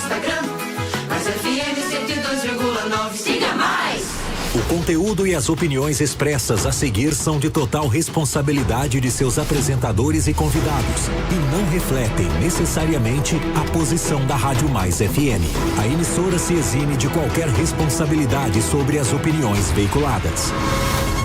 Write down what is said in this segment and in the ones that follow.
Instagram. Mais FM 102,9. Siga mais! O conteúdo e as opiniões expressas a seguir são de total responsabilidade de seus apresentadores e convidados e não refletem necessariamente a posição da Rádio Mais FM. A emissora se exime de qualquer responsabilidade sobre as opiniões veiculadas.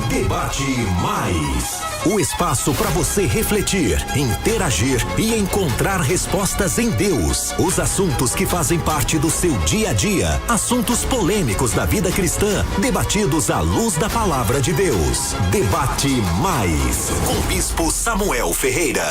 Debate Mais. O espaço para você refletir, interagir e encontrar respostas em Deus. Os assuntos que fazem parte do seu dia a dia. Assuntos polêmicos da vida cristã, debatidos à luz da palavra de Deus. Debate Mais. Com o Bispo Samuel Ferreira.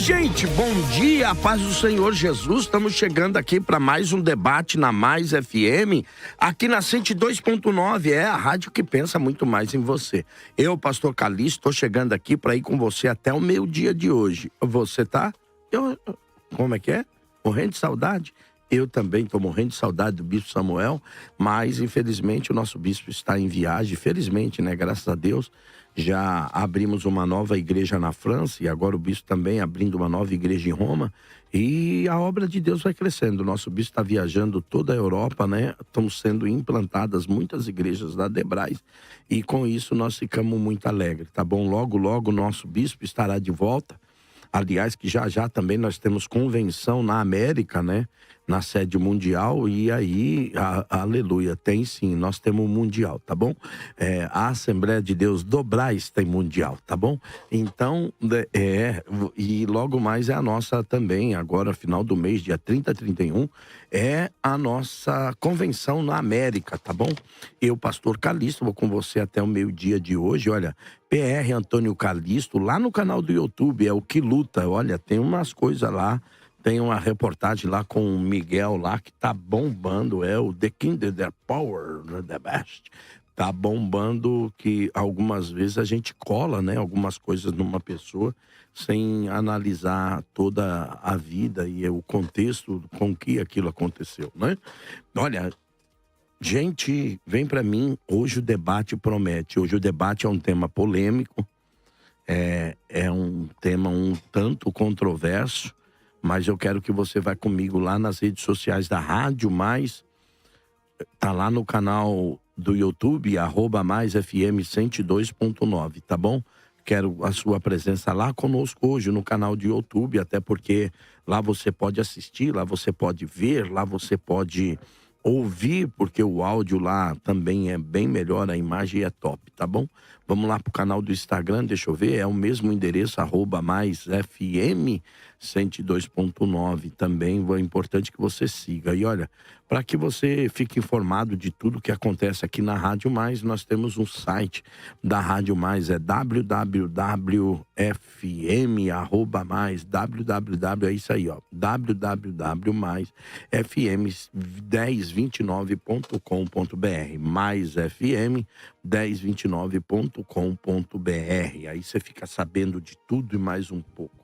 Gente, bom dia, a paz do Senhor Jesus. Estamos chegando aqui para mais um debate na Mais FM, aqui na 102.9, é a rádio que pensa muito mais em você. Eu, pastor Calixto, estou chegando aqui para ir com você até o meio-dia de hoje. Você tá? Como é que é? Morrendo de saudade? Eu também estou morrendo de saudade do Bispo Samuel, mas infelizmente o nosso Bispo está em viagem, felizmente, né? Graças a Deus. Já abrimos uma nova igreja na França e agora o bispo também abrindo uma nova igreja em Roma e a obra de Deus vai crescendo. O nosso bispo está viajando toda a Europa, né? Estão sendo implantadas muitas igrejas da Debrais e com isso nós ficamos muito alegres, tá bom? Logo, logo o nosso bispo estará de volta. Aliás, que já também nós temos convenção na América, né? Na sede mundial, e aí, aleluia, tem sim, nós temos um mundial, tá bom? A Assembleia de Deus do Brás tem mundial, tá bom? Então, e logo mais é a nossa também, agora final do mês, dia 30, 31, é a nossa convenção na América, tá bom? Eu, pastor Calixto, vou com você até o meio-dia de hoje, olha, PR Antônio Calixto, lá no canal do YouTube, é o que luta, olha, tem umas coisas lá. Tem uma reportagem lá com o Miguel lá que tá bombando, é o The King, The Power, The Best. Tá bombando que algumas vezes a gente cola, né, algumas coisas numa pessoa sem analisar toda a vida e o contexto com que aquilo aconteceu, né? Olha, gente, vem pra mim, hoje o debate promete. Hoje o debate é um tema polêmico, é um tema um tanto controverso, mas eu quero que você vá comigo lá nas redes sociais da Rádio Mais. Tá lá no canal do YouTube, @maisfm 102.9, tá bom? Quero a sua presença lá conosco hoje no canal do YouTube, até porque lá você pode assistir, lá você pode ver, lá você pode ouvir, porque o áudio lá também é bem melhor, a imagem é top, tá bom? Vamos lá pro canal do Instagram, deixa eu ver, é o mesmo endereço, @maisfm 102.9 também, é importante que você siga. E olha, para que você fique informado de tudo que acontece aqui na Rádio Mais, nós temos um site da Rádio Mais, é www.fm@mais, www, é isso aí, ó, www.mais fm1029.com.br, maisfm1029.com.br, aí você fica sabendo de tudo e mais um pouco.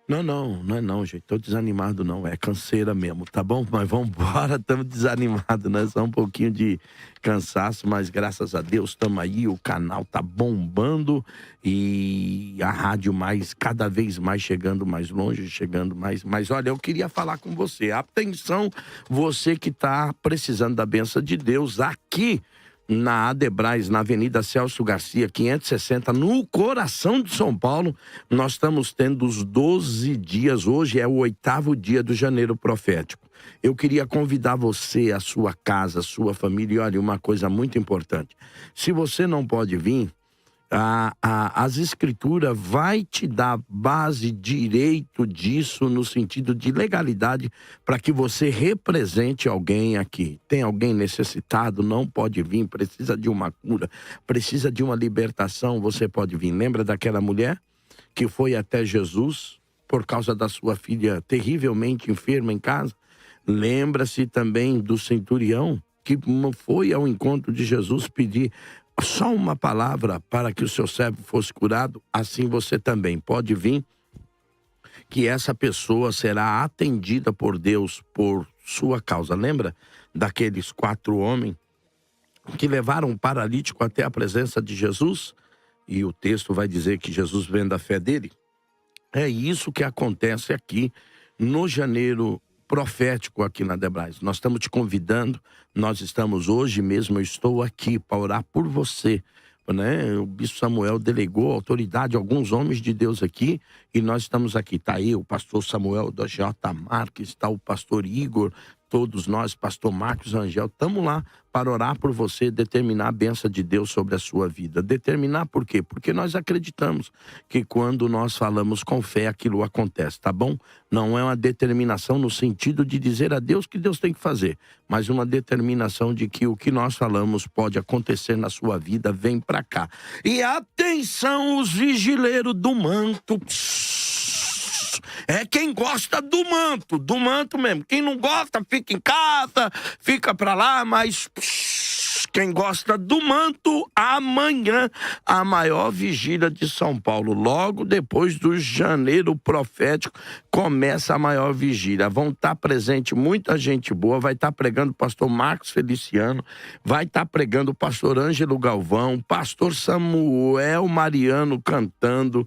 Não, gente, tô desanimado não, é canseira mesmo, tá bom? Mas vamos embora, estamos desanimados, né? Só um pouquinho de cansaço, mas graças a Deus estamos aí, o canal tá bombando e a Rádio Mais cada vez mais chegando mais longe, chegando mais. Mas olha, eu queria falar com você, atenção, você que tá precisando da bênção de Deus aqui na Adebrais, na Avenida Celso Garcia, 560, no coração de São Paulo. Nós estamos tendo os 12 dias, hoje é o 8º dia do Janeiro Profético. Eu queria convidar você, a sua casa, a sua família, e olha, uma coisa muito importante, se você não pode vir, as escrituras vai te dar base, direito disso, no sentido de legalidade, para que você represente alguém aqui. Tem alguém necessitado, não pode vir, precisa de uma cura, precisa de uma libertação, você pode vir. Lembra daquela mulher que foi até Jesus por causa da sua filha terrivelmente enferma em casa? Lembra-se também do centurião que foi ao encontro de Jesus pedir só uma palavra para que o seu servo fosse curado, assim você também pode vir, que essa pessoa será atendida por Deus por sua causa. Lembra daqueles 4 homens que levaram um paralítico até a presença de Jesus? E o texto vai dizer que Jesus vendo a fé dele. É isso que acontece aqui no janeiro profético aqui na Debrais. Nós estamos te convidando, nós estamos hoje mesmo, eu estou aqui para orar por você, né? O bispo Samuel delegou autoridade a alguns homens de Deus aqui, e nós estamos aqui. Está aí o pastor Samuel da J. Marques, está o pastor Igor, todos nós, pastor Marcos Angel, estamos lá para orar por você, determinar a bênção de Deus sobre a sua vida. Determinar por quê? Porque nós acreditamos que quando nós falamos com fé, aquilo acontece, tá bom? Não é uma determinação no sentido de dizer a Deus que Deus tem que fazer, mas uma determinação de que o que nós falamos pode acontecer na sua vida. Vem pra cá. E atenção, os vigileiros do manto. É quem gosta do manto mesmo. Quem não gosta, fica em casa, fica pra lá, mas quem gosta do manto, amanhã, a maior vigília de São Paulo. Logo depois do janeiro profético, começa a maior vigília. Vão estar presente muita gente boa, vai estar pregando o pastor Marcos Feliciano, vai estar pregando o pastor Ângelo Galvão, pastor Samuel Mariano cantando,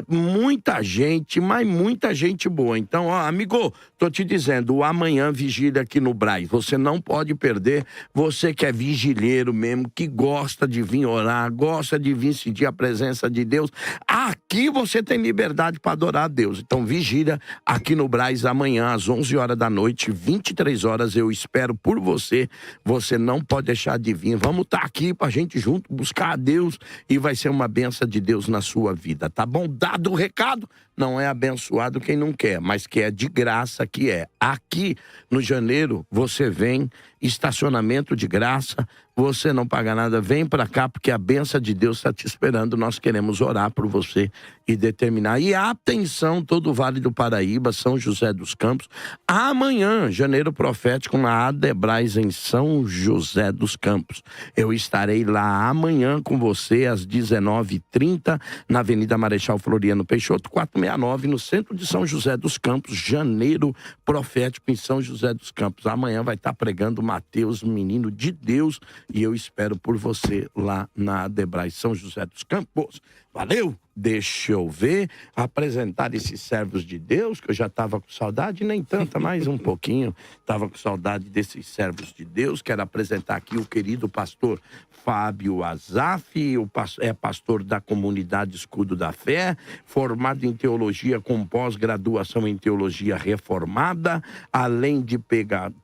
muita gente, mas muita gente boa. Então, ó, amigo, tô te dizendo, o amanhã vigília aqui no Braz, você não pode perder, você que é vigilheiro mesmo, que gosta de vir orar, gosta de vir sentir a presença de Deus, aqui você tem liberdade para adorar a Deus. Então vigília aqui no Braz amanhã às 11 horas da noite, 23 horas, eu espero por você, você não pode deixar de vir, vamos estar aqui pra gente junto buscar a Deus, e vai ser uma bênção de Deus na sua vida, tá bom? Dado o recado, não é abençoado quem não quer, mas que é de graça, que é. Aqui no janeiro você vem, estacionamento de graça, você não paga nada, vem pra cá porque a bênção de Deus está te esperando. Nós queremos orar por você e determinar. E atenção, todo o Vale do Paraíba, São José dos Campos, amanhã, janeiro profético na Adebrais em São José dos Campos. Eu estarei lá amanhã com você às 19h30 na Avenida Marechal Floriano Peixoto, 469, no centro de São José dos Campos, janeiro profético em São José dos Campos. Amanhã vai estar pregando Mateus, menino de Deus, e eu espero por você lá na Adebrais, São José dos Campos. Valeu! Deixa eu ver, apresentar esses servos de Deus, que eu já estava com saudade, nem tanta, mais um pouquinho, estava com saudade desses servos de Deus. Quero apresentar aqui o querido pastor Fábio Azaf, é pastor da comunidade Escudo da Fé, formado em teologia com pós-graduação em teologia reformada, além de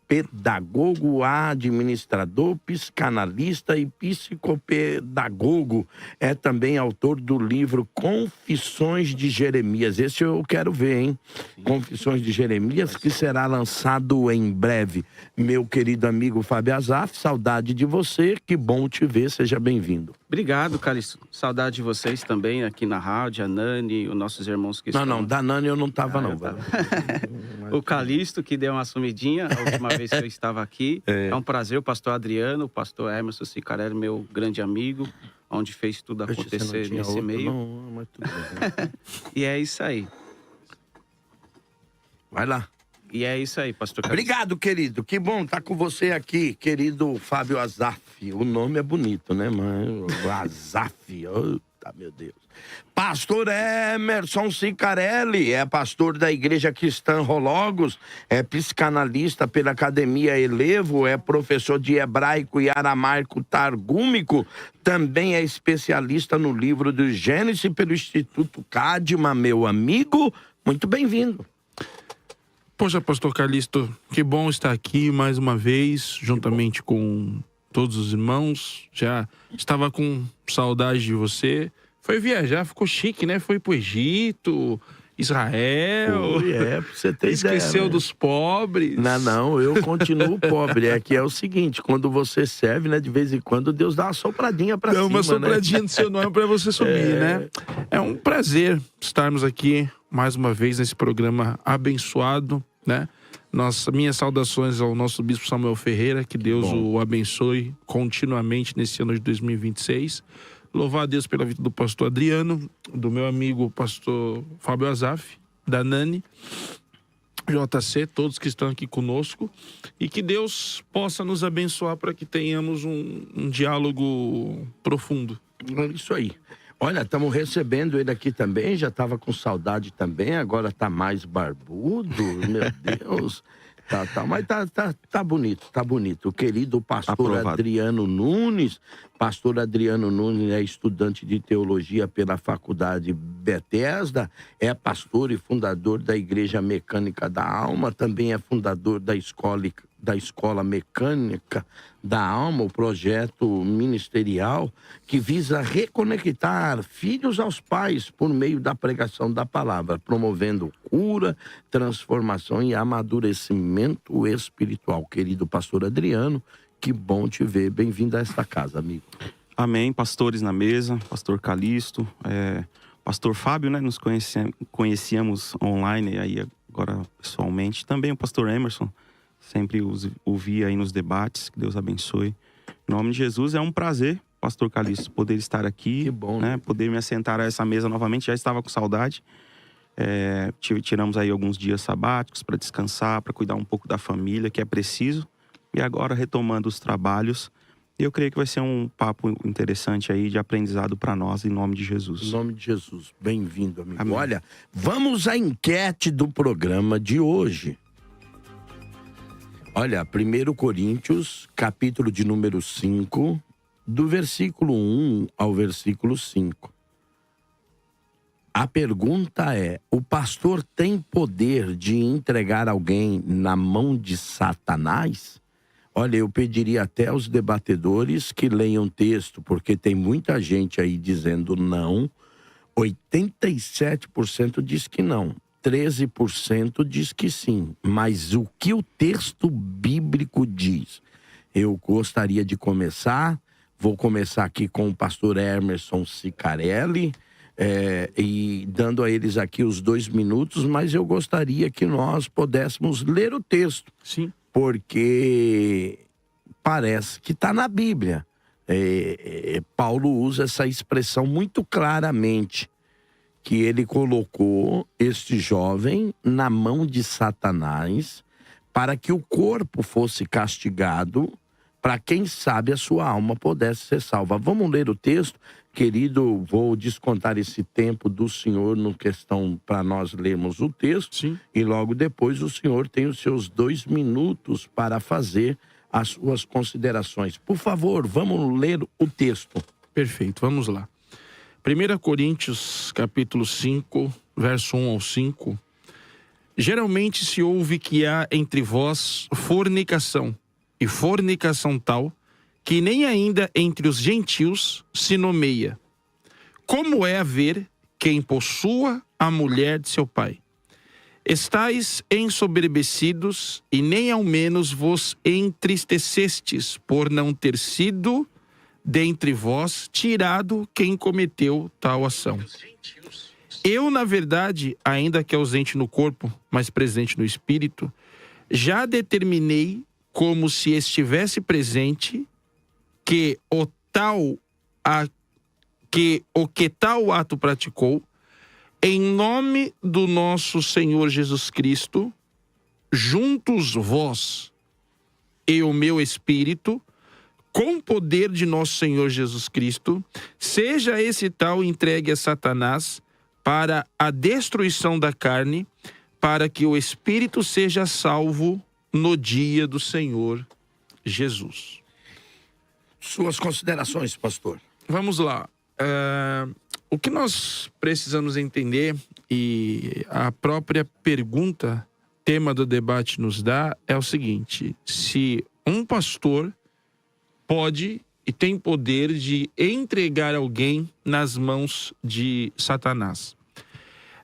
pedagogo, administrador, psicanalista e psicopedagogo. É também autor do livro Confissões de Jeremias. Esse eu quero ver, hein? Confissões de Jeremias, que será lançado em breve. Meu querido amigo Fábio Azaf, saudade de você, que bom te ver, seja bem-vindo. Obrigado, Calixto. Saudade de vocês também aqui na rádio, a Nani, os nossos irmãos que estão... Não, da Nani eu não tava, não. O Calixto, que deu uma sumidinha a última vez que eu estava aqui. É um prazer, o pastor Adriano, o pastor Emerson Cicarelli, meu grande amigo, onde fez tudo acontecer nesse outro, meio. Não, mas tudo bem. E é isso aí. Vai lá. E é isso aí, pastor Calixto. Obrigado, querido. Que bom estar com você aqui, querido Fábio Azaf. O nome é bonito, né, mano? Azaf. Eita, meu Deus. Pastor Emerson Cicarelli, é pastor da Igreja Cristã Rologos, é psicanalista pela Academia Elevo, é professor de hebraico e aramaico targúmico, também é especialista no livro do Gênesis pelo Instituto Cadma, meu amigo. Muito bem-vindo. Poxa, pastor Calixto, que bom estar aqui mais uma vez, juntamente com todos os irmãos. Já estava com saudade de você. Foi viajar, ficou chique, né? Foi pro Egito, Israel. Pra você ter Esqueceu ideia, né? dos pobres. Não, eu continuo pobre. É que é o seguinte, quando você serve, né, de vez em quando, Deus dá uma sopradinha pra cima, uma sopradinha né? no seu nome pra você subir, né? É um prazer estarmos aqui mais uma vez nesse programa abençoado, né? Minhas saudações ao nosso Bispo Samuel Ferreira, que Deus o abençoe continuamente nesse ano de 2026. Louvar a Deus pela vida do pastor Adriano, do meu amigo pastor Fábio Azaf, da Nani, JC, todos que estão aqui conosco, e que Deus possa nos abençoar para que tenhamos um diálogo profundo. É isso aí. Olha, estamos recebendo ele aqui também, já estava com saudade também, agora está mais barbudo, meu Deus. Mas tá bonito. O querido pastor Aprovado. Adriano Nunes. Pastor Adriano Nunes é estudante de teologia pela Faculdade Bethesda, é pastor e fundador da Igreja Mecânica da Alma, também é fundador da Escola Mecânica da Alma, o projeto ministerial que visa reconectar filhos aos pais por meio da pregação da palavra, promovendo cura, transformação e amadurecimento espiritual. Querido pastor Adriano, que bom te ver. Bem-vindo a esta casa, amigo. Amém. Pastores na mesa, pastor Calixto, pastor Fábio, né? Nos conhecíamos online e aí agora pessoalmente. Também o pastor Emerson, sempre ouvi aí nos debates. Que Deus abençoe. Em nome de Jesus, é um prazer, pastor Calixto, poder estar aqui. Que bom, né? Poder me assentar a essa mesa novamente. Já estava com saudade. Tiramos aí alguns dias sabáticos para descansar, para cuidar um pouco da família, que é preciso. E agora retomando os trabalhos. E eu creio que vai ser um papo interessante aí de aprendizado para nós, em nome de Jesus. Em nome de Jesus. Bem-vindo, amigo. Amém. Olha, vamos à enquete do programa de hoje. Olha, 1 Coríntios, capítulo de número 5, do versículo 1 ao versículo 5. A pergunta é: o pastor tem poder de entregar alguém na mão de Satanás? Olha, eu pediria até aos debatedores que leiam o texto, porque tem muita gente aí dizendo não. 87% diz que não. 13% diz que sim. Mas o que o texto bíblico diz? Eu gostaria de começar. Vou começar aqui com o pastor Emerson Sicarelli, e dando a eles aqui os 2 minutos, mas eu gostaria que nós pudéssemos ler o texto. Sim. Porque parece que está na Bíblia. Paulo usa essa expressão muito claramente, que ele colocou este jovem na mão de Satanás para que o corpo fosse castigado, para quem sabe a sua alma pudesse ser salva. Vamos ler o texto? Querido, vou descontar esse tempo do senhor no questão para nós lermos o texto. Sim. E logo depois o senhor tem os seus 2 minutos para fazer as suas considerações. Por favor, vamos ler o texto. Perfeito, vamos lá. 1 Coríntios, capítulo 5, verso 1 ao 5. Geralmente se ouve que há entre vós fornicação, e fornicação tal, que nem ainda entre os gentios se nomeia. Como é haver quem possua a mulher de seu pai? Estais ensoberbecidos, e nem ao menos vos entristecestes por não ter sido dentre vós tirado quem cometeu tal ação. Eu, na verdade, ainda que ausente no corpo, mas presente no espírito, já determinei, como se estivesse presente, que o que tal ato praticou, em nome do nosso Senhor Jesus Cristo, juntos vós e o meu espírito, com poder de nosso Senhor Jesus Cristo, seja esse tal entregue a Satanás para a destruição da carne, para que o espírito seja salvo no dia do Senhor Jesus. Suas considerações, pastor. Vamos lá. O que nós precisamos entender, e a própria pergunta, tema do debate nos dá, é o seguinte: se um pastor pode e tem poder de entregar alguém nas mãos de Satanás.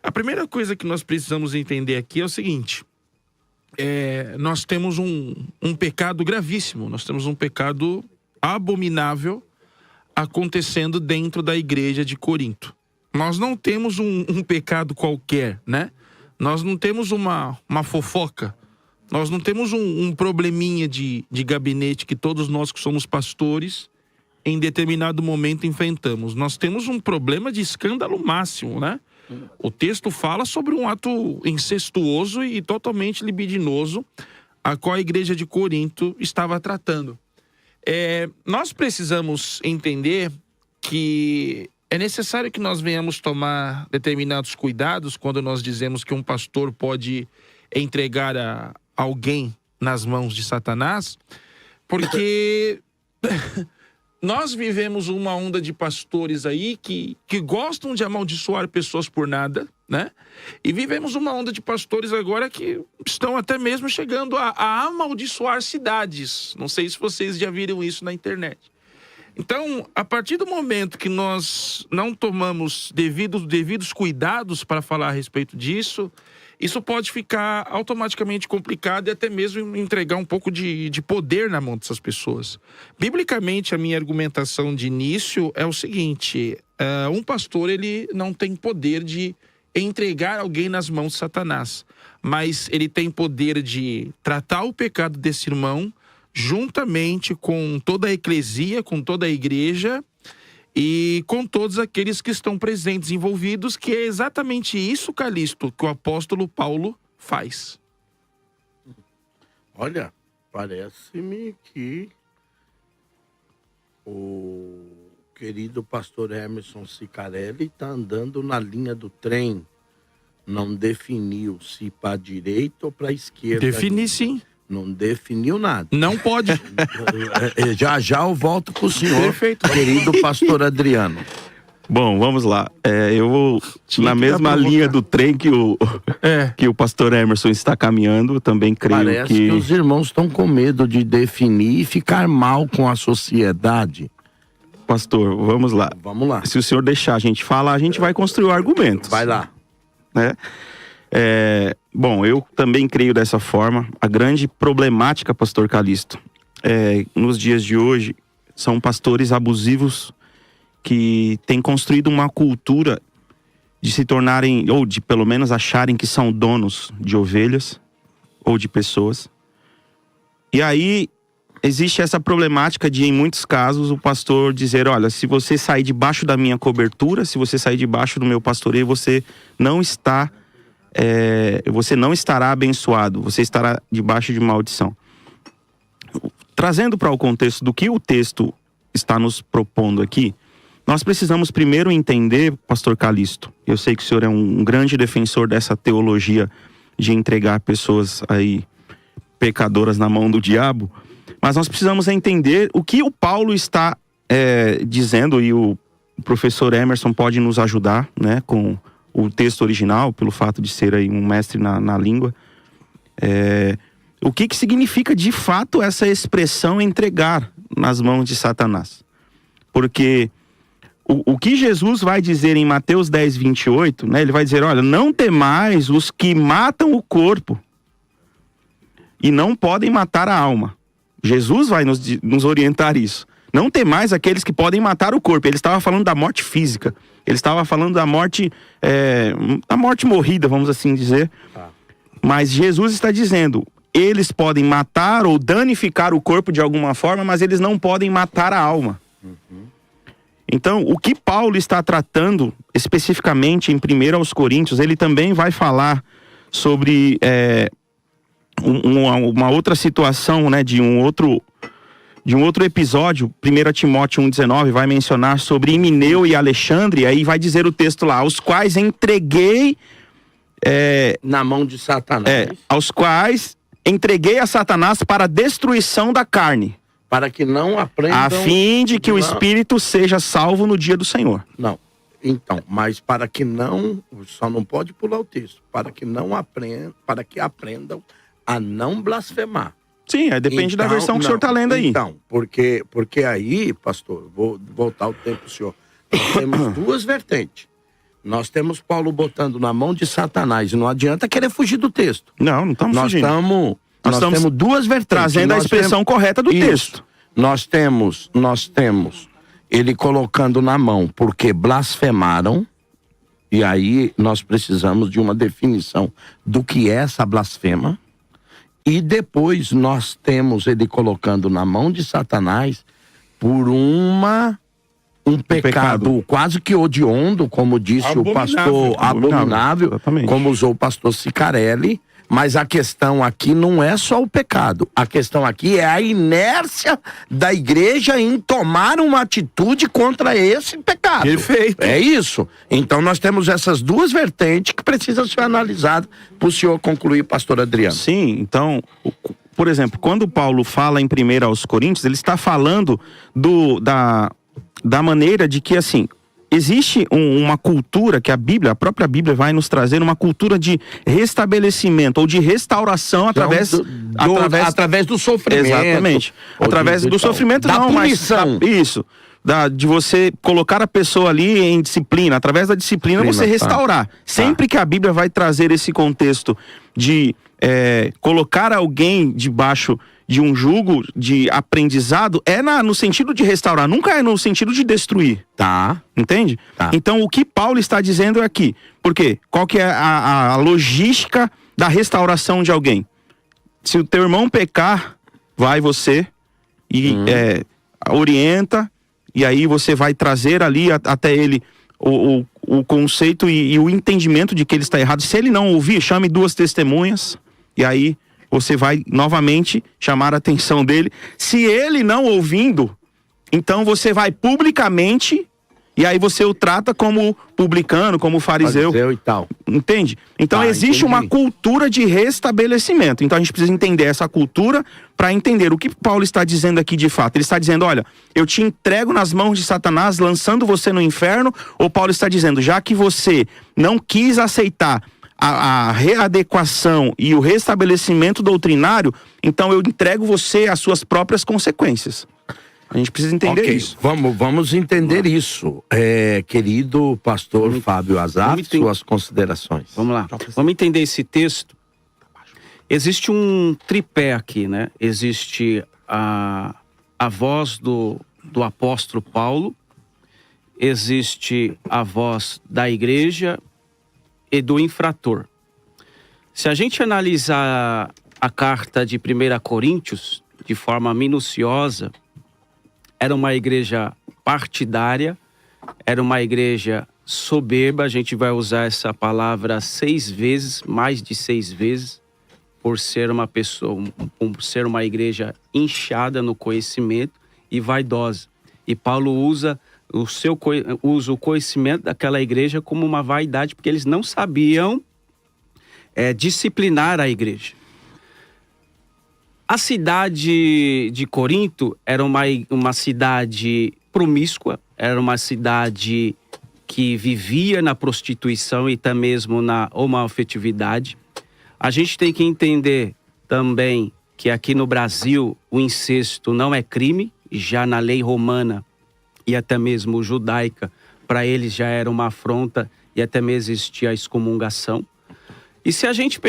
A primeira coisa que nós precisamos entender aqui é o seguinte: nós temos um pecado gravíssimo, nós temos um pecado abominável acontecendo dentro da igreja de Corinto. Nós não temos um pecado qualquer, né? Nós não temos uma fofoca. Nós não temos um probleminha de gabinete que todos nós que somos pastores, em determinado momento, enfrentamos. Nós temos um problema de escândalo máximo, né? O texto fala sobre um ato incestuoso e totalmente libidinoso, a qual a igreja de Corinto estava tratando. Nós precisamos entender que é necessário que nós venhamos tomar determinados cuidados quando nós dizemos que um pastor pode entregar a alguém nas mãos de Satanás, porque nós vivemos uma onda de pastores aí que gostam de amaldiçoar pessoas por nada, né? E vivemos uma onda de pastores agora que estão até mesmo chegando a amaldiçoar cidades. Não sei se vocês já viram isso na internet. Então, a partir do momento que nós não tomamos devidos cuidados para falar a respeito disso, isso pode ficar automaticamente complicado e até mesmo entregar um pouco de poder na mão dessas pessoas. Biblicamente, a minha argumentação de início é o seguinte: um pastor, ele não tem poder de entregar alguém nas mãos de Satanás, mas ele tem poder de tratar o pecado desse irmão juntamente com toda a eclesia, com toda a igreja e com todos aqueles que estão presentes, envolvidos, que é exatamente isso, Calixto, que o apóstolo Paulo faz. Olha, parece-me que o querido pastor Emerson Cicarelli está andando na linha do trem. Não definiu se para a direita ou para a esquerda. Defini sim. Não definiu nada. Não pode. Já eu volto pro senhor, Perfeito. querido pastor Adriano. Bom, vamos lá. Eu vou na mesma linha do trem que o pastor Emerson está caminhando. Eu também creio Parece que os irmãos estão com medo de definir e ficar mal com a sociedade. Pastor, vamos lá. Vamos lá. Se o senhor deixar a gente falar, a gente vai construir o argumento. Vai lá. Né? Bom, eu também creio dessa forma. A grande problemática, pastor Calixto, nos dias de hoje, são pastores abusivos que têm construído uma cultura de se tornarem, ou de pelo menos acharem que são donos de ovelhas ou de pessoas. E aí existe essa problemática de, em muitos casos, o pastor dizer: olha, se você sair debaixo da minha cobertura, se você sair debaixo do meu pastoreio, você não estará abençoado, você estará debaixo de maldição. Trazendo para o contexto do que o texto está nos propondo aqui, nós precisamos primeiro entender, pastor Calixto, eu sei que o senhor é um grande defensor dessa teologia de entregar pessoas aí pecadoras na mão do diabo, mas nós precisamos entender o que o Paulo está dizendo, e o professor Emerson pode nos ajudar, né, com o texto original, pelo fato de ser aí um mestre na língua. O que significa de fato essa expressão entregar nas mãos de Satanás? Porque o que Jesus vai dizer em Mateus 10, 28, né, ele vai dizer: olha, não temais os que matam o corpo e não podem matar a alma. Jesus vai nos orientar isso. Não temais aqueles que podem matar o corpo. Ele estava falando da morte física. Ele estava falando da morte morrida, vamos assim dizer. Mas Jesus está dizendo: eles podem matar ou danificar o corpo de alguma forma, mas eles não podem matar a alma. Então, o que Paulo está tratando especificamente em 1 aos Coríntios, ele também vai falar sobre uma outra situação, né, de um outro episódio. 1 Timóteo 1,19 vai mencionar sobre Himeneu e Alexandre, aí vai dizer o texto lá: aos quais entreguei na mão de Satanás. Aos quais entreguei a Satanás para a destruição da carne, para que não aprendam, a fim de que o espírito seja salvo no dia do Senhor. Não, então, mas para que não, só não pode pular o texto, para que aprendam a não blasfemar. Sim, depende da versão que o senhor está lendo aí. Então, porque aí, pastor, vou voltar o tempo pro senhor. Nós temos duas vertentes. Nós temos Paulo botando na mão de Satanás, e não adianta querer fugir do texto. Não estamos fugindo. Nós temos duas vertentes. Trazendo a expressão correta do texto. Nós temos ele colocando na mão porque blasfemaram, e aí nós precisamos de uma definição do que é essa blasfema. E depois nós temos ele colocando na mão de Satanás por um pecado quase que hediondo, como disse o pastor, abominável, como usou o pastor Cicarelli. Mas a questão aqui não é só o pecado. A questão aqui é a inércia da igreja em tomar uma atitude contra esse pecado. Perfeito. É isso. Então nós temos essas duas vertentes que precisam ser analisadas para o senhor concluir, pastor Adriano. Sim, então, por exemplo, quando Paulo fala em 1 aos Coríntios, ele está falando da maneira de que, assim, existe uma cultura que a própria Bíblia vai nos trazer, uma cultura de restabelecimento ou de restauração através do sofrimento. Exatamente. Através do sofrimento, da não, punição. Mas isso. De você colocar a pessoa ali em disciplina, através da disciplina você restaurar. Sempre que a Bíblia vai trazer esse contexto de colocar alguém debaixo de um jugo de aprendizado, no sentido de restaurar, nunca é no sentido de destruir. Tá. Entende? Tá. Então o que Paulo está dizendo é aqui. Por quê? Qual que é a logística da restauração de alguém? Se o teu irmão pecar, vai você e orienta, e aí você vai trazer ali até ele o conceito e o entendimento de que ele está errado. Se ele não ouvir, chame 2 testemunhas, e aí você vai novamente chamar a atenção dele. Se ele não ouvindo, então você vai publicamente, e aí você o trata como publicano, como fariseu e tal. Entende? Então existe uma cultura de restabelecimento. Então a gente precisa entender essa cultura para entender o que Paulo está dizendo aqui de fato. Ele está dizendo, olha, eu te entrego nas mãos de Satanás, lançando você no inferno. Ou Paulo está dizendo, já que você não quis aceitar a readequação e o restabelecimento doutrinário, então eu entrego você às suas próprias consequências. A gente precisa entender isso. Vamos entender isso. Querido pastor Fábio Azaf, suas considerações. Vamos lá. Vamos entender esse texto. Existe um tripé aqui, né? Existe a voz do apóstolo Paulo, existe a voz da igreja e do infrator. Se a gente analisar a carta de 1 Coríntios de forma minuciosa, era uma igreja partidária, era uma igreja soberba. A gente vai usar essa palavra 6 vezes, mais de 6 vezes, por ser uma pessoa, por ser uma igreja inchada no conhecimento e vaidosa. E Paulo usa o conhecimento daquela igreja como uma vaidade, porque eles não sabiam disciplinar a igreja. A cidade de Corinto era uma cidade promíscua, era uma cidade que vivia na prostituição e até mesmo na homoafetividade. A gente tem que entender também que aqui no Brasil o incesto não é crime, já na lei romana e até mesmo judaica, para eles já era uma afronta e até mesmo existia a excomungação. E se a gente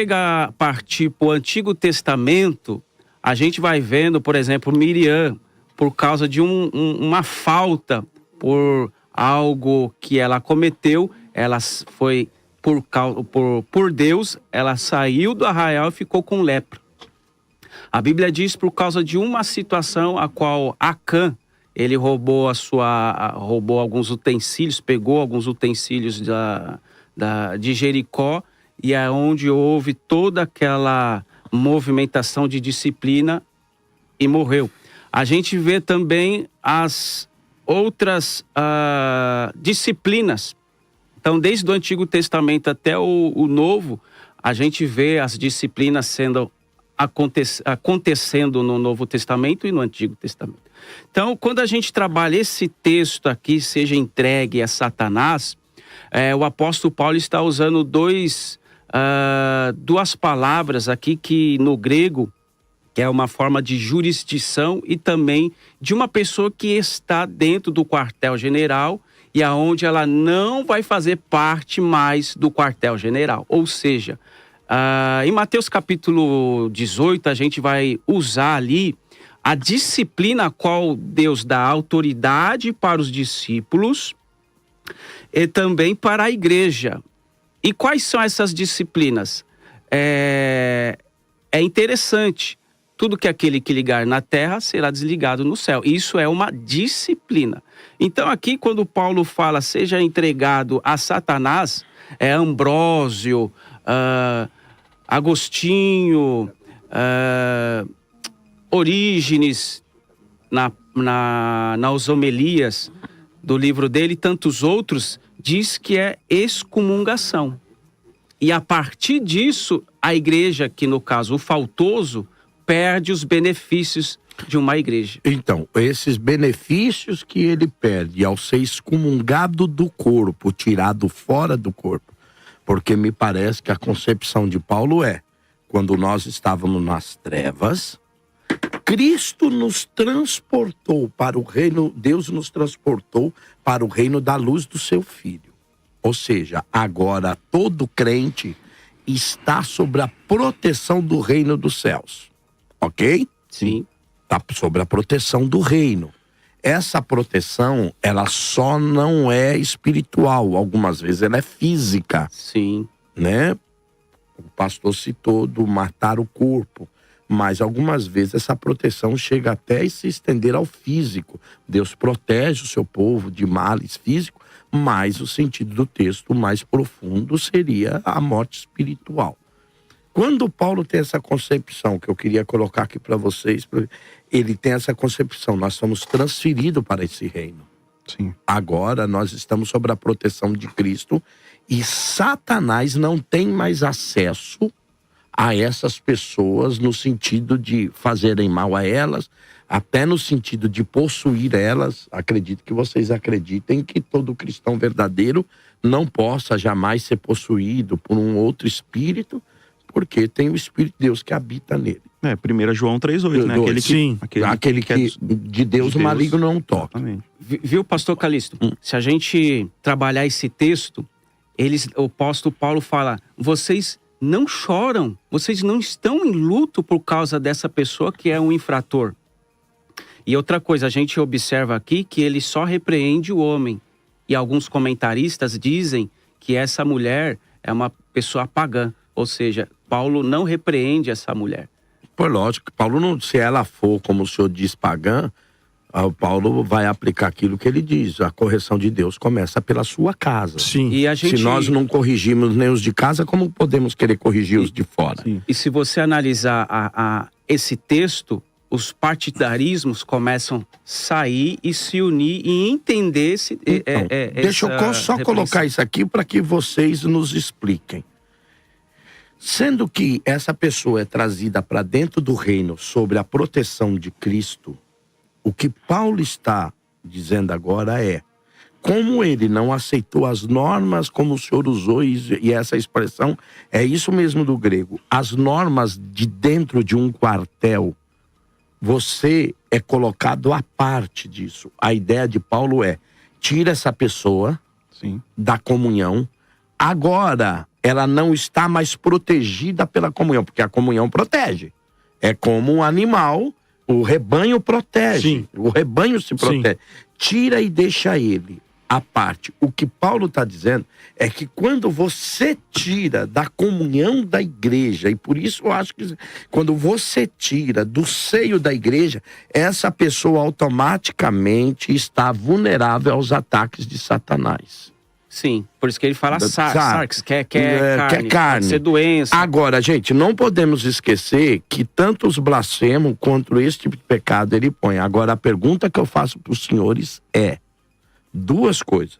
partir para o Antigo Testamento, a gente vai vendo, por exemplo, Miriam, por causa de uma falta, por algo que ela cometeu, ela foi, por Deus, ela saiu do arraial e ficou com lepra. A Bíblia diz por causa de uma situação a qual Acã, ele roubou alguns utensílios, pegou alguns utensílios de Jericó, e é onde houve toda aquela movimentação de disciplina e morreu. A gente vê também as outras disciplinas. Então, desde o Antigo Testamento até o Novo, a gente vê as disciplinas acontecendo no Novo Testamento e no Antigo Testamento. Então, quando a gente trabalha esse texto aqui, seja entregue a Satanás, o apóstolo Paulo está usando duas palavras aqui que no grego é uma forma de jurisdição e também de uma pessoa que está dentro do quartel-general e aonde ela não vai fazer parte mais do quartel-general. Ou seja, em Mateus capítulo 18, a gente vai usar ali a disciplina a qual Deus dá autoridade para os discípulos e também para a igreja. E quais são essas disciplinas? É é interessante. Tudo que aquele que ligar na terra será desligado no céu. Isso é uma disciplina. Então aqui quando Paulo fala seja entregado a Satanás, é Ambrósio, Agostinho, Orígenes, nas homilias do livro dele, e tantos outros, diz que é excomungação. E a partir disso, a igreja, que no caso o faltoso, perde os benefícios de uma igreja. Então, esses benefícios que ele perde ao ser excomungado do corpo, tirado fora do corpo, porque me parece que a concepção de Paulo é, quando nós estávamos nas trevas, Cristo nos transportou para o reino, Deus nos transportou para o reino da luz do seu Filho. Ou seja, agora todo crente está sob a proteção do reino dos céus. Ok? Sim. Está sob a proteção do reino. Essa proteção, ela só não é espiritual. Algumas vezes ela é física. Sim. Né? O pastor citou do matar o corpo. Mas algumas vezes essa proteção chega até a se estender ao físico. Deus protege o seu povo de males físicos, mas o sentido do texto mais profundo seria a morte espiritual. Quando Paulo tem essa concepção, que eu queria colocar aqui para vocês, ele tem essa concepção, nós somos transferidos para esse reino. Sim. Agora nós estamos sob a proteção de Cristo e Satanás não tem mais acesso a essas pessoas no sentido de fazerem mal a elas, até no sentido de possuir elas. Acredito que vocês acreditem que todo cristão verdadeiro não possa jamais ser possuído por um outro espírito, porque tem o Espírito de Deus que habita nele. 1 João 3,8, né? Aquele que de Deus o maligno não toca. Exatamente. Viu, pastor Calixto? Se a gente trabalhar esse texto, o apóstolo Paulo fala, vocês não choram, vocês não estão em luto por causa dessa pessoa que é um infrator. E outra coisa, a gente observa aqui que ele só repreende o homem. E alguns comentaristas dizem que essa mulher é uma pessoa pagã. Ou seja, Paulo não repreende essa mulher. Por lógico, Paulo não, se ela for, como o senhor diz, pagã, Paulo vai aplicar aquilo que ele diz. A correção de Deus começa pela sua casa. Sim. E a gente... Se nós não corrigimos nem os de casa, como podemos querer corrigir os de fora? Sim. E se você analisar esse texto, os partidarismos começam a sair e se unir e entender esse... Então, deixa eu só colocar isso aqui para que vocês nos expliquem. Sendo que essa pessoa é trazida para dentro do reino sobre a proteção de Cristo, o que Paulo está dizendo agora é, como ele não aceitou as normas, como o senhor usou, e essa expressão é isso mesmo do grego, as normas de dentro de um quartel, você é colocado à parte disso. A ideia de Paulo é, tira essa pessoa Sim. da comunhão, agora ela não está mais protegida pela comunhão, porque a comunhão protege. É como um animal, o rebanho protege. Sim. O rebanho se protege. Sim. Tira e deixa ele à parte. O que Paulo está dizendo é que quando você tira da comunhão da igreja, e por isso eu acho que quando você tira do seio da igreja, essa pessoa automaticamente está vulnerável aos ataques de Satanás. Sim, por isso que ele fala sarx, quer carne, pode ser doença. Agora, gente, não podemos esquecer que tanto os blasfemos quanto esse tipo de pecado ele põe. Agora, a pergunta que eu faço para os senhores é duas coisas.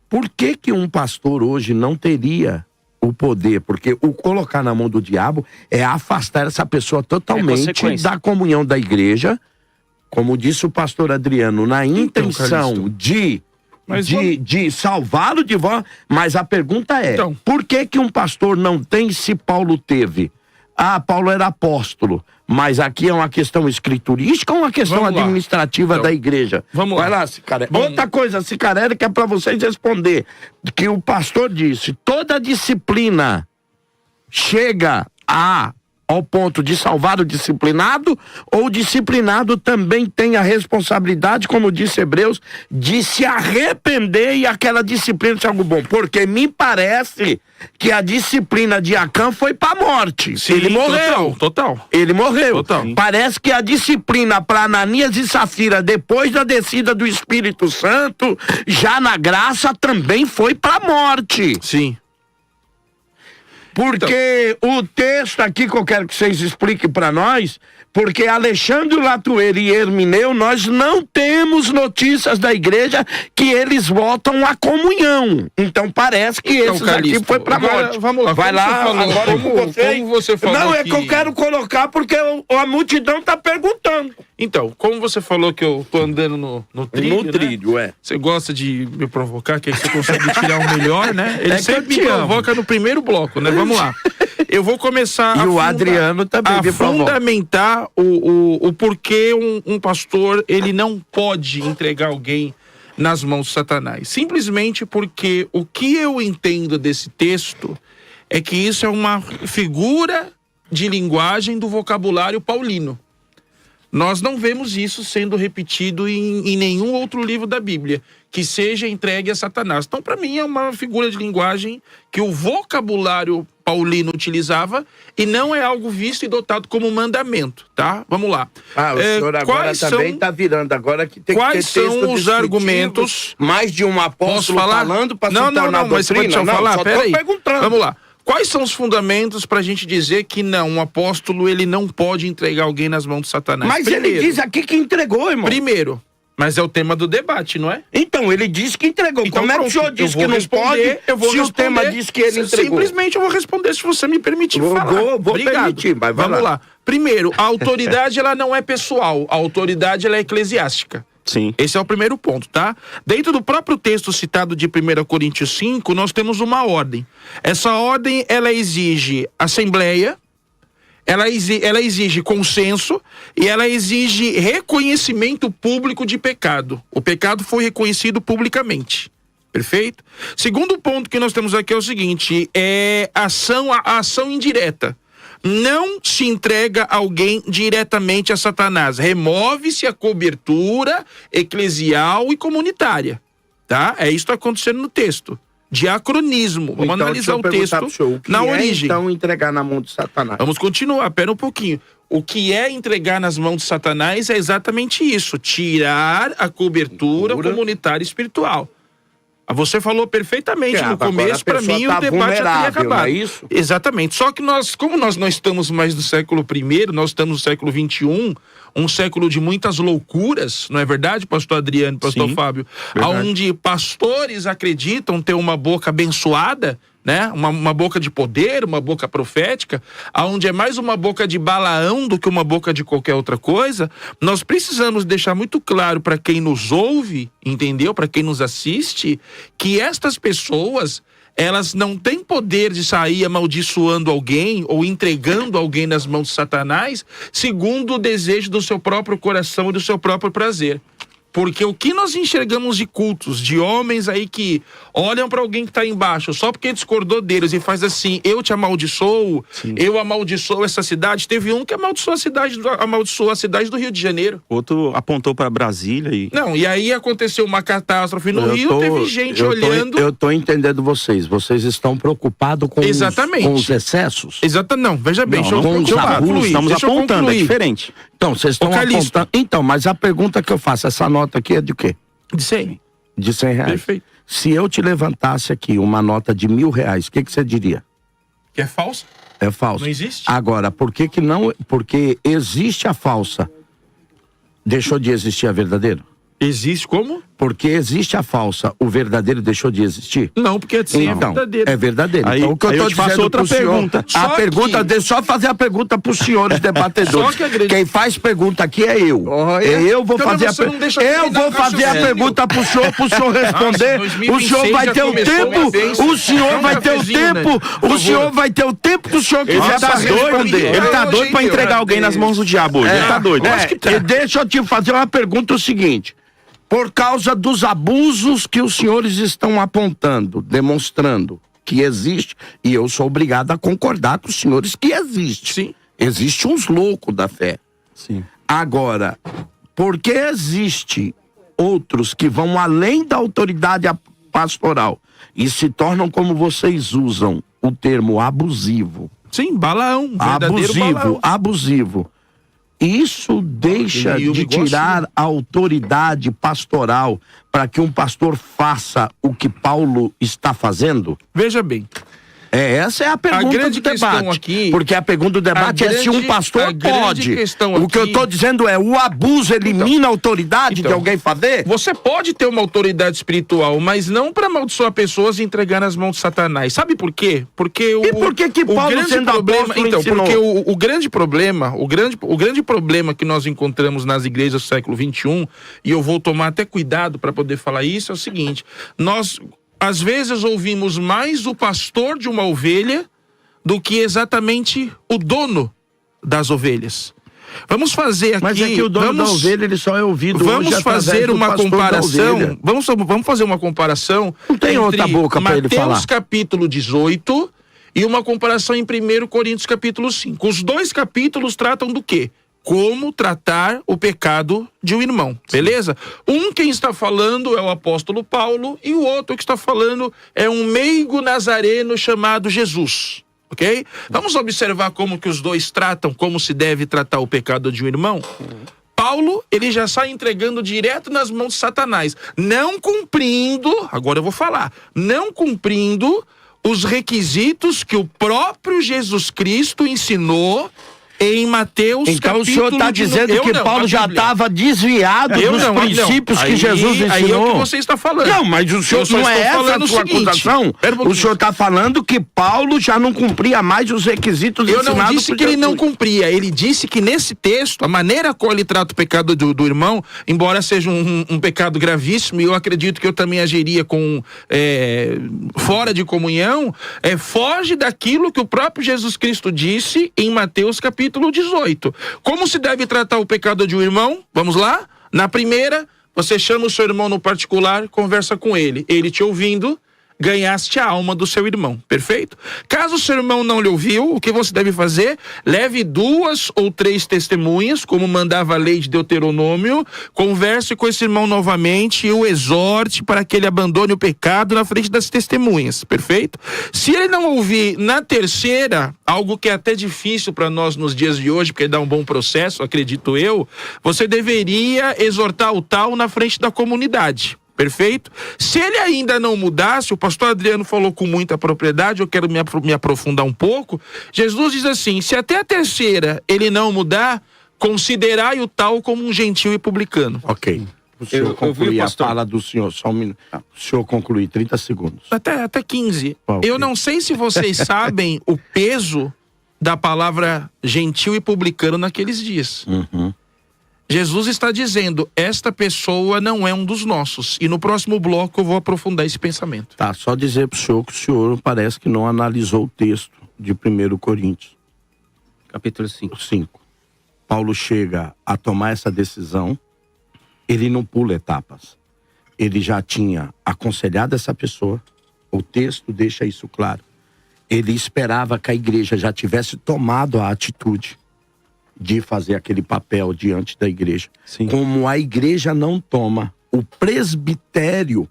Por que que um pastor hoje não teria o poder? Porque o colocar na mão do diabo é afastar essa pessoa totalmente da comunhão da igreja, como disse o pastor Adriano, na intenção de salvá-lo de volta. Mas a pergunta é, por que que um pastor não tem se Paulo teve? Paulo era apóstolo, mas aqui é uma questão escriturística ou uma questão administrativa da igreja? Vamos Vai lá, Cicarelli. Outra coisa, Cicarelli, que é para vocês responder, que o pastor disse, toda disciplina chega a ao ponto de salvar o disciplinado, ou o disciplinado também tem a responsabilidade, como disse Hebreus, de se arrepender e aquela disciplina ser algo bom? Porque me parece que a disciplina de Acã foi pra morte. Sim, ele morreu. Total. Ele morreu. Total. Parece que a disciplina para Ananias e Safira, depois da descida do Espírito Santo, já na graça, também foi pra morte. Sim. Porque o texto aqui que eu quero que vocês expliquem para nós, porque Alexandre Latueira e Hermineu, nós não temos notícias da igreja que eles votam a comunhão. Então parece que Então, esses Calixto, aqui foi pra agora, morte. vamos lá. Vai Como lá, você falou, agora como você falou Não, é que que eu quero colocar porque a multidão tá perguntando. Então, como você falou que eu tô andando no trilho, No trilho, né? Você gosta de me provocar, que aí você consegue tirar o melhor, né? Ele É que sempre eu me te amo. provoca no primeiro bloco, né? Vamos lá. Eu vou começar E o Adriano também a me provoca. fundamentar o porquê um pastor ele não pode entregar alguém nas mãos de Satanás. Simplesmente porque o que eu entendo desse texto é que isso é uma figura de linguagem do vocabulário paulino. Nós não vemos isso sendo repetido em nenhum outro livro da Bíblia, que seja entregue a Satanás. Então, para mim, é uma figura de linguagem que o vocabulário paulino utilizava e não é algo visto e dotado como mandamento, tá? Vamos lá. O senhor agora também está virando, agora que tem que ter Quais texto são os descritivo, argumentos? mais de um apóstolo falando para se tornar não, mas doutrina? deixa eu Não, falar, só tô peraí. perguntando. Vamos lá. Quais são os fundamentos para a gente dizer que não, um apóstolo ele não pode entregar alguém nas mãos de Satanás? Mas ele diz aqui que entregou, irmão. Primeiro, mas é o tema do debate, não é? Então, ele disse que entregou. Então, Como é que o pronto, senhor disse eu vou que não responder, pode eu vou se o responder. tema diz que ele entregou? Simplesmente eu vou responder se você me permitir falar. Vou Obrigado. permitir, mas vai Vamos lá. lá. Primeiro, a autoridade ela não é pessoal, a autoridade ela é eclesiástica. Sim. Esse é o primeiro ponto, tá? Dentro do próprio texto citado de 1 Coríntios 5, nós temos uma ordem. Essa ordem, ela exige assembleia, ela exige consenso e ela exige reconhecimento público de pecado. O pecado foi reconhecido publicamente. Perfeito? Segundo ponto que nós temos aqui é o seguinte, é a ação indireta. Não se entrega alguém diretamente a Satanás. Remove-se a cobertura eclesial e comunitária. Tá? É isso que está acontecendo no texto. Diacronismo. Vamos analisar o texto na origem. Então, entregar na mão de Satanás. Vamos continuar, pera um pouquinho. O que é entregar nas mãos de Satanás é exatamente isso. Tirar a cobertura comunitária e espiritual. Você falou perfeitamente no começo, para mim o debate já teria acabado. É isso? Exatamente. Só que como nós não estamos mais no século I, nós estamos no século XXI, um século de muitas loucuras, não é verdade, pastor Adriano, pastor Sim, Fábio? verdade. Onde pastores acreditam ter uma boca abençoada, né? Uma boca de poder, uma boca profética, aonde é mais uma boca de Balaão do que uma boca de qualquer outra coisa. Nós precisamos deixar muito claro para quem nos ouve, entendeu? Para quem nos assiste, que estas pessoas, elas não têm poder de sair amaldiçoando alguém ou entregando alguém nas mãos de Satanás, segundo o desejo do seu próprio coração e do seu próprio prazer. Porque o que nós enxergamos de cultos, de homens aí que olham para alguém que está embaixo, só porque discordou deles e faz assim, eu te amaldiçoo, eu amaldiçoo essa cidade. Teve um que amaldiçoou a cidade do Rio de Janeiro. Outro apontou para Brasília e... Não, e aí aconteceu uma catástrofe no Rio, teve gente olhando... Eu tô entendendo vocês. Vocês estão preocupados com, com os excessos? Não, veja bem, Não, estamos apontando, é diferente. Então, vocês estão apontando... Então, mas a pergunta que eu faço, essa nota aqui é de quê? De 100. De 100 reais. Perfeito. Se eu te levantasse aqui uma nota de R$1.000, o que você diria? Que é falso? É falso. Não existe? Agora, por que que não... Porque existe a falsa. Deixou de existir a verdadeira? Existe como? Porque existe a falsa, o verdadeiro deixou de existir? Não, porque assim é verdadeiro. É verdadeiro. Aí, então, o que eu tô te faço dizendo outra pro senhor, pergunta. Deixa eu fazer a pergunta pros senhores debatedores. Quem faz pergunta aqui é eu. Eu vou fazer a pergunta. Eu vou fazer a pergunta pro senhor responder. O senhor vai ter o tempo. O senhor vai ter o tempo. O senhor vai ter o tempo que o senhor quiser pra responder. Ele tá doido pra entregar alguém nas mãos do diabo hoje. Ele tá doido. E deixa eu te fazer uma pergunta o seguinte. Por causa dos abusos que os senhores estão apontando, demonstrando que existe, e eu sou obrigado a concordar com os senhores que existe. Sim. Existem uns loucos da fé. Sim. Agora, porque existe outros que vão além da autoridade pastoral e se tornam, como vocês usam o termo, abusivo. Sim, Balaão, verdadeiro Balaão. Abusivo. Isso deixa de tirar a autoridade pastoral para que um pastor faça o que Paulo está fazendo? Veja bem. Essa é a pergunta do debate. Aqui, porque a pergunta do debate é se um pastor pode. O que eu estou dizendo é, o abuso elimina a autoridade de alguém fazer? Você pode ter uma autoridade espiritual, mas não para amaldiçoar pessoas e entregar nas mãos de Satanás. Sabe por quê? Porque e por que Paulo sendo apóstolo ensinou? Porque o grande problema que nós encontramos nas igrejas do século XXI, e eu vou tomar até cuidado para poder falar isso, é o seguinte: nós às vezes ouvimos mais o pastor de uma ovelha do que exatamente o dono das ovelhas. Vamos fazer aqui... Mas é que o dono da ovelha, ele só é ouvido hoje através fazer uma comparação. Vamos fazer uma comparação. Não tem outra boca para ele falar. Mateus capítulo 18 e uma comparação em 1 Coríntios capítulo 5. Os dois capítulos tratam do quê? Como tratar o pecado de um irmão, beleza? Quem está falando é o apóstolo Paulo e o outro que está falando é um meigo nazareno chamado Jesus, ok? Vamos observar como que os dois tratam, como se deve tratar o pecado de um irmão? Paulo, ele já sai entregando direto nas mãos de Satanás, não cumprindo, agora eu vou falar, não cumprindo os requisitos que o próprio Jesus Cristo ensinou em Mateus então capítulo... Então o senhor está dizendo que Paulo já estava desviado dos princípios que Jesus ensinou? Aí é o que você está falando. Não, mas o senhor não é essa a sua acusação? O senhor está falando que Paulo já não cumpria mais os requisitos ensinados por Jesus. Eu não disse que ele não cumpria. Ele disse que nesse texto, a maneira como ele trata o pecado do irmão, embora seja um pecado gravíssimo, e eu acredito que eu também agiria com fora de comunhão, foge daquilo que o próprio Jesus Cristo disse em Mateus capítulo 18. Como se deve tratar o pecado de um irmão? Vamos lá? Na primeira, você chama o seu irmão no particular, conversa com ele. Ele te ouvindo, ganhaste a alma do seu irmão, perfeito? Caso o seu irmão não lhe ouviu, o que você deve fazer? Leve 2 ou 3 testemunhas, como mandava a lei de Deuteronômio, converse com esse irmão novamente e o exorte para que ele abandone o pecado na frente das testemunhas, perfeito? Se ele não ouvir na terceira, algo que é até difícil para nós nos dias de hoje, porque dá um bom processo, acredito eu, você deveria exortar o tal na frente da comunidade. Perfeito? Se ele ainda não mudasse, o pastor Adriano falou com muita propriedade, eu quero me aprofundar um pouco. Jesus diz assim: se até a terceira ele não mudar, considerai o tal como um gentil e publicano. Ok. O senhor concluir a fala do senhor, só um minuto. O senhor concluir, 30 segundos. Até 15. Okay. Eu não sei se vocês sabem o peso da palavra gentil e publicano naqueles dias. Uhum. Jesus está dizendo, esta pessoa não é um dos nossos. E no próximo bloco eu vou aprofundar esse pensamento. Tá, só dizer pro senhor que o senhor parece que não analisou o texto de 1 Coríntios. Capítulo 5. 5. Paulo chega a tomar essa decisão, ele não pula etapas. Ele já tinha aconselhado essa pessoa, o texto deixa isso claro. Ele esperava que a igreja já tivesse tomado a atitude de fazer aquele papel diante da igreja. Sim. Como a igreja não toma, o presbitério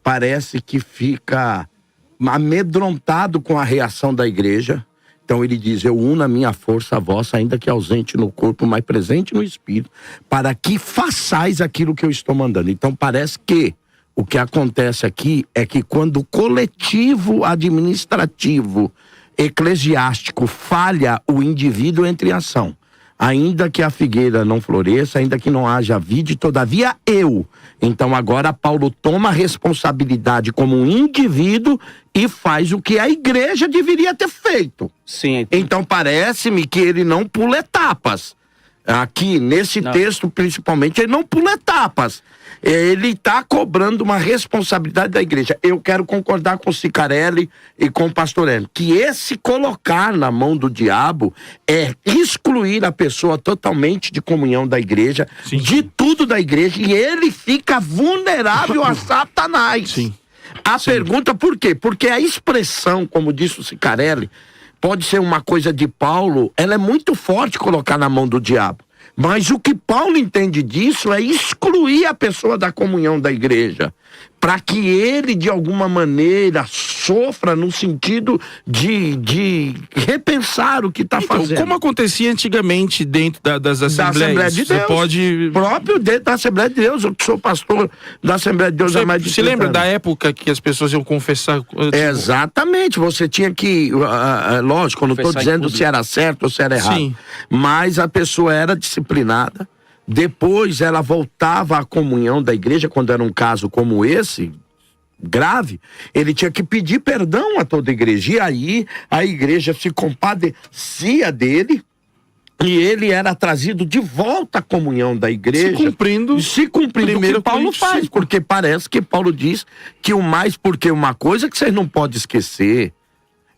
parece que fica amedrontado com a reação da igreja. Então ele diz, eu uno a minha força à vossa, ainda que ausente no corpo, mas presente no espírito, para que façais aquilo que eu estou mandando. Então parece que o que acontece aqui é que quando o coletivo administrativo eclesiástico falha, o indivíduo entra em ação. Ainda que a figueira não floresça, ainda que não haja vide, todavia eu. Então agora Paulo toma a responsabilidade como um indivíduo e faz o que a igreja deveria ter feito. Sim. Então parece-me que ele não pula etapas. Aqui, nesse texto, principalmente, ele não pula etapas. Ele está cobrando uma responsabilidade da igreja. Eu quero concordar com o Cicarelli e com o pastor Hélio, que esse colocar na mão do diabo é excluir a pessoa totalmente de comunhão da igreja, Sim. de tudo da igreja, e ele fica vulnerável a Satanás. Sim. A pergunta, por quê? Porque a expressão, como disse o Cicarelli, pode ser uma coisa de Paulo, ela é muito forte colocar na mão do diabo. Mas o que Paulo entende disso é excluir a pessoa da comunhão da igreja, para que ele, de alguma maneira, sofra no sentido de repensar o que está fazendo. Como acontecia antigamente dentro das assembleias? Da Assembleia de Deus. Você pode... Próprio dentro da Assembleia de Deus. Eu sou pastor da Assembleia de Deus há mais de 30 Você lembra anos. da época que as pessoas iam confessar? Exatamente, você tinha que, lógico, eu não estou dizendo se era certo ou se era errado. Sim. Mas a pessoa era disciplinada, depois ela voltava à comunhão da igreja, quando era um caso como esse, grave, ele tinha que pedir perdão a toda a igreja, e aí a igreja se compadecia dele, e ele era trazido de volta à comunhão da igreja. Se cumprindo o que Paulo faz, porque parece que Paulo diz que o mais, porque uma coisa que vocês não podem esquecer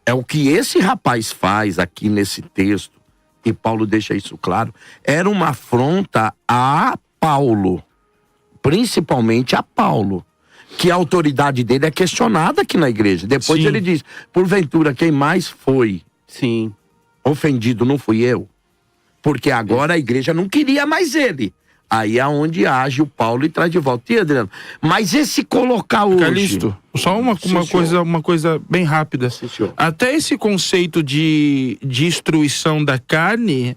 é o que esse rapaz faz aqui nesse texto, e Paulo deixa isso claro, era uma afronta a Paulo, principalmente a Paulo, que a autoridade dele é questionada aqui na igreja. Depois ele diz, porventura quem mais foi ofendido não fui eu? Porque agora a igreja não queria mais ele. Aí é onde age o Paulo e traz de volta. E Adriano, mas esse colocar hoje... Calixto, só uma coisa bem rápida. Até esse conceito de destruição da carne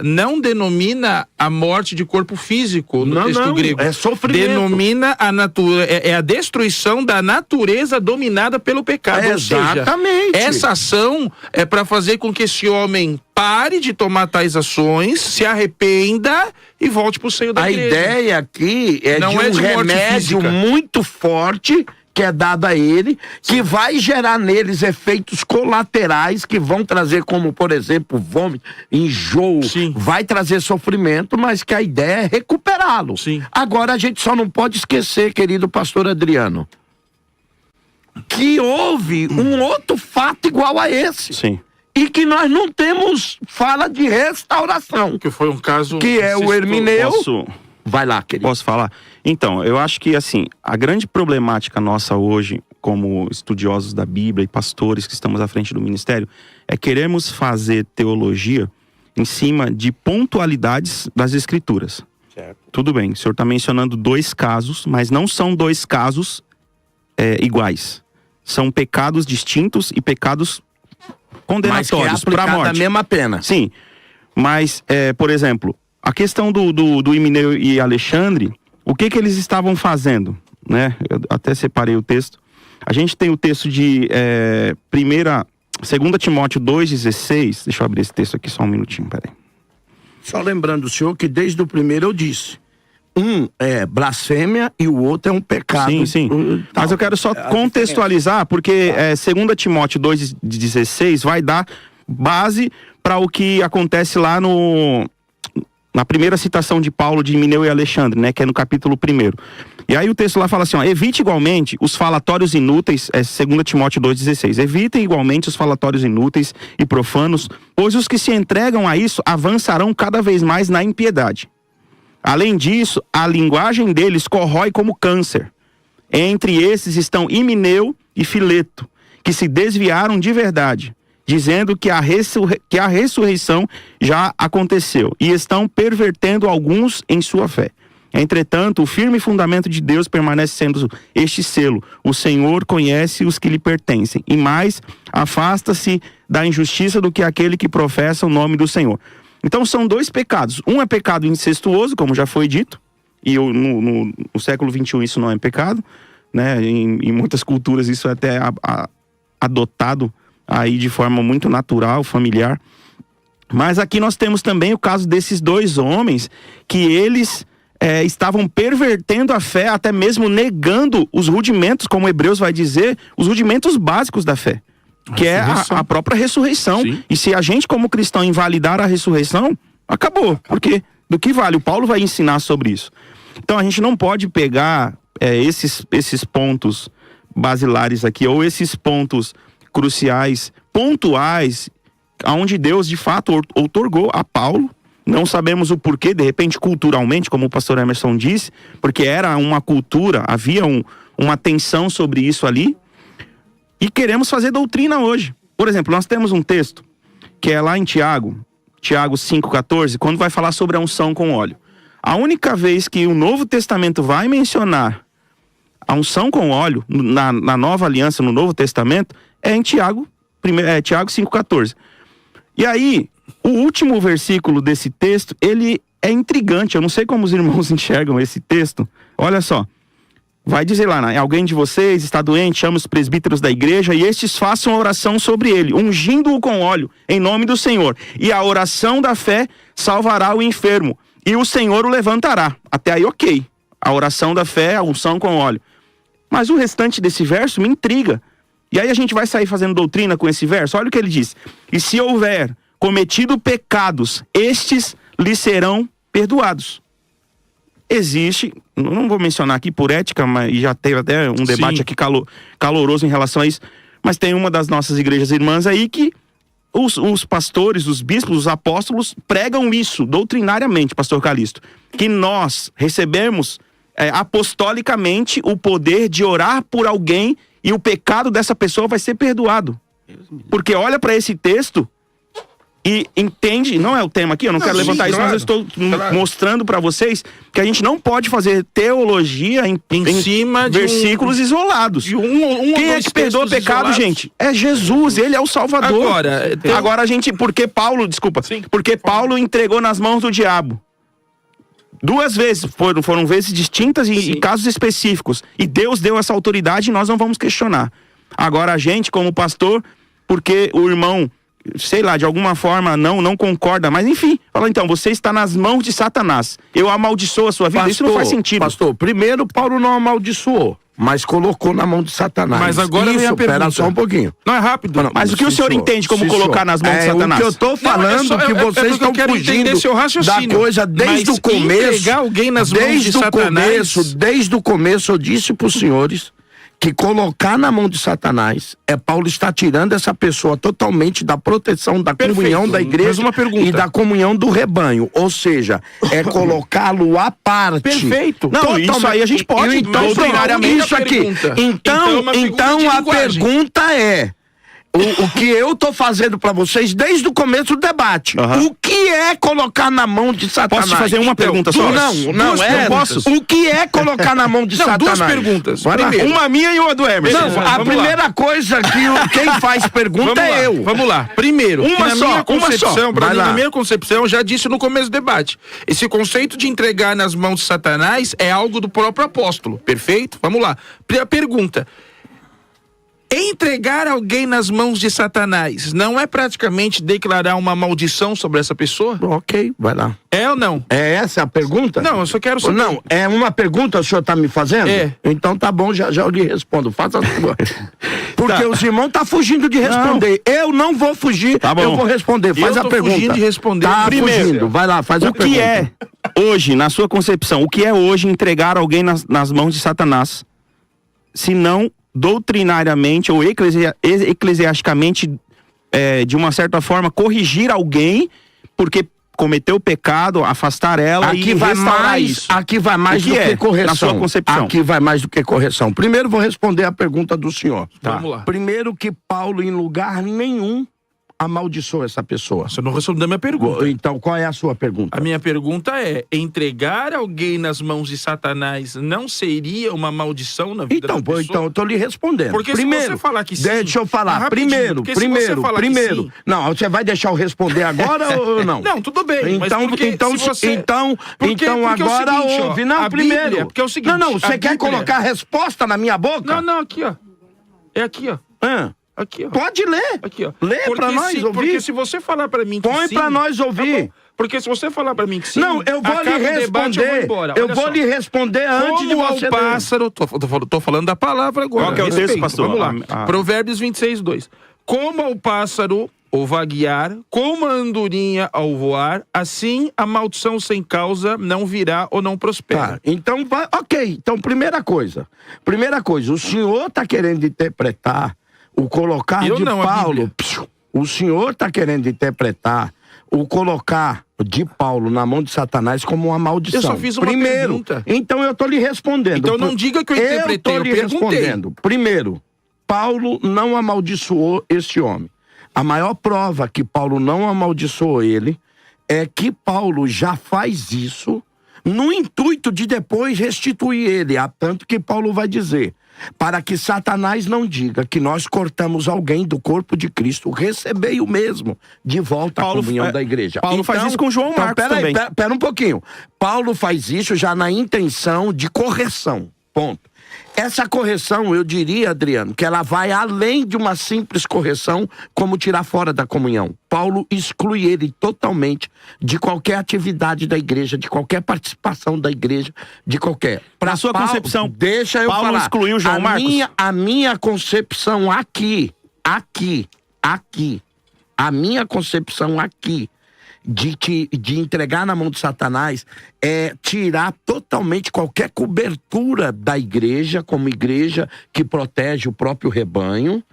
não denomina a morte de corpo físico no texto grego. É sofrimento. Denomina a destruição da natureza dominada pelo pecado. Exatamente. Ou seja, essa ação é para fazer com que esse homem pare de tomar tais ações, se arrependa e volte para o seio da igreja. A ideia aqui é não de um remédio muito forte que é dado a ele, que vai gerar neles efeitos colaterais que vão trazer, como por exemplo, vômito, enjoo, vai trazer sofrimento, mas que a ideia é recuperá-lo. Agora a gente só não pode esquecer, querido pastor Adriano, que houve um outro fato igual a esse. E que nós não temos fala de restauração. Que foi um caso... Que é o Hermineu. Vai lá, querido. Posso falar? Então, eu acho que, assim, a grande problemática nossa hoje, como estudiosos da Bíblia e pastores que estamos à frente do ministério, é queremos fazer teologia em cima de pontualidades das Escrituras. Certo. Tudo bem, o senhor está mencionando 2 casos, mas não são 2 casos iguais. São pecados distintos e pecados condenatórios para a morte. A mesma pena. Sim, mas, por exemplo, a questão do Himeneu e Alexandre, o que eles estavam fazendo, né? Eu até separei o texto. A gente tem o texto de 2 Timóteo 2,16. Deixa eu abrir esse texto aqui só um minutinho, peraí. Só lembrando o senhor que desde o primeiro eu disse, um é blasfêmia e o outro é um pecado. Sim. Mas eu quero só contextualizar, porque 2 Timóteo 2,16 vai dar base para o que acontece lá na primeira citação de Paulo de Himeneu e Alexandre, né, que é no capítulo 1. E aí o texto lá fala assim, evite igualmente os falatórios inúteis, 2 Timóteo 2,16, evitem igualmente os falatórios inúteis e profanos, pois os que se entregam a isso avançarão cada vez mais na impiedade. Além disso, a linguagem deles corrói como câncer. Entre esses estão Himeneu e Fileto, que se desviaram de verdade, dizendo que a ressurreição já aconteceu, e estão pervertendo alguns em sua fé. Entretanto, o firme fundamento de Deus permanece sendo este selo: o Senhor conhece os que lhe pertencem, e mais afasta-se da injustiça do que aquele que professa o nome do Senhor. Então são 2 pecados. Um é pecado incestuoso, como já foi dito, e no século XXI isso não é pecado, né? Em muitas culturas isso é até adotado aí de forma muito natural, familiar. Mas aqui nós temos também o caso desses 2 homens que eles estavam pervertendo a fé, até mesmo negando os rudimentos, como Hebreus vai dizer, os rudimentos básicos da fé, que é a própria ressurreição. E se a gente como cristão invalidar a ressurreição, acabou. Porque do que vale? O Paulo vai ensinar sobre isso. Então a gente não pode pegar esses pontos basilares aqui, ou esses pontos cruciais, pontuais, onde Deus de fato outorgou a Paulo. Não sabemos o porquê, de repente culturalmente, como o pastor Emerson disse, porque era uma cultura, havia uma tensão sobre isso ali. E queremos fazer doutrina hoje. Por exemplo, nós temos um texto que é lá em Tiago 5,14, quando vai falar sobre a unção com óleo. A única vez que o Novo Testamento vai mencionar a unção com óleo, na Nova Aliança, no Novo Testamento, é em Tiago 5,14. E aí, o último versículo desse texto, ele é intrigante. Eu não sei como os irmãos enxergam esse texto. Olha só. Vai dizer lá, né? Alguém de vocês está doente, chama os presbíteros da igreja e estes façam oração sobre ele, ungindo-o com óleo, em nome do Senhor. E a oração da fé salvará o enfermo, e o Senhor o levantará. Até aí, ok. A oração da fé, a unção com óleo. Mas o restante desse verso me intriga. E aí a gente vai sair fazendo doutrina com esse verso. Olha o que ele diz. E se houver cometido pecados, estes lhe serão perdoados. Existe, não vou mencionar aqui por ética, mas já teve até um debate aqui caloroso em relação a isso, mas tem uma das nossas igrejas irmãs aí que os pastores, os bispos, os apóstolos pregam isso doutrinariamente, pastor Calixto, que nós recebemos apostolicamente o poder de orar por alguém e o pecado dessa pessoa vai ser perdoado. Porque olha para esse texto e entende, não é o tema aqui, eu não quero levantar isso, mas eu estou mostrando para vocês que a gente não pode fazer teologia em cima de versículos isolados. Quem é que perdoa o pecado, gente? É Jesus, ele é o Salvador. Agora a gente, porque Paulo entregou nas mãos do diabo. 2 vezes, foram vezes distintas e casos específicos. E Deus deu essa autoridade e nós não vamos questionar. Agora a gente, como pastor, porque o irmão, sei lá, de alguma forma não concorda, mas enfim, fala então, você está nas mãos de Satanás, eu amaldiçoo a sua vida, pastor, isso não faz sentido. Pastor, primeiro Paulo não amaldiçoou, mas colocou na mão de Satanás. Mas agora vem a pergunta. Espera só um pouquinho. Não é rápido. Não, mas o que o senhor entende como colocar nas mãos de Satanás? O que eu tô falando que vocês estão fugindo seu raciocínio, da coisa desde o começo. Entregar alguém nas mãos de Satanás. Desde o começo eu disse para os senhores que colocar na mão de Satanás Paulo está tirando essa pessoa totalmente da proteção, da comunhão da igreja e da comunhão do rebanho. Ou seja, é colocá-lo à parte. Perfeito. Não, isso aí a gente pode. Então, isso aqui. Então a pergunta é: o que eu tô fazendo pra vocês desde o começo do debate. O que é colocar na mão de Satanás? Posso te fazer uma pergunta só? Não posso. O que é colocar na mão de Satanás? 2 perguntas. Primeiro. Uma minha e uma do Emerson. Beleza, a primeira coisa que quem faz pergunta é eu. Vamos lá. Primeiro, na minha concepção, eu já disse no começo do debate, esse conceito de entregar nas mãos de Satanás é algo do próprio apóstolo. Perfeito? Vamos lá. Pergunta. Entregar alguém nas mãos de Satanás não é praticamente declarar uma maldição sobre essa pessoa? Ok, vai lá. É ou não? É essa a pergunta? Não, eu só quero saber. Não, é uma pergunta que o senhor tá me fazendo? É. Então tá bom, já eu lhe respondo. Faça a sua. Porque os irmãos tá fugindo de responder. Não. Eu não vou fugir, eu vou responder. Faz a pergunta. Fugindo de responder. Tá fugindo, vai lá, faz a pergunta. O que é hoje, na sua concepção, o que é hoje entregar alguém nas mãos de Satanás, se não doutrinariamente ou eclesiasticamente, de uma certa forma, corrigir alguém porque cometeu o pecado, afastar ela e restaurar isso? Aqui vai mais do que correção. Na sua concepção? Aqui vai mais do que correção. Primeiro vou responder a pergunta do senhor. Tá. Vamos lá. Primeiro que Paulo em lugar nenhum amaldiçoou essa pessoa. Você não respondeu a minha pergunta. Então, qual é a sua pergunta? A minha pergunta é: entregar alguém nas mãos de Satanás não seria uma maldição na vida da pessoa? Então, eu tô lhe respondendo. Porque primeiro, se você falar que sim... Deixa eu falar. Primeiro. Sim, não, você vai deixar eu responder agora ou não? Não, tudo bem. Então agora ouve. Não, primeiro. Porque é o seguinte... Não, você quer colocar a resposta na minha boca? Não, aqui, ó. É aqui, ó. Aqui, ó. Pode ler. Aqui, ó. Lê pra nós ouvir. Porque se você falar pra mim que põe sim... Põe pra nós ouvir. Tá, porque se você falar pra mim que sim... Não, eu vou lhe responder. Eu vou lhe responder antes de você... Como ao pássaro... Tô falando da palavra agora. Qual que é o texto, pastor? Vamos lá. Provérbios 26:2. Como ao pássaro ao vaguear, como a andorinha ao voar, assim a maldição sem causa não virá ou não prospera. Tá, então, ok. Então, primeira coisa, o senhor tá querendo interpretar o colocar de Paulo, o senhor está querendo interpretar o colocar de Paulo na mão de Satanás como uma maldição. Eu só fiz uma pergunta. Então eu estou lhe respondendo. Então não diga que eu interpretei, eu estou lhe respondendo. Primeiro, Paulo não amaldiçoou este homem. A maior prova que Paulo não amaldiçoou ele é que Paulo já faz isso no intuito de depois restituir ele. Há tanto que Paulo vai dizer, para que Satanás não diga que nós cortamos alguém do corpo de Cristo, recebei o mesmo de volta à comunhão da igreja. Paulo faz isso com João Marcos também. Pera um pouquinho. Paulo faz isso já na intenção de correção. Ponto. Essa correção, eu diria, Adriano, que ela vai além de uma simples correção, como tirar fora da comunhão. Paulo exclui ele totalmente de qualquer atividade da igreja, de qualquer participação da igreja, de qualquer. Pra sua Paulo, concepção, deixa eu Paulo falar. excluiu João Marcos? A minha concepção aqui, a minha concepção aqui, de entregar na mão de Satanás é tirar totalmente qualquer cobertura da igreja, como igreja que protege o próprio rebanho,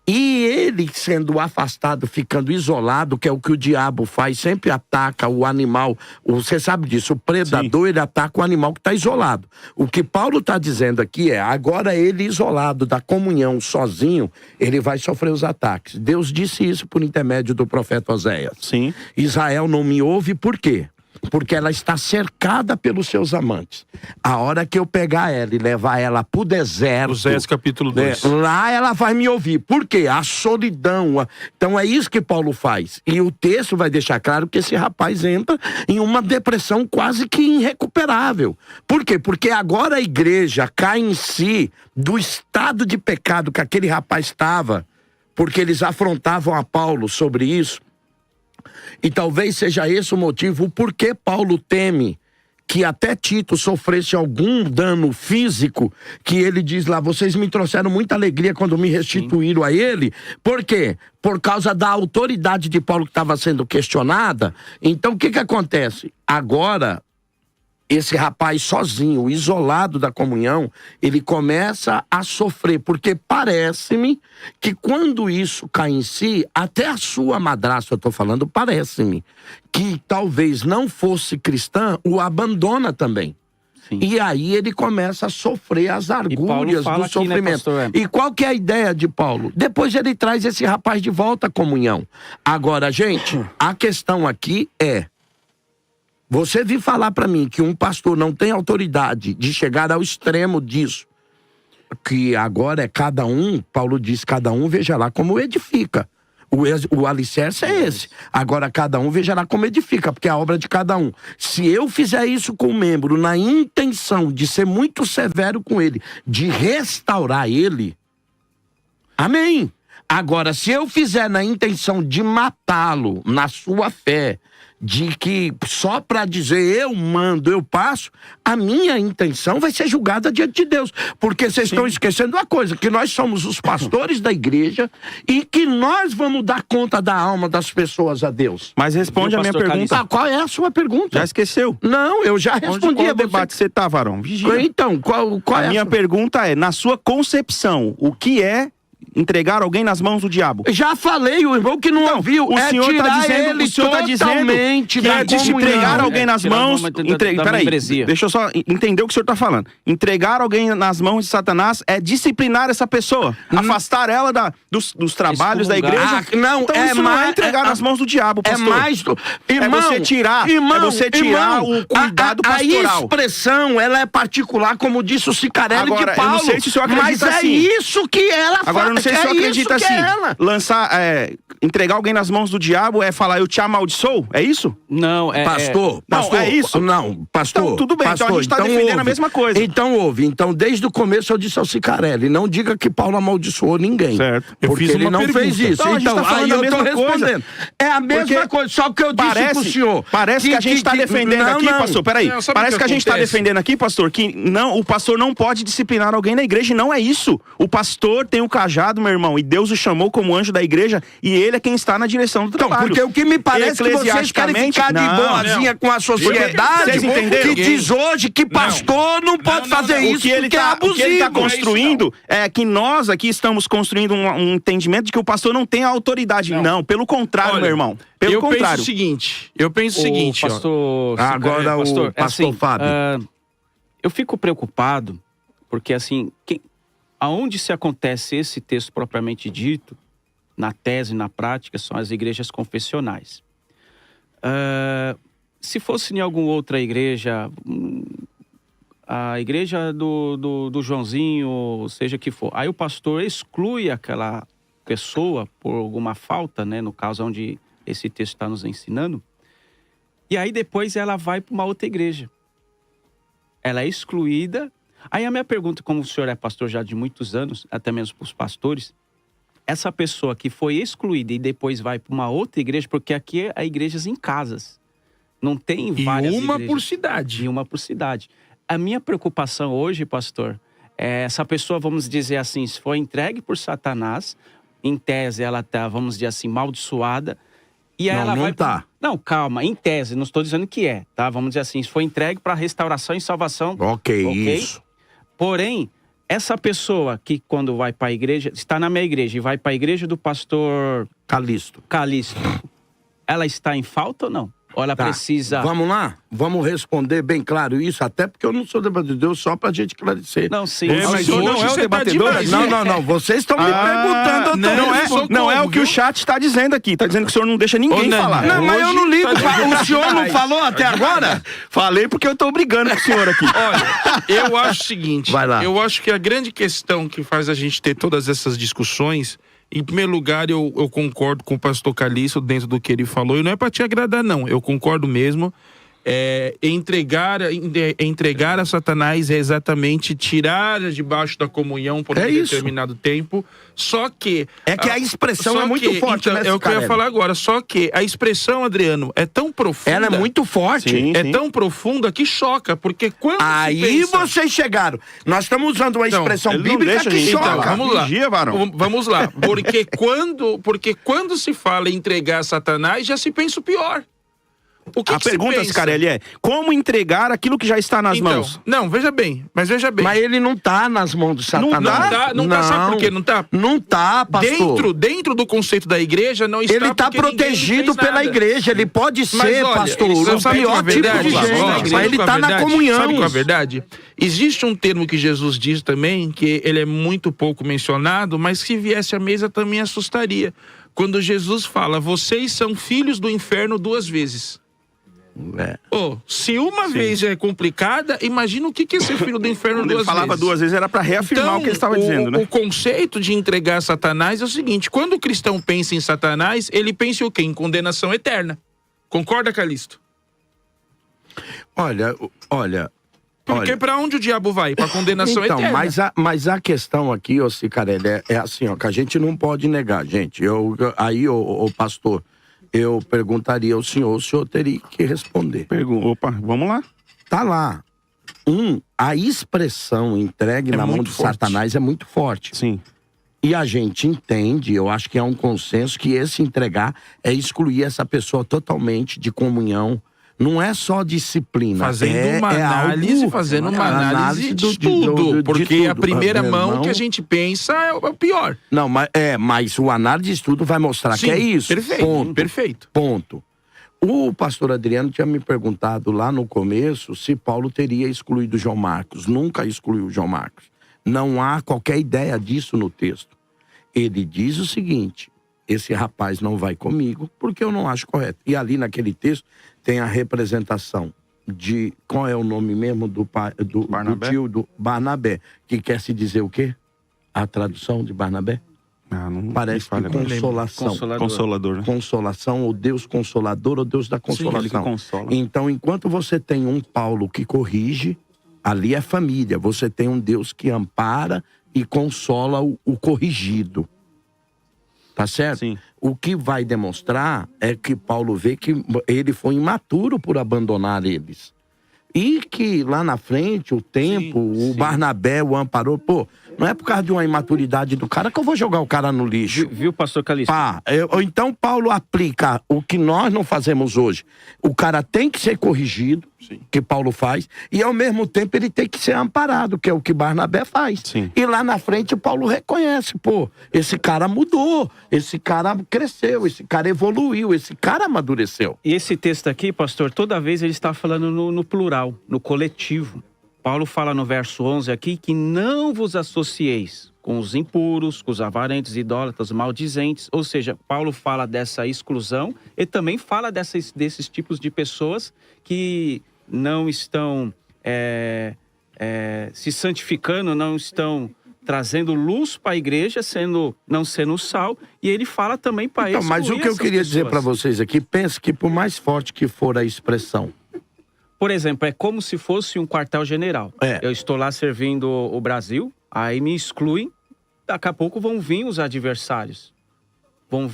e ele sendo afastado, ficando isolado, que é o que o diabo faz, sempre ataca o animal, você sabe disso, o predador, ele ataca o animal que está isolado. O que Paulo está dizendo aqui é, agora ele isolado da comunhão, sozinho, ele vai sofrer os ataques. Deus disse isso por intermédio do profeta Oséias. Sim. Israel não me ouve, por quê? Porque ela está cercada pelos seus amantes. A hora que eu pegar ela e levar ela pro deserto... Oséias capítulo 2. Lá ela vai me ouvir. Por quê? A solidão. Então é isso que Paulo faz. E o texto vai deixar claro que esse rapaz entra em uma depressão quase que irrecuperável. Por quê? Porque agora a igreja cai em si do estado de pecado que aquele rapaz estava, porque eles afrontavam a Paulo sobre isso. E talvez seja esse o motivo, o porquê Paulo teme que até Tito sofresse algum dano físico, que ele diz lá, vocês me trouxeram muita alegria quando me restituíram a ele. Por quê? Por causa da autoridade de Paulo que estava sendo questionada. Então o que acontece? Agora, esse rapaz sozinho, isolado da comunhão, ele começa a sofrer, porque parece-me que quando isso cai em si, até a sua madrasta, eu estou falando, parece-me que talvez não fosse cristã, o abandona também. Sim. E aí ele começa a sofrer as argúrias do sofrimento. Né, e qual que é a ideia de Paulo? Depois ele traz esse rapaz de volta à comunhão. Agora, gente, a questão aqui é, você vir falar para mim que um pastor não tem autoridade de chegar ao extremo disso, que agora é cada um, Paulo diz, cada um veja lá como edifica. O alicerce é esse. Agora cada um veja lá como edifica, porque é a obra de cada um. Se eu fizer isso com o membro na intenção de ser muito severo com ele, de restaurar ele, amém. Agora, se eu fizer na intenção de matá-lo na sua fé, de que só para dizer eu mando, eu passo, a minha intenção vai ser julgada diante de Deus. Porque vocês estão esquecendo uma coisa, que nós somos os pastores da igreja e que nós vamos dar conta da alma das pessoas a Deus. Mas responde a minha pergunta. Qual é a sua pergunta? Já esqueceu? Não, eu já respondi. Qual debate você tá, varão? Vigia. Então, qual é a minha pergunta é, na sua concepção, o que é entregar alguém nas mãos do diabo? Já falei, o irmão que não ouviu, o senhor está dizendo, totalmente que é de entregar alguém nas mãos, peraí, deixa eu só entender o que o senhor está falando. Entregar alguém nas mãos de Satanás é disciplinar essa pessoa, afastar ela dos trabalhos da igreja. Não, então isso não é entregar nas mãos do diabo, pastor. Irmão, é você tirar o cuidado pastoral. A expressão, ela é particular, como disse o Cicarelli de Paulo. Eu não sei se o senhor acredita mas assim. É isso que ela faz. Agora, eu não sei se o senhor acredita assim. Entregar alguém nas mãos do diabo é falar, eu te amaldiçoo? É isso? Não, pastor, é isso? Não, pastor. Então, tudo bem, pastor, então a gente está defendendo a mesma coisa. Então ouve. Então, desde o começo eu disse ao Cicarelli, não diga que Paulo amaldiçoou ninguém. Certo. Porque ele não fez isso. Então, aí eu tô respondendo. É a mesma coisa, só que eu disse pro senhor. Parece que a gente está defendendo aqui, pastor, peraí. Parece que a gente está defendendo aqui, pastor, que o pastor não pode disciplinar alguém na igreja, e não é isso. O pastor tem um cajado, meu irmão, e Deus o chamou como anjo da igreja, e ele é quem está na direção do trabalho. Porque o que me parece que vocês querem ficar de boazinha com a sociedade, que diz hoje que pastor não pode fazer isso, porque é abusivo. O que ele está construindo é que nós aqui estamos construindo um entendimento de que o pastor não tem autoridade. Não, pelo contrário, meu irmão. Pelo contrário. Eu penso o seguinte, pastor, agora o pastor Fábio. Eu fico preocupado, porque assim, aonde se acontece esse texto propriamente dito, na tese, na prática, são as igrejas confessionais. Se fosse em alguma outra igreja, a igreja do Joãozinho, seja que for, aí o pastor exclui aquela pessoa por alguma falta, né, no caso onde esse texto está nos ensinando, e aí depois ela vai para uma outra igreja. Ela é excluída. Aí a minha pergunta, como o senhor é pastor já de muitos anos, até mesmo para os pastores, essa pessoa que foi excluída e depois vai para uma outra igreja, porque aqui há igrejas em casas, não tem várias igrejas. E uma por cidade. E uma por cidade. A minha preocupação hoje, pastor, é essa pessoa, vamos dizer assim, se foi entregue por Satanás, em tese ela está, vamos dizer assim, amaldiçoada, e aí ela vai... Não, calma, em tese, não estou dizendo que é, tá? Vamos dizer assim, foi entregue para restauração e salvação. Ok, isso. Porém, essa pessoa que quando vai para a igreja, está na minha igreja e vai para a igreja do pastor... Calisto. Ela está em falta ou não? Ou ela precisa... Vamos lá? Vamos responder bem claro isso, até porque eu não sou debatedor de Deus, só pra gente esclarecer. Não, sim. Mas o senhor não é o debatedor? Não. Vocês estão me perguntando. Não é o que o chat está dizendo aqui. Está dizendo que o senhor não deixa ninguém falar. Não, mas eu não ligo. O senhor não falou até agora? Falei porque eu tô brigando com o senhor aqui. Olha, eu acho o seguinte. Vai lá. Eu acho que a grande questão que faz a gente ter todas essas discussões, em primeiro lugar, eu concordo com o pastor Calixto dentro do que ele falou, e não é para te agradar, não. Eu concordo mesmo. Entregar a Satanás é exatamente tirar debaixo da comunhão por um determinado tempo. Só que... É que a expressão é muito forte, então, né, é o que eu ia falar agora. Só que a expressão, Adriano, é tão profunda... Ela é muito forte. Sim. Tão profunda que choca, porque quando aí vocês chegaram. Nós estamos usando uma expressão bíblica que choca. Então, vamos lá. Porque quando se fala em entregar Satanás, já se pensa o pior. A pergunta, Scarelli, é: como entregar aquilo que já está nas mãos? Não, veja bem. Mas ele não tá nas mãos do Satanás. Não tá, sabe por quê? Não tá? Não tá, pastor. Dentro do conceito da igreja, não está. Ele tá protegido pela igreja. Ele pode ser, pastor, o pior tipo de gente. Mas ele tá na comunhão. Sabe qual é a verdade? Existe um termo que Jesus diz também, que ele é muito pouco mencionado, mas se viesse à mesa também assustaria. Quando Jesus fala: vocês são filhos do inferno 2 vezes. Se uma vez é complicada, imagina o que é ser filho do inferno 2 vezes. Ele falava 2 vezes, era para reafirmar o que ele estava dizendo, né? O conceito de entregar Satanás é o seguinte: quando o cristão pensa em Satanás, ele pensa em o quê? Em condenação eterna. Concorda, Calixto? Olha. Porque para onde o diabo vai? Para condenação eterna. Mas a questão aqui, Cicarelli, é assim, ó, que a gente não pode negar, gente. Pastor, eu perguntaria ao senhor, o senhor teria que responder. Opa, vamos lá. Tá lá. A expressão entregue na mão de Satanás é muito forte. Sim. E a gente entende, eu acho que é um consenso, que esse entregar é excluir essa pessoa totalmente de comunhão. Não é só disciplina. Fazendo uma análise de tudo. Porque a primeira mão que a gente pensa é o pior. Não, mas o análise de estudo vai mostrar que é isso. Perfeito. Ponto. O pastor Adriano tinha me perguntado lá no começo se Paulo teria excluído João Marcos. Nunca excluiu João Marcos. Não há qualquer ideia disso no texto. Ele diz o seguinte: esse rapaz não vai comigo porque eu não acho correto. E ali naquele texto tem a representação de... Qual é o nome mesmo do tio do Barnabé? Que quer se dizer o quê? A tradução de Barnabé? Parece que consolação. Consolador. Né? Consolação, ou Deus consolador, ou Deus da consolação. Sim, ele consola. Então, enquanto você tem um Paulo que corrige, ali é família. Você tem um Deus que ampara e consola o corrigido. Tá certo? Sim. O que vai demonstrar é que Paulo vê que ele foi imaturo por abandonar eles. E que lá na frente, o tempo, o Barnabé o amparou. Pô, não é por causa de uma imaturidade do cara que eu vou jogar o cara no lixo. Viu, pastor Calixto? Então Paulo aplica o que nós não fazemos hoje. O cara tem que ser corrigido, que Paulo faz, e ao mesmo tempo ele tem que ser amparado, que é o que Barnabé faz. Sim. E lá na frente Paulo reconhece, esse cara mudou, esse cara cresceu, esse cara evoluiu, esse cara amadureceu. E esse texto aqui, pastor, toda vez ele está falando no plural, no coletivo. Paulo fala no verso 11 aqui que não vos associeis com os impuros, com os avarentos, idólatras, maldizentes. Ou seja, Paulo fala dessa exclusão e também fala desses tipos de pessoas que não estão se santificando, não estão trazendo luz para a igreja, não sendo sal. E ele fala também para então, mas o que eu queria dizer para vocês aqui, pense que por mais forte que for a expressão, por exemplo, é como se fosse um quartel-general. Eu estou lá servindo o Brasil, aí me excluem, daqui a pouco vão vir os adversários.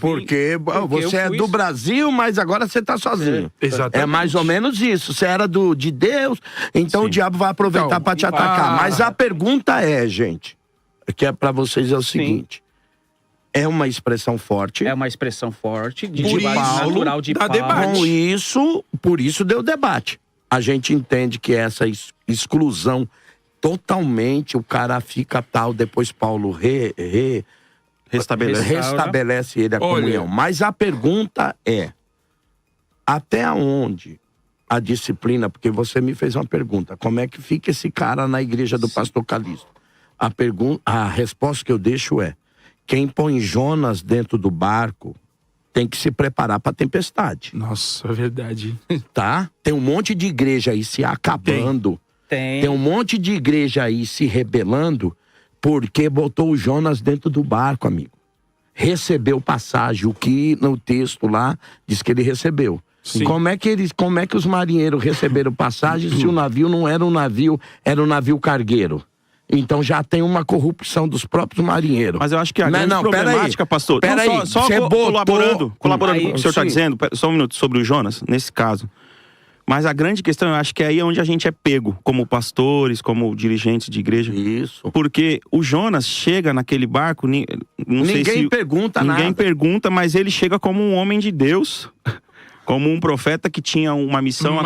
Porque você é do Brasil, mas agora você está sozinho. Exatamente. É mais ou menos isso. Você era de Deus, então o diabo vai aproveitar para te atacar. Mas a pergunta é, gente, que é para vocês é o seguinte. É uma expressão forte. É uma expressão forte, de Paulo, natural de Paulo. Por isso deu debate. A gente entende que essa exclusão totalmente, o cara fica tal, depois Paulo restabelece ele a comunhão. Mas a pergunta é, até onde a disciplina, porque você me fez uma pergunta, como é que fica esse cara na igreja do pastor Calixto? A resposta que eu deixo é, quem põe Jonas dentro do barco tem que se preparar para a tempestade. Nossa, é verdade. Tá? Tem um monte de igreja aí se acabando. Tem um monte de igreja aí se rebelando porque botou o Jonas dentro do barco, amigo. Recebeu passagem, o que no texto lá diz que ele recebeu. Como é que os marinheiros receberam passagem se o navio não era um navio, era um navio cargueiro? Então já tem uma corrupção dos próprios marinheiros. Mas eu acho que a grande problemática, pastor... Só colaborando com o que o senhor está dizendo, só um minuto sobre o Jonas, nesse caso. Mas a grande questão, eu acho que é aí onde a gente é pego, como pastores, como dirigentes de igreja. Isso. Porque o Jonas chega naquele barco, ninguém pergunta nada. Ninguém pergunta, mas ele chega como um homem de Deus... Como um profeta que tinha uma missão...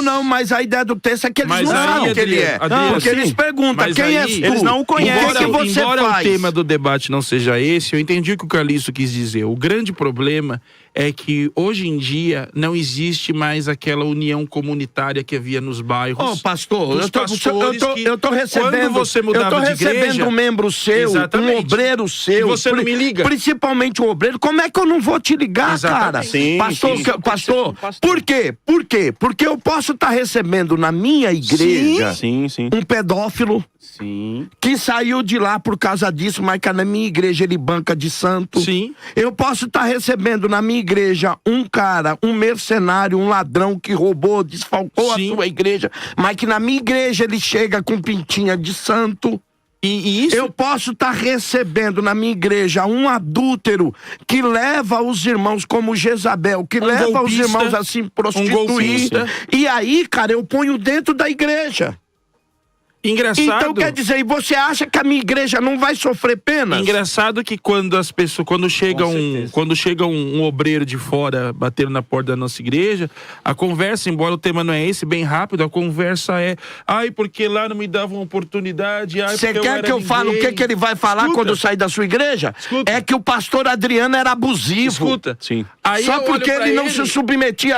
Não, mas a ideia do texto é que eles não sabem que ele é. Porque eles perguntam, quem é tu? Eles não o conhecem. Embora o tema do debate não seja esse, eu entendi o que o Calixto quis dizer. O grande problema é que hoje em dia não existe mais aquela união comunitária que havia nos bairros. Pastor, eu tô recebendo... Quando você mudava de igreja... recebendo um membro seu, um obreiro seu... E você não me liga. Principalmente o obreiro. Como é que eu não vou te ligar, cara? Pastor, por quê? Porque eu posso estar recebendo na minha igreja um pedófilo que saiu de lá por causa disso, mas que na minha igreja ele banca de santo. Eu posso estar recebendo na minha igreja um cara, um mercenário, um ladrão que roubou, desfalcou a sua igreja, mas que na minha igreja ele chega com pintinha de santo. Eu posso estar recebendo na minha igreja um adúltero que leva os irmãos como Jezabel, que leva os irmãos a se prostituir. E aí, cara, eu ponho dentro da igreja. Engraçado. Então quer dizer, e você acha que a minha igreja não vai sofrer penas? Engraçado que quando as pessoas, quando chega um obreiro de fora batendo na porta da nossa igreja, a conversa, embora o tema não é esse, bem rápido, a conversa é, porque lá não me davam oportunidade. Você quer que eu fale o que ele vai falar quando eu sair da sua igreja? É que o pastor Adriano era abusivo. Só porque ele não se submetia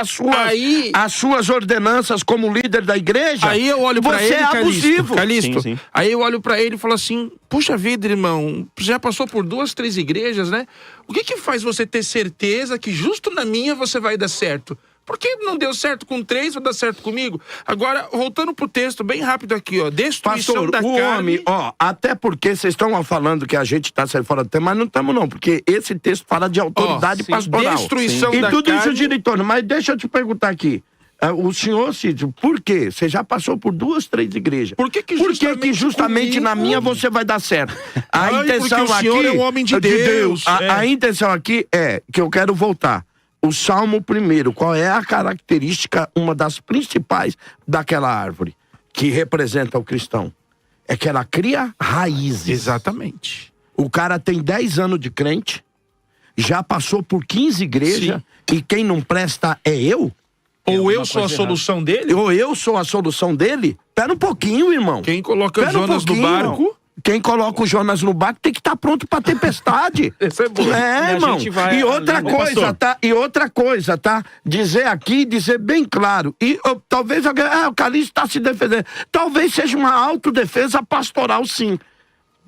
às suas ordenanças como líder da igreja. Aí eu olho pra ele, você é abusivo. Calixto. Aí eu olho pra ele e falo assim, puxa vida, irmão, já passou por 2, 3 igrejas, né? O que faz você ter certeza que justo na minha você vai dar certo? Por que não deu certo com 3, vai dar certo comigo? Agora, voltando pro texto, bem rápido aqui, destruição da carne... homem, até porque vocês estão falando que a gente tá saindo fora do tema, mas não estamos não, porque esse texto fala de autoridade pastoral. Destruição da carne... E tudo isso de retorno, mas deixa eu te perguntar aqui. O senhor, Cid, por quê? Você já passou por 2, 3 igrejas. Por que justamente na minha você vai dar certo? A intenção porque o senhor é um homem de Deus. A intenção aqui é que eu quero voltar. O Salmo 1, qual é a característica, uma das principais daquela árvore que representa o cristão? É que ela cria raízes. Exatamente. O cara tem 10 anos de crente, já passou por 15 igrejas, e quem não presta é eu? Ou eu sou a solução dele? Ou eu sou a solução dele? Pera um pouquinho, irmão. Quem coloca o Jonas no barco... Quem coloca o Jonas no barco tem que estar pronto pra tempestade. Isso é bom. Irmão. E outra coisa, tá? Dizer aqui, dizer bem claro. E talvez alguém... o Calixto está se defendendo. Talvez seja uma autodefesa pastoral, sim.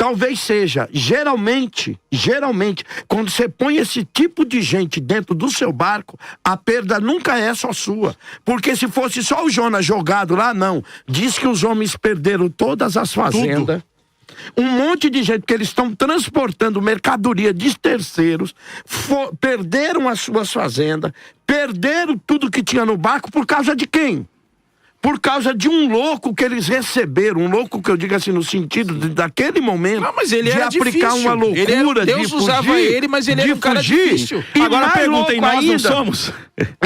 talvez seja, geralmente, quando você põe esse tipo de gente dentro do seu barco, a perda nunca é só sua. Porque se fosse só o Jonas jogado lá, não. Diz que os homens perderam todas as fazendas. Um monte de gente que eles estão transportando mercadoria de terceiros, perderam as suas fazendas, perderam tudo que tinha no barco por causa de quem? Por causa de um louco que eles receberam, um louco que eu digo assim no sentido daquele momento, não, mas ele de era aplicar difícil. uma loucura, Deus de usava fugir, ele, mas ele era um cara difícil. E agora mais perguntem, louco nós não ainda, somos?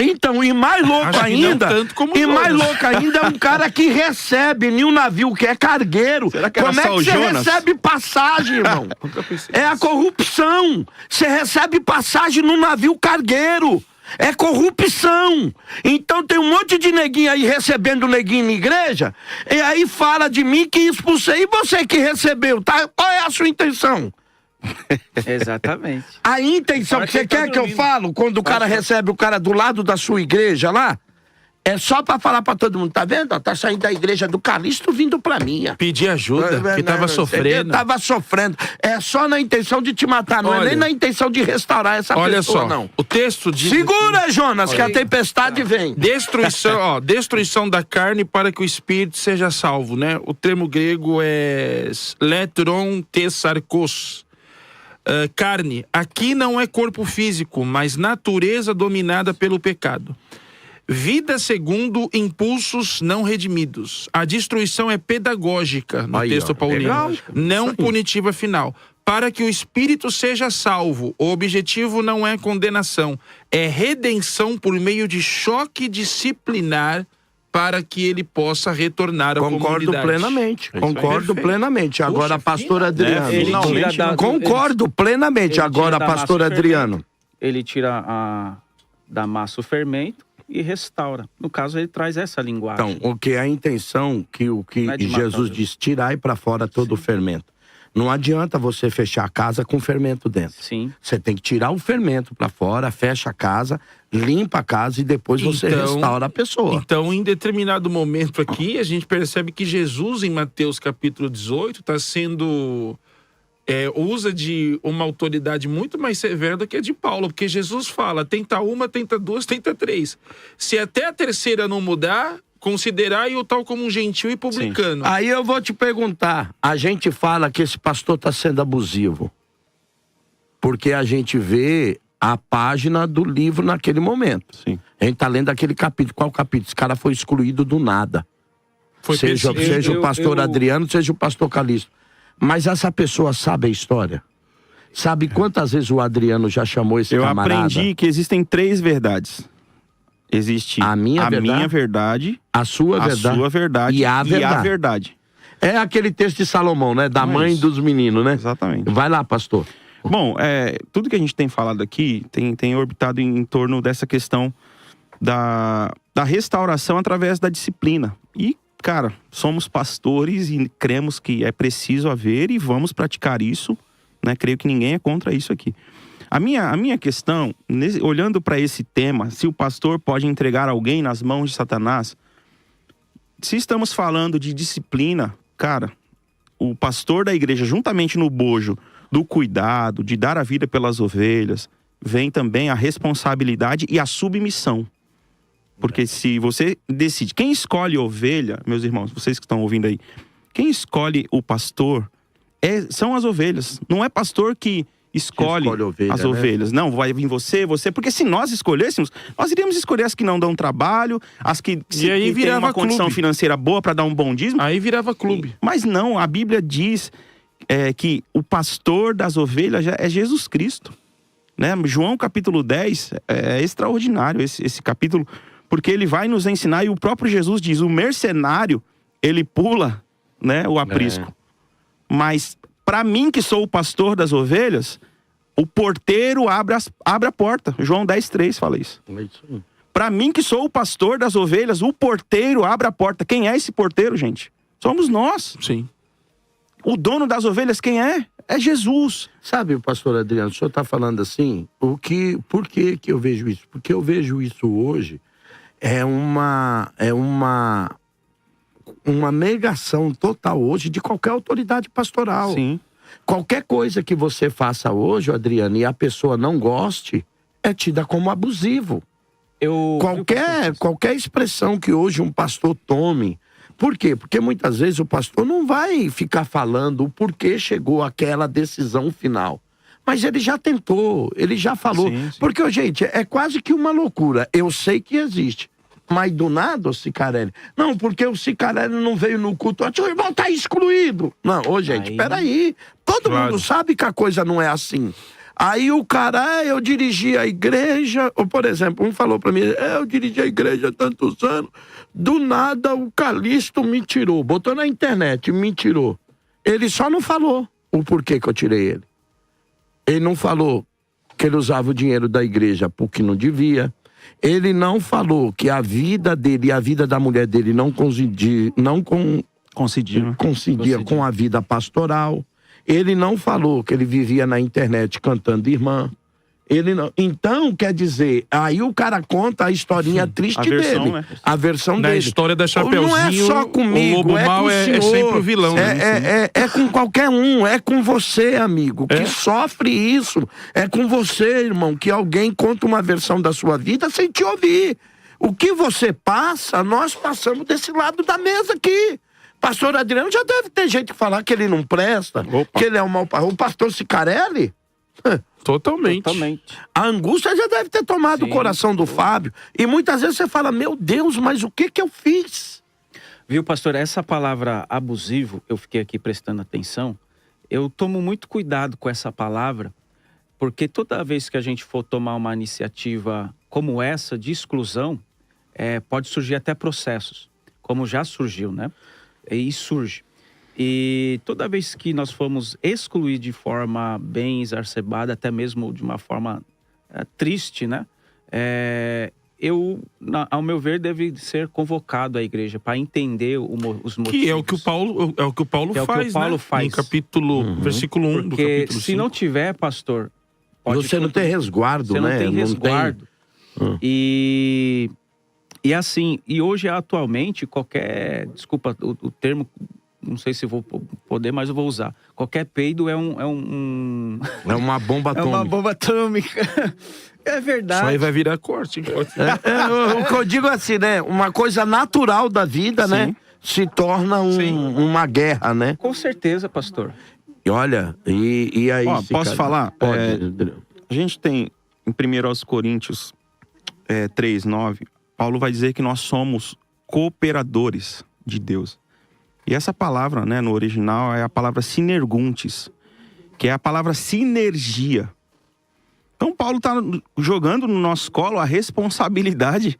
Então, e mais louco Acho que ainda, não tanto como e Jonas. mais louco ainda é um cara que recebe em um navio que é cargueiro. Será que era Como é só que o você Jonas? recebe passagem, irmão? É a corrupção. Você recebe passagem num navio cargueiro. É corrupção. Então tem um monte de neguinho aí recebendo neguinho na igreja, e aí fala de mim que expulsei. E você que recebeu, tá? Qual é a sua intenção? Exatamente. A intenção Para que você quem tá quer que eu dormindo. falo quando o cara recebe o cara do lado da sua igreja lá? É só pra falar pra todo mundo, tá vendo? Tá saindo da igreja do Calixto vindo pra minha. Pedir ajuda, porque tava sofrendo. Tava sofrendo. É só na intenção de te matar, não Olha, é nem na intenção de restaurar essa Olha pessoa, só, não. o texto diz... Segura, Jonas, que a tempestade Tá. vem. Destruição da carne para que o espírito seja salvo, né? O termo grego é letron tesarkos. Carne. Aqui não é corpo físico, mas natureza dominada pelo pecado. Vida segundo impulsos não redimidos. A destruição é pedagógica no Aí, texto ó, paulino, legal. não punitiva final. Para que o espírito seja salvo, o objetivo não é condenação, é redenção por meio de choque disciplinar para que ele possa retornar à Concordo comunidade. plenamente. Concordo Perfeito. plenamente. Agora, pastor Adriano. Ele tira da- Concordo plenamente. ele Agora, tira da pastor massa o Adriano. fermento, ele tira da massa o fermento e restaura. No caso, ele traz essa linguagem. Então, o que é a intenção que Não é de matar Jesus Deus. diz, tirai para fora todo o fermento. Não adianta você fechar a casa com fermento dentro. Sim. Você tem que tirar o fermento para fora, fecha a casa, limpa a casa e depois você restaura a pessoa. Então, em determinado momento aqui, a gente percebe que Jesus, em Mateus capítulo 18, está sendo... usa de uma autoridade muito mais severa do que a de Paulo, porque Jesus fala, tenta uma, tenta duas, tenta três. Se até a terceira não mudar, considerai-o tal como um gentil e publicano. Aí eu vou te perguntar, a gente fala que esse pastor está sendo abusivo, porque a gente vê a página do livro naquele momento. Sim. A gente tá lendo aquele capítulo. Qual capítulo? Esse cara foi excluído do nada. Seja o pastor Adriano, seja o pastor Calixto. Mas essa pessoa sabe a história? Sabe quantas vezes o Adriano já chamou esse camarada? Eu aprendi que existem 3 verdades. Existe A minha verdade, a sua verdade e a verdade. verdade. É aquele texto de Salomão, né? Da Não é mãe isso. dos meninos, né? Exatamente. Vai lá, pastor. Bom, tudo que a gente tem falado aqui tem orbitado em torno dessa questão da restauração através da disciplina. E, cara, somos pastores e cremos que é preciso haver e vamos praticar isso, né? Creio que ninguém é contra isso aqui. A minha questão, olhando para esse tema, se o pastor pode entregar alguém nas mãos de Satanás, se estamos falando de disciplina, cara, o pastor da igreja, juntamente no bojo do cuidado, de dar a vida pelas ovelhas, vem também a responsabilidade e a submissão. Porque se você decide, quem escolhe ovelha, meus irmãos, vocês que estão ouvindo aí, quem escolhe o pastor são as ovelhas. Não é pastor que escolhe ovelha, as ovelhas. Não, vai vir você. Porque se nós escolhêssemos, nós iríamos escolher as que não dão trabalho, as que aí têm virava uma condição clube. financeira boa para dar um bom dízimo. Aí virava clube. Mas não, a Bíblia diz que o pastor das ovelhas é Jesus Cristo. Né? João capítulo 10 é extraordinário esse capítulo, porque ele vai nos ensinar, e o próprio Jesus diz, o mercenário, ele pula, né, o aprisco. Mas para mim que sou o pastor das ovelhas, o porteiro abre a porta. João 10:3 fala isso. Para mim que sou o pastor das ovelhas, o porteiro abre a porta. Quem é esse porteiro, gente? Somos nós. Sim. O dono das ovelhas, quem é? É Jesus. Sabe, pastor Adriano, o senhor está falando assim, por que eu vejo isso? Porque eu vejo isso hoje, é uma negação total hoje de qualquer autoridade pastoral. Sim. Qualquer coisa que você faça hoje, Adriano, e a pessoa não goste, é tida como abusivo. Qualquer expressão que hoje um pastor tome. Por quê? Porque muitas vezes o pastor não vai ficar falando o porquê chegou àquela decisão final. Mas ele já tentou, ele já falou. Sim, sim. Porque, gente, é quase que uma loucura. Eu sei que existe. Mas do nada o Cicarelli. Não, porque o Cicarelli não veio no culto. O irmão tá excluído. Não, gente, peraí. Todo mundo sabe que a coisa não é assim. Aí o cara, eu dirigi a igreja, ou por exemplo, um falou pra mim, eu dirigi a igreja há tantos anos, do nada o Calixto me tirou, botou na internet, me tirou. Ele só não falou o porquê que eu tirei ele. Ele não falou que ele usava o dinheiro da igreja porque não devia. Ele não falou que a vida dele e a vida da mulher dele não coincidia com a vida pastoral. Ele não falou que ele vivia na internet cantando irmã. Ele não. Então, quer dizer, aí o cara conta a historinha triste dele. Né? A versão dele. Na história da Chapeuzinho, não é só comigo, o lobo mau é sempre o vilão. É com qualquer um, é com você, amigo, que sofre isso. É com você, irmão, que alguém conta uma versão da sua vida sem te ouvir. O que você passa, nós passamos desse lado da mesa aqui. Pastor Adriano já deve ter gente que falar que ele não presta, que ele é um mau pastor. O pastor Cicarelli? Totalmente. A angústia já deve ter tomado o coração do Fábio. E muitas vezes você fala, meu Deus, mas o que eu fiz? Viu, pastor, essa palavra abusivo, eu fiquei aqui prestando atenção, eu tomo muito cuidado com essa palavra, porque toda vez que a gente for tomar uma iniciativa como essa, de exclusão, pode surgir até processos, como já surgiu, né? E surge. E toda vez que nós formos excluir de forma bem exacerbada, até mesmo de uma forma triste, né? Ao meu ver, deve ser convocado a igreja para entender os motivos. Que é o que o Paulo, faz, no capítulo, versículo 1 do capítulo 5. Porque se não tiver, pastor... Você não tem resguardo, né? Você não tem resguardo. E assim, e hoje atualmente qualquer, desculpa o termo, não sei se vou poder, mas eu vou usar. Qualquer peido é uma bomba atômica. É uma bomba atômica. É verdade. Isso aí vai virar corte. O que eu digo assim, né? Uma coisa natural da vida, né? Se torna uma guerra, né? Com certeza, pastor. E olha, e aí... Posso falar? Pode. A gente tem, em 1 Coríntios 3:9, Paulo vai dizer que nós somos cooperadores de Deus. E essa palavra, né, no original, é a palavra sinerguntes, que é a palavra sinergia. Então Paulo está jogando no nosso colo a responsabilidade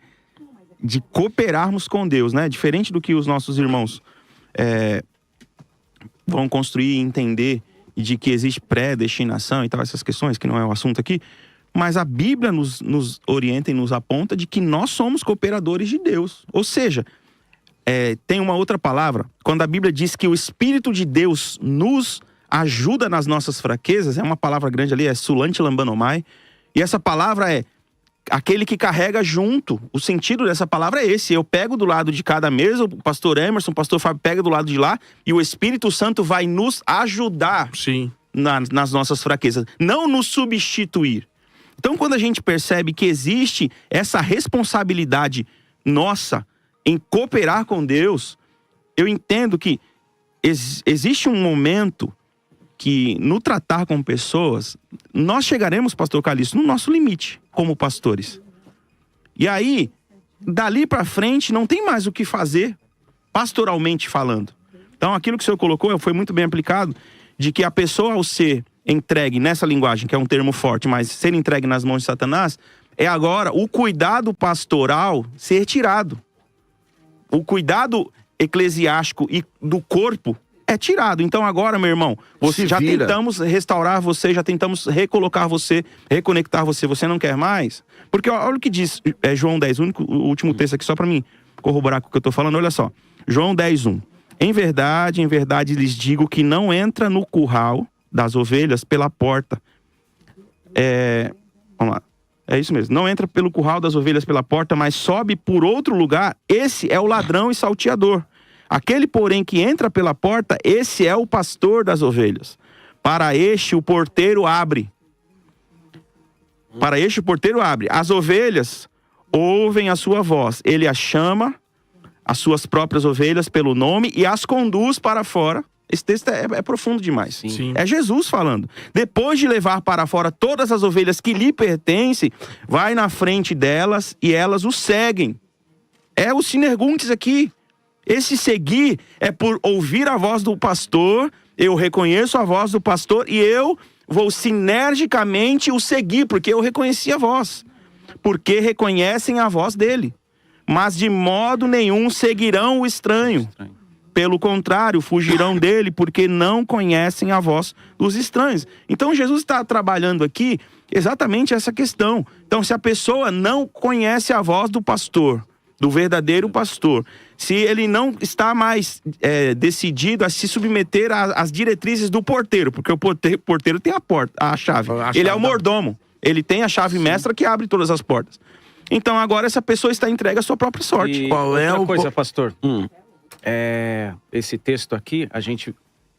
de cooperarmos com Deus, né? Diferente do que os nossos irmãos vão construir e entender, e de que existe predestinação e tal, essas questões, que não é o assunto aqui. Mas a Bíblia nos orienta e nos aponta de que nós somos cooperadores de Deus. Ou seja, tem uma outra palavra. Quando a Bíblia diz que o Espírito de Deus nos ajuda nas nossas fraquezas, é uma palavra grande ali, é sulanti lambanomai. E essa palavra é aquele que carrega junto. O sentido dessa palavra é esse. Eu pego do lado de cada mesa, o pastor Emerson, o pastor Fábio pega do lado de lá, e o Espírito Santo vai nos ajudar nas nossas fraquezas. Não nos substituir. Então, quando a gente percebe que existe essa responsabilidade nossa em cooperar com Deus, eu entendo que existe um momento que, no tratar com pessoas, nós chegaremos, pastor Calixto, no nosso limite, como pastores. E aí, dali para frente, não tem mais o que fazer, pastoralmente falando. Então, aquilo que o senhor colocou foi muito bem aplicado, de que a pessoa, ao ser entregue nessa linguagem, que é um termo forte, mas ser entregue nas mãos de Satanás, é agora o cuidado pastoral ser tirado. O cuidado eclesiástico e do corpo é tirado. Então agora, meu irmão, tentamos restaurar você, já tentamos recolocar você, reconectar você. Você não quer mais? Porque olha o que diz João 10, o último texto aqui, só para mim corroborar com o que eu tô falando. Olha só, João 10:1. Em verdade lhes digo que não entra no curral das ovelhas pela porta. Vamos lá. É isso mesmo. Não entra pelo curral das ovelhas pela porta, mas sobe por outro lugar. Esse é o ladrão e salteador. Aquele, porém, que entra pela porta, esse é o pastor das ovelhas. Para este o porteiro abre. Para este o porteiro abre. As ovelhas ouvem a sua voz. Ele as chama, as suas próprias ovelhas, pelo nome e as conduz para fora. Esse texto é profundo demais. Sim. É Jesus falando. Depois de levar para fora todas as ovelhas que lhe pertencem, vai na frente delas e elas o seguem. É o sinerguntes aqui. Esse seguir é por ouvir a voz do pastor, eu reconheço a voz do pastor e eu vou sinergicamente o seguir, porque eu reconheci a voz. Porque reconhecem a voz dele. Mas de modo nenhum seguirão o estranho. Pelo contrário, fugirão dele, porque não conhecem a voz dos estranhos. Então Jesus está trabalhando aqui exatamente essa questão. Então, se a pessoa não conhece a voz do pastor, do verdadeiro pastor, se ele não está mais decidido a se submeter às diretrizes do porteiro, porque o porteiro tem a chave. Ele é o mordomo. Ele tem a chave mestra que abre todas as portas. Então agora essa pessoa está entregue à sua própria sorte. E Qual é outra o coisa, pastor? Esse texto aqui, a gente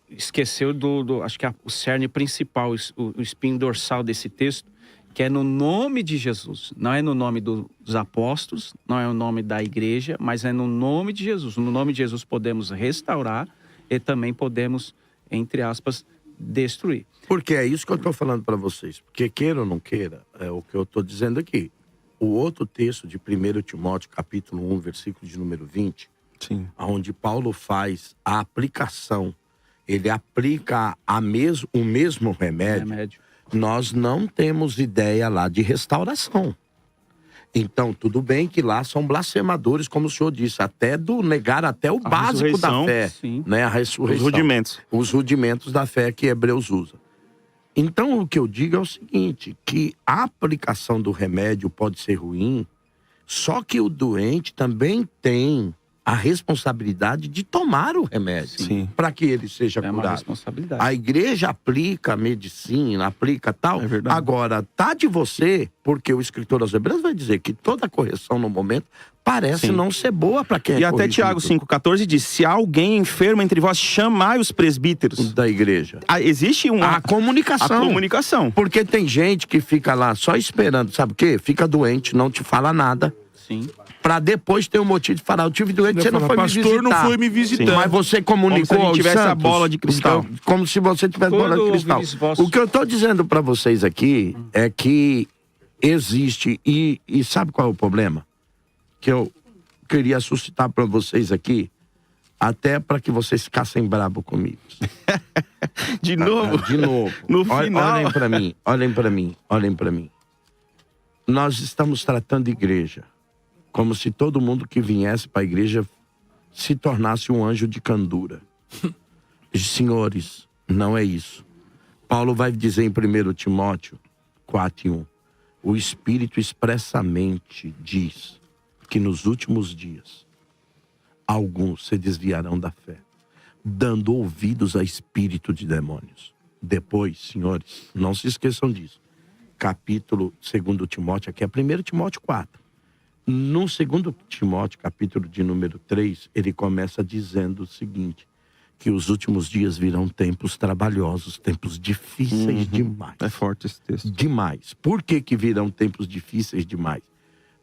esqueceu acho que o cerne principal, o espinho dorsal desse texto, que é no nome de Jesus. Não é no nome dos apóstolos, não é o nome da igreja, mas é no nome de Jesus. No nome de Jesus podemos restaurar e também podemos, entre aspas, destruir. Porque é isso que eu estou falando para vocês. Porque queira ou não queira, é o que eu estou dizendo aqui. O outro texto de 1 Timóteo, capítulo 1, versículo de número 20, Sim. onde Paulo faz a aplicação, ele aplica o mesmo remédio. Nós não temos ideia lá de restauração. Então, tudo bem que lá são blasfemadores, como o senhor disse, até do negar até o básico da fé, né? A ressurreição. Os rudimentos. Os rudimentos da fé que Hebreus usa. Então, o que eu digo é o seguinte, que a aplicação do remédio pode ser ruim, só que o doente também tem a responsabilidade de tomar o remédio para que ele seja curado. Uma responsabilidade. A igreja aplica a medicina, aplica tal. É verdade. Agora, tá de você, porque o escritor aos Hebreus vai dizer que toda correção no momento parece não ser boa para quem E é até Tiago 5,14 diz, se há alguém enfermo entre vós, chamai os presbíteros. Da igreja. Existe A comunicação. A comunicação. Porque tem gente que fica lá só esperando, sabe o quê? Fica doente, não te fala nada. Sim. Pra depois ter um motivo de falar, eu tive doente, você não foi me visitar. Pastor não foi me visitar. Mas você comunicou como se a gente tivesse aos a santos. bola de cristal. Então, como se você tivesse bola de cristal. O que eu tô dizendo pra vocês aqui é que existe, e sabe qual é o problema? Que eu queria suscitar pra vocês aqui, até pra que vocês ficassem bravos comigo. De novo? De novo. No final. Olhem pra mim. Nós estamos tratando igreja como se todo mundo que viesse para a igreja se tornasse um anjo de candura. Senhores, não é isso. Paulo vai dizer em 1 Timóteo 4:1, o Espírito expressamente diz que nos últimos dias alguns se desviarão da fé, dando ouvidos a espírito de demônios. Depois, senhores, não se esqueçam disso. Capítulo 2 Timóteo, aqui é 1 Timóteo 4. No 2 Timóteo, capítulo de número 3, ele começa dizendo o seguinte, que os últimos dias virão tempos trabalhosos, tempos difíceis demais. É forte esse texto. Demais. Por que virão tempos difíceis demais?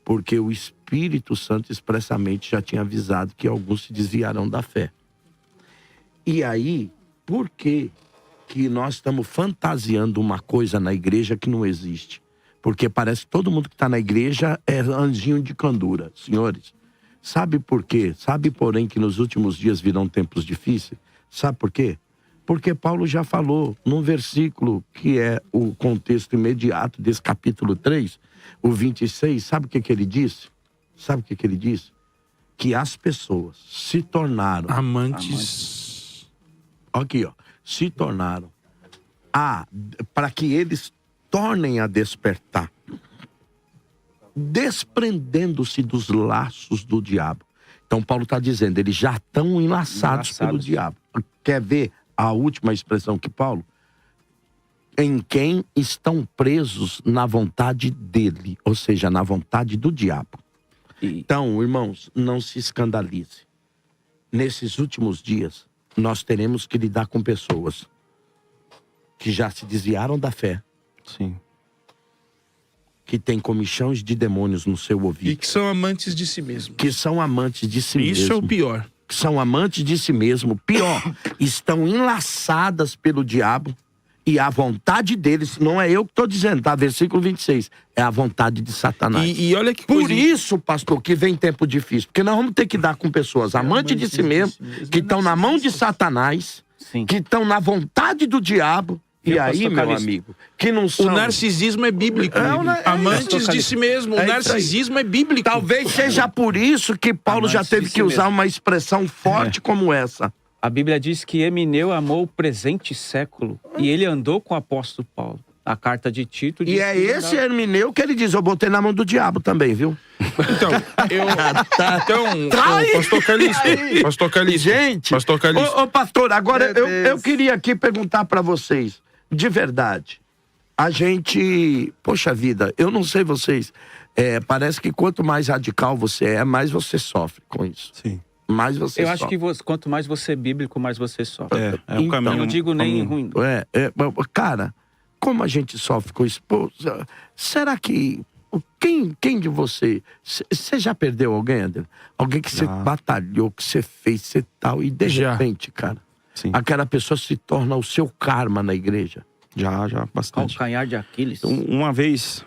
Porque o Espírito Santo expressamente já tinha avisado que alguns se desviarão da fé. E aí, por que nós estamos fantasiando uma coisa na igreja que não existe? Porque parece que todo mundo que está na igreja é anjinho de candura. Senhores, sabe por quê? Sabe, porém, que nos últimos dias virão tempos difíceis? Sabe por quê? Porque Paulo já falou num versículo que é o contexto imediato desse capítulo 3, o 26, sabe o que ele disse? Sabe o que ele disse? Que as pessoas se tornaram... Amantes. Aqui, ó. Se tornaram para que eles tornem a despertar, desprendendo-se dos laços do diabo. Então Paulo está dizendo, eles já estão enlaçados pelo diabo. Quer ver a última expressão que Paulo? Em quem estão presos na vontade dele, ou seja, na vontade do diabo. Então, irmãos, não se escandalize. Nesses últimos dias, nós teremos que lidar com pessoas que já se desviaram da fé, Sim. que tem comichões de demônios no seu E ouvido, que são amantes de si mesmo. que são amantes de si Isso mesmo. é o pior. Que são amantes de si mesmo. Pior, estão enlaçadas pelo diabo e a vontade deles, não é eu que estou dizendo, tá? Versículo 26, é a vontade de Satanás. E olha que Por coisa... isso, pastor, que vem tempo difícil. Porque nós vamos ter que dar com pessoas amantes de si mesmo, que estão na mão de Satanás, Sim. que estão na vontade do diabo. E Viu, aí, pastor meu Calixto? amigo, que não são... O narcisismo é bíblico. Amantes de si mesmo. O É isso aí. narcisismo é bíblico. Talvez seja por isso que Paulo já Amantes teve de que si usar mesmo. uma expressão forte como essa. A Bíblia diz que Emineu amou o presente século e ele andou com o apóstolo Paulo. A carta de Tito diz E é que esse Hermineu que ele diz, eu botei na mão do diabo também, viu? Então, Trai! Pastor Calixto. Gente, Pastor Calixto. ô pastor, agora Meu eu Deus. queria aqui perguntar pra vocês, de verdade, a gente, poxa vida, eu não sei vocês, parece que quanto mais radical você é, mais você sofre com isso. Sim. Mais você Eu sofre. acho que quanto mais você é bíblico, mais você sofre. É um Então, caminho. Eu não digo nem caminho. ruim. Cara, como a gente sofre com isso? Pô, será que... Quem de você... Você já perdeu alguém, André? Alguém que você Já. batalhou, que você fez, você tal, e de Já. repente, cara, Sim. aquela pessoa se torna o seu karma na igreja. Já, bastante. Calcanhar de Aquiles. Uma vez,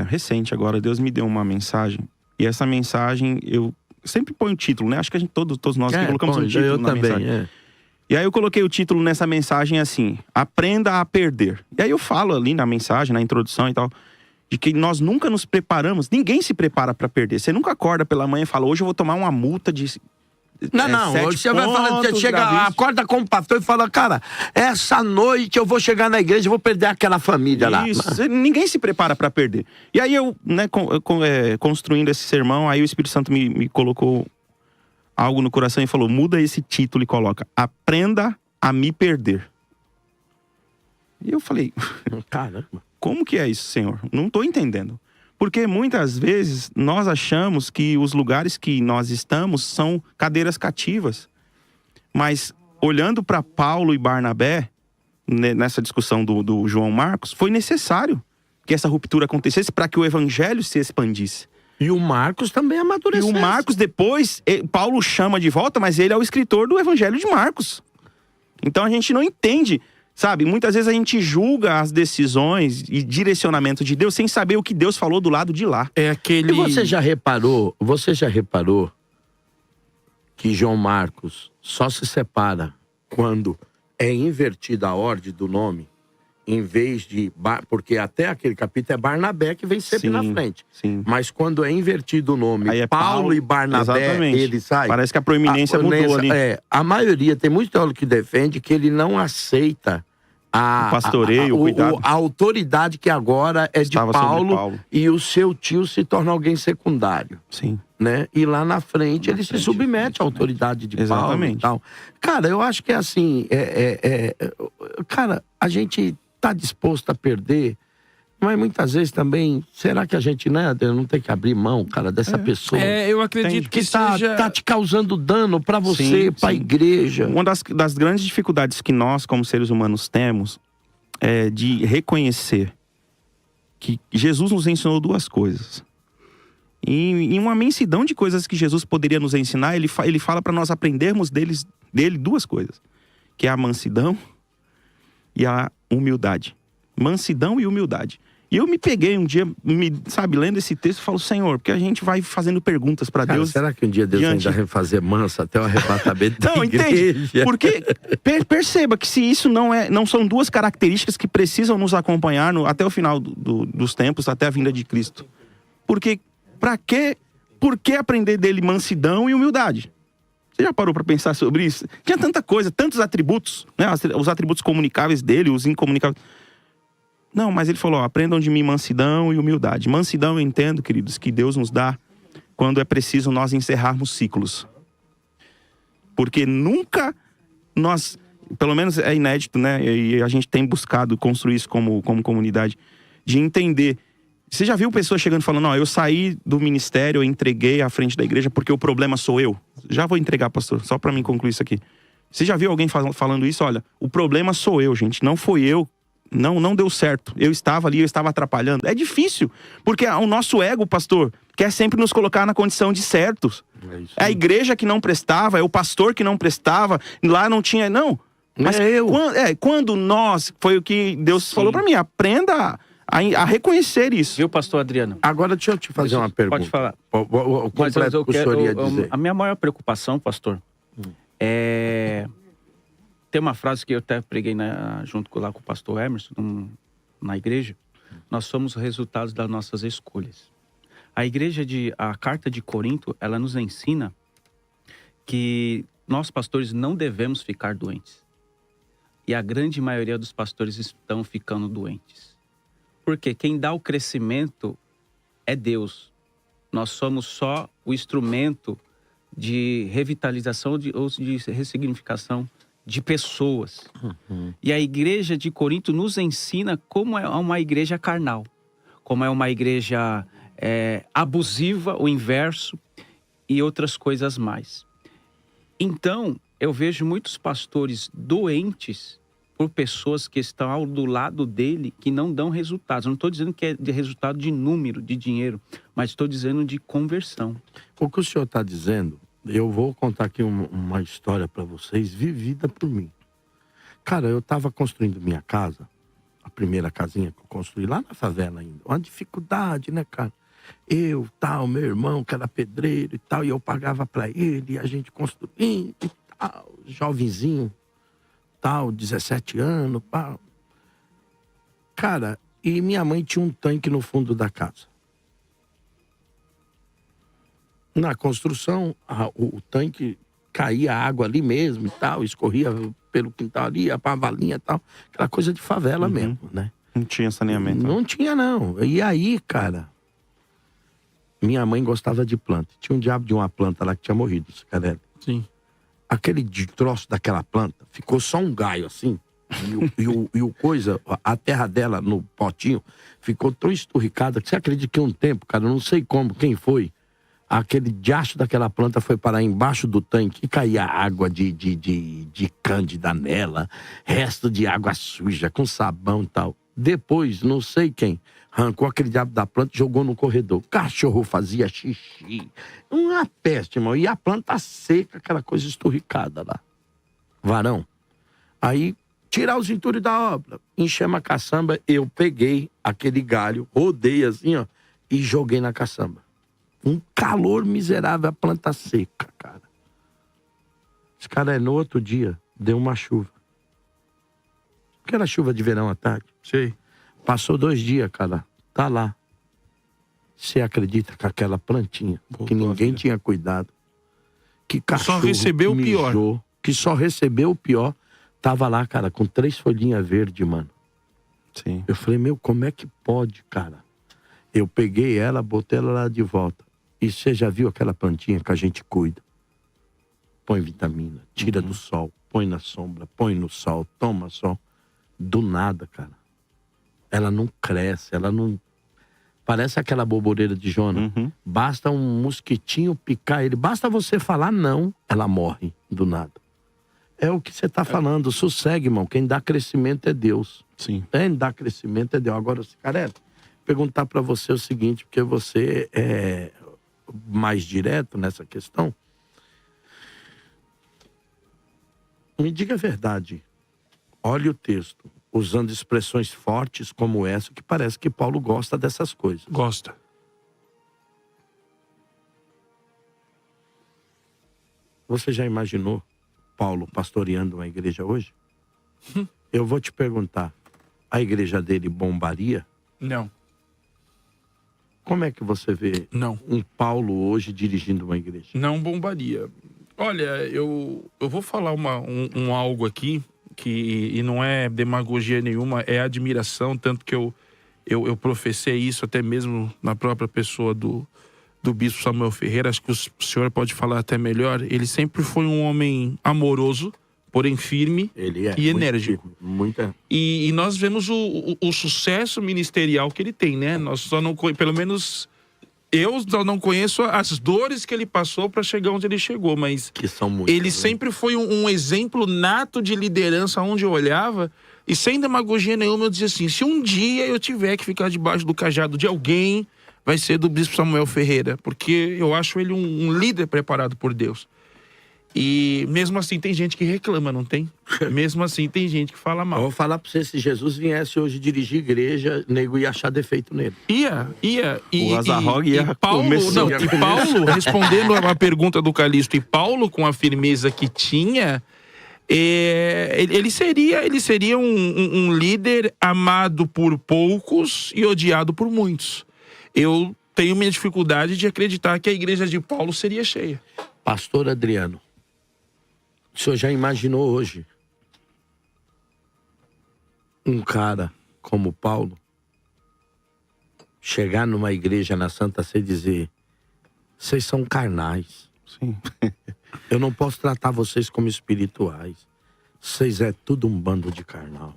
recente agora, Deus me deu uma mensagem. E essa mensagem, eu sempre ponho o título, né? Acho que a gente, todos nós aqui colocamos um título eu na também, mensagem. E aí eu coloquei o título nessa mensagem assim, aprenda a perder. E aí eu falo ali na mensagem, na introdução e tal, de que nós nunca nos preparamos, ninguém se prepara pra perder. Você nunca acorda pela manhã e fala, hoje eu vou tomar uma multa de... Não, 7 hoje você vai falar, você pontos chega, gravíssimos. acorda com o pastor e fala, cara, essa noite eu vou chegar na igreja e vou perder aquela família lá. Isso, ninguém se prepara pra perder. E aí eu, né, construindo esse sermão, aí o Espírito Santo me colocou algo no coração e falou, muda esse título e coloca, aprenda a me perder. E eu falei, Caramba. como que é isso, Senhor? Não tô entendendo. Porque muitas vezes nós achamos que os lugares que nós estamos são cadeiras cativas. Mas olhando para Paulo e Barnabé, nessa discussão do João Marcos, foi necessário que essa ruptura acontecesse para que o evangelho se expandisse. E o Marcos também E amadureceu. o Marcos depois, Paulo chama de volta, mas ele é o escritor do evangelho de Marcos. Então a gente não entende, sabe? Muitas vezes a gente julga as decisões e direcionamento de Deus sem saber o que Deus falou do lado de lá. É aquele... E você já reparou que João Marcos só se separa quando é invertida a ordem do nome, em vez de... Porque até aquele capítulo é Barnabé que vem sempre Sim, na frente. sim. Mas quando é invertido o nome, Aí é Paulo e Barnabé, exatamente. ele sai... Parece que a proeminência mudou ali. A maioria, tem muito teólogo que defende que ele não aceita O pastoreio, o cuidado. a autoridade que agora é de Estava sobre Paulo, Paulo. e o seu tio se torna alguém secundário, Sim. né? E lá na frente ele se frente, submete à autoridade de Paulo e Exatamente. tal. Cara, eu acho que é assim, cara, a gente tá disposto a perder, mas muitas vezes também, será que a gente, né, não tem que abrir mão, cara, dessa pessoa Eu acredito que que tá seja... te causando dano pra você, Sim, pra sim. igreja? Uma das grandes dificuldades que nós, como seres humanos, temos é de reconhecer que Jesus nos ensinou duas coisas. E em uma imensidão de coisas que Jesus poderia nos ensinar, ele fala para nós aprendermos dele duas coisas. Que é a mansidão e a humildade. Mansidão e humildade. E eu me peguei um dia, lendo esse texto, e falo, Senhor, porque a gente vai fazendo perguntas para Cara, Deus. será que um dia Deus diante- ainda vai fazer mansa até o arrebatamento da Não, igreja? entende? Porque perceba que se isso não são duas características que precisam nos acompanhar até o final dos tempos, até a vinda de Cristo. Porque por que aprender dele mansidão e humildade? Você já parou para pensar sobre isso? Tinha tanta coisa, tantos atributos, né? Os atributos comunicáveis dele, os incomunicáveis. Não, mas ele falou, aprendam de mim mansidão e humildade. Mansidão eu entendo, queridos, que Deus nos dá quando é preciso nós encerrarmos ciclos. Porque nunca nós, pelo menos é inédito, né? E a gente tem buscado construir isso como comunidade, de entender. Você já viu pessoas chegando e falando, não, eu saí do ministério, eu entreguei à frente da igreja porque o problema sou eu? Já vou entregar, pastor, só para mim concluir isso aqui. Você já viu alguém falando isso? Olha, o problema sou eu, gente, não foi eu não deu certo. Eu estava ali, eu estava atrapalhando. É difícil, porque o nosso ego, pastor, quer sempre nos colocar na condição de certos. É a igreja que não prestava, é o pastor que não prestava, lá não tinha... Não, mas quando nós... Foi o que Deus falou para mim, aprenda a reconhecer isso. Viu, pastor Adriano? Agora deixa eu te fazer uma pergunta. Pode falar. O completo que o senhor ia dizer. A minha maior preocupação, pastor, é... Tem uma frase que eu até preguei junto com o pastor Emerson, na igreja. Nós somos resultados das nossas escolhas. A carta de Corinto, ela nos ensina que nós, pastores, não devemos ficar doentes. E a grande maioria dos pastores estão ficando doentes. Porque quem dá o crescimento é Deus. Nós somos só o instrumento de revitalização ou de ressignificação de pessoas. E a igreja de Corinto nos ensina como é uma igreja carnal, como é uma igreja abusiva, o inverso, e outras coisas mais. Então, eu vejo muitos pastores doentes por pessoas que estão ao do lado dele, que não dão resultados. Eu não estou dizendo que é de resultado de número, de dinheiro, mas estou dizendo de conversão. O que o senhor está dizendo, eu vou contar aqui uma história para vocês, vivida por mim. Cara, eu estava construindo minha casa, a primeira casinha que eu construí lá na favela ainda. Uma dificuldade, né, cara? Eu, meu irmão, que era pedreiro e tal, e eu pagava para ele, e a gente construindo e tal, jovenzinho, tal, 17 anos, pá. Cara, e minha mãe tinha um tanque no fundo da casa. Na construção, o tanque caía água ali mesmo e tal, escorria pelo quintal ali, ia pra valinha e tal. Aquela coisa de favela mesmo, né? Não tinha saneamento. Não tinha, não. E aí, cara, minha mãe gostava de planta. Tinha um diabo de uma planta lá que tinha morrido, Cicarelli. Sim. Aquele troço daquela planta, ficou só um gaio assim. E o coisa, a terra dela no potinho, ficou tão esturricada que você acredita que um tempo, cara, eu não sei como, quem foi, aquele diacho daquela planta foi parar embaixo do tanque e caía água de cândida nela, resto de água suja, com sabão e tal. Depois, não sei quem, arrancou aquele diabo da planta e jogou no corredor. O cachorro fazia xixi. Uma peste, irmão. E a planta seca, aquela coisa esturricada lá. Varão. Aí, tirar os entulhos da obra. Enchemos a caçamba, eu peguei aquele galho, rodei assim, ó, e joguei na caçamba. Um calor miserável, a planta seca, cara. Esse cara, no outro dia, deu uma chuva. Aquela chuva de verão à tarde. Sei. Passou 2 dias, cara. Tá lá. Você acredita que aquela plantinha, que ninguém tinha cuidado, que cachorro só recebeu que o pior. Que só recebeu o pior, tava lá, cara, com 3 folhinhas verdes, mano. Sim. Eu falei, meu, como é que pode, cara? Eu peguei ela, botei ela lá de volta. E você já viu aquela plantinha que a gente cuida? Põe vitamina, tira do sol, põe na sombra, põe no sol, toma sol. Do nada, cara. Ela não cresce, ela não... Parece aquela borboleta de Jonas. Basta um mosquitinho picar ele, basta você falar não, ela morre do nada. É o que você tá falando, sossegue, irmão. Quem dá crescimento é Deus. Sim. Quem dá crescimento é Deus. Agora, cara, perguntar para você o seguinte, porque você é mais direto nessa questão. Me diga a verdade. Olhe o texto, usando expressões fortes como essa, que parece que Paulo gosta dessas coisas. Gosta. Você já imaginou Paulo pastoreando uma igreja hoje? Eu vou te perguntar, a igreja dele bombaria? Não. Como é que você vê um Paulo hoje dirigindo uma igreja? Não bombaria. Olha, eu vou falar um algo aqui, e não é demagogia nenhuma, é admiração, tanto que eu professei isso até mesmo na própria pessoa do bispo Samuel Ferreira, acho que o senhor pode falar até melhor. Ele sempre foi um homem amoroso, porém firme e enérgico. E nós vemos o sucesso ministerial que ele tem, né? Nós só não, pelo menos eu só não conheço as dores que ele passou para chegar onde ele chegou, mas que são muitas, ele sempre foi um exemplo nato de liderança. Onde eu olhava, E sem demagogia nenhuma, eu dizia assim, se um dia eu tiver que ficar debaixo do cajado de alguém, vai ser do bispo Samuel Ferreira, porque eu acho ele um líder preparado por Deus. E mesmo assim tem gente que reclama, não tem? Mesmo assim tem gente que fala mal. Eu vou falar pra você, se Jesus viesse hoje dirigir igreja, nego ia achar defeito nele. Ia. O Azarrog ia Paulo, começar. não, e Paulo, respondendo a pergunta do Calixto, e Paulo, com a firmeza que tinha, ele seria um líder amado por poucos e odiado por muitos. Eu tenho minha dificuldade de acreditar que a igreja de Paulo seria cheia. Pastor Adriano, o senhor já imaginou hoje um cara como Paulo chegar numa igreja na Santa Sé e dizer: vocês são carnais. Sim. Eu não posso tratar vocês como espirituais. Vocês é tudo um bando de carnal.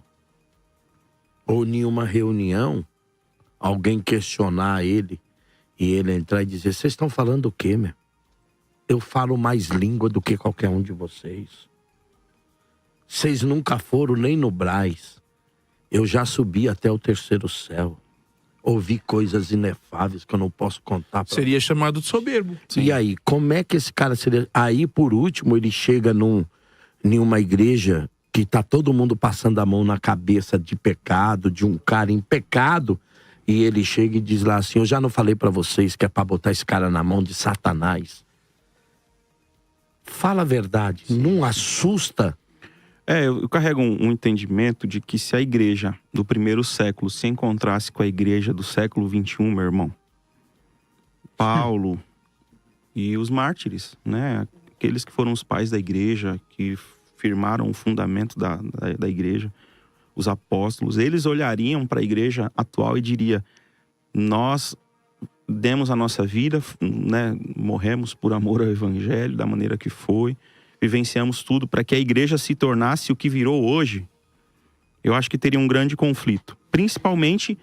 Ou em uma reunião, alguém questionar ele e ele entrar e dizer: vocês estão falando o quê, meu? Eu falo mais língua do que qualquer um de vocês. Vocês nunca foram nem no Brás. Eu já subi até o 3º céu. Ouvi coisas inefáveis que eu não posso contar pra Seria chamado de soberbo. E aí, como é que esse cara seria... Aí, por último, ele chega em uma igreja que tá todo mundo passando a mão na cabeça de pecado, de um cara em pecado, e ele chega e diz lá assim: eu já não falei pra vocês que é pra botar esse cara na mão de Satanás? Fala a verdade, não assusta? Eu carrego um entendimento de que se a igreja do primeiro século se encontrasse com a igreja do século XXI, meu irmão, Paulo e os mártires, né? Aqueles que foram os pais da igreja, que firmaram o fundamento da igreja, os apóstolos, eles olhariam para a igreja atual e diriam: nós demos a nossa vida, né? Morremos por amor ao evangelho, da maneira que foi, vivenciamos tudo para que a igreja se tornasse o que virou hoje. Eu acho que teria um grande conflito. Principalmente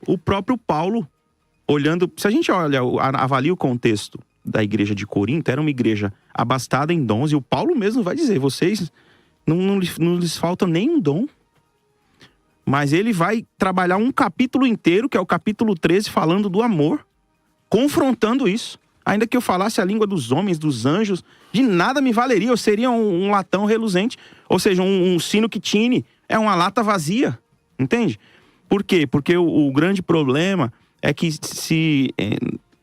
o próprio Paulo, olhando... Se a gente avalia o contexto da igreja de Corinto, era uma igreja abastada em dons, e o Paulo mesmo vai dizer: vocês não lhes falta nenhum dom. Mas ele vai trabalhar um capítulo inteiro, que é o capítulo 13, falando do amor, confrontando isso. Ainda que eu falasse a língua dos homens, dos anjos, de nada me valeria. Eu seria um latão reluzente. Ou seja, um sino que tine. É uma lata vazia. Entende? Por quê? Porque o grande problema é que se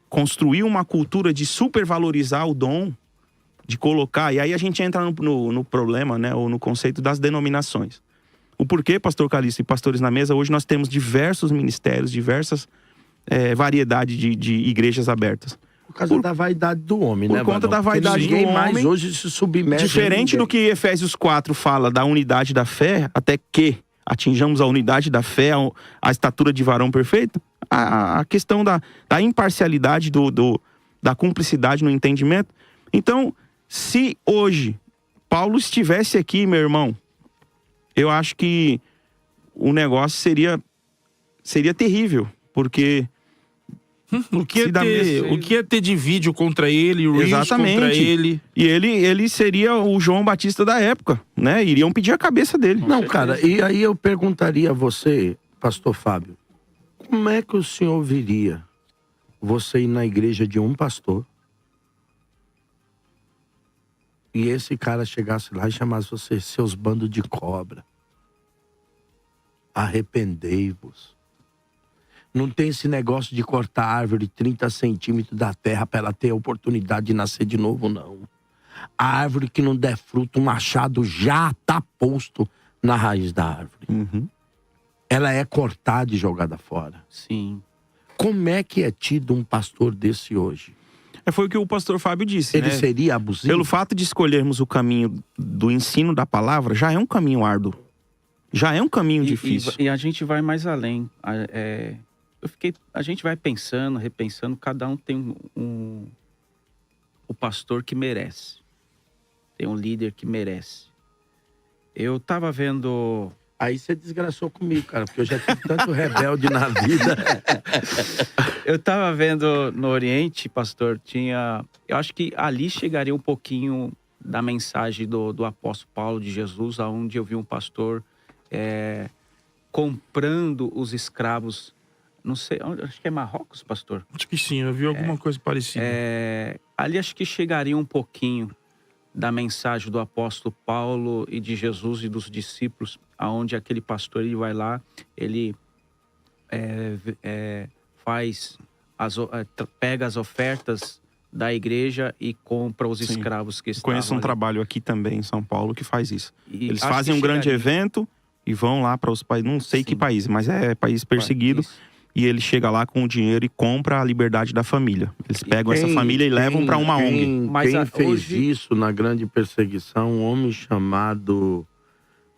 construir uma cultura de supervalorizar o dom, de colocar... E aí a gente entra no problema, né? Ou no conceito das denominações. O porquê, pastor Calixto e pastores na mesa, hoje nós temos diversos ministérios, diversas variedades de igrejas abertas. Por causa da vaidade do homem, né? Por conta da vaidade do homem. Mais hoje se submete. Diferente do que Efésios 4 fala da unidade da fé, até que atinjamos a unidade da fé, a estatura de varão perfeito, a questão da imparcialidade, da cumplicidade no entendimento. Então, se hoje Paulo estivesse aqui, meu irmão, eu acho que o negócio seria terrível, porque... O que ia ter de vídeo contra ele, o Reels contra ele. E ele seria o João Batista da época, né? Iriam pedir a cabeça dele. Não, cara, e aí eu perguntaria a você, pastor Fábio, como é que o senhor viria você ir na igreja de um pastor e esse cara chegasse lá e chamasse você: seus bandos de cobra, arrependei-vos? Não tem esse negócio de cortar a árvore 30 centímetros da terra para ela ter a oportunidade de nascer de novo, não. A árvore que não der fruto, o machado já está posto na raiz da árvore. Uhum. Ela é cortada e jogada fora. Sim. Como é que é tido um pastor desse hoje? Foi o que o pastor Fábio disse, Ele né? seria abusivo? Pelo fato de escolhermos o caminho do ensino da palavra, já é um caminho árduo. Já é um caminho difícil. E a gente vai mais além. A gente vai pensando, repensando, cada um tem o pastor que merece. Tem um líder que merece. Eu tava vendo... Aí você desgraçou comigo, cara, porque eu já tive tanto rebelde na vida. Eu tava vendo no Oriente, pastor, eu acho que ali chegaria um pouquinho da mensagem do apóstolo Paulo de Jesus, aonde eu vi um pastor comprando os escravos. Não sei, acho que é Marrocos, pastor? Acho que sim, eu vi alguma coisa parecida. Ali acho que chegaria um pouquinho da mensagem do apóstolo Paulo e de Jesus e dos discípulos, aonde aquele pastor ele vai lá, ele pega as ofertas da igreja e compra os escravos que estavam Conheço um ali. trabalho aqui também em São Paulo que faz isso. E Eles acho fazem que um grande chegaria. evento e vão lá para os países, não sei que país, mas é país perseguido. Isso. E ele chega lá com o dinheiro e compra a liberdade da família. Eles pegam essa família e levam para uma ONG. Mas Quem fez hoje- isso na grande perseguição, um homem chamado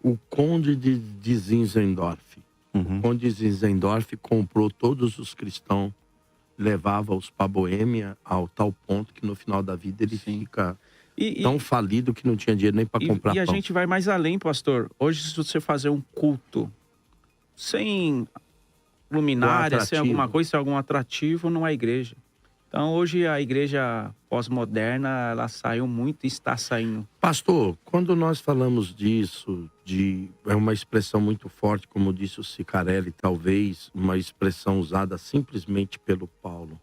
o Conde de Zinzendorf. Uhum. O Conde de Zinzendorf comprou todos os cristãos, levava-os para Boêmia, ao tal ponto que no final da vida ele fica tão falido que não tinha dinheiro nem para comprar E a pão. gente vai mais além, pastor. Hoje, se você fazer um culto sem luminária, sem atrativo. alguma coisa, sem algum atrativo, não é igreja. Então, hoje, a igreja pós-moderna, ela saiu muito e está saindo. Pastor, quando nós falamos disso, é uma expressão muito forte, como disse o Cicarelli, talvez uma expressão usada simplesmente pelo Paulo,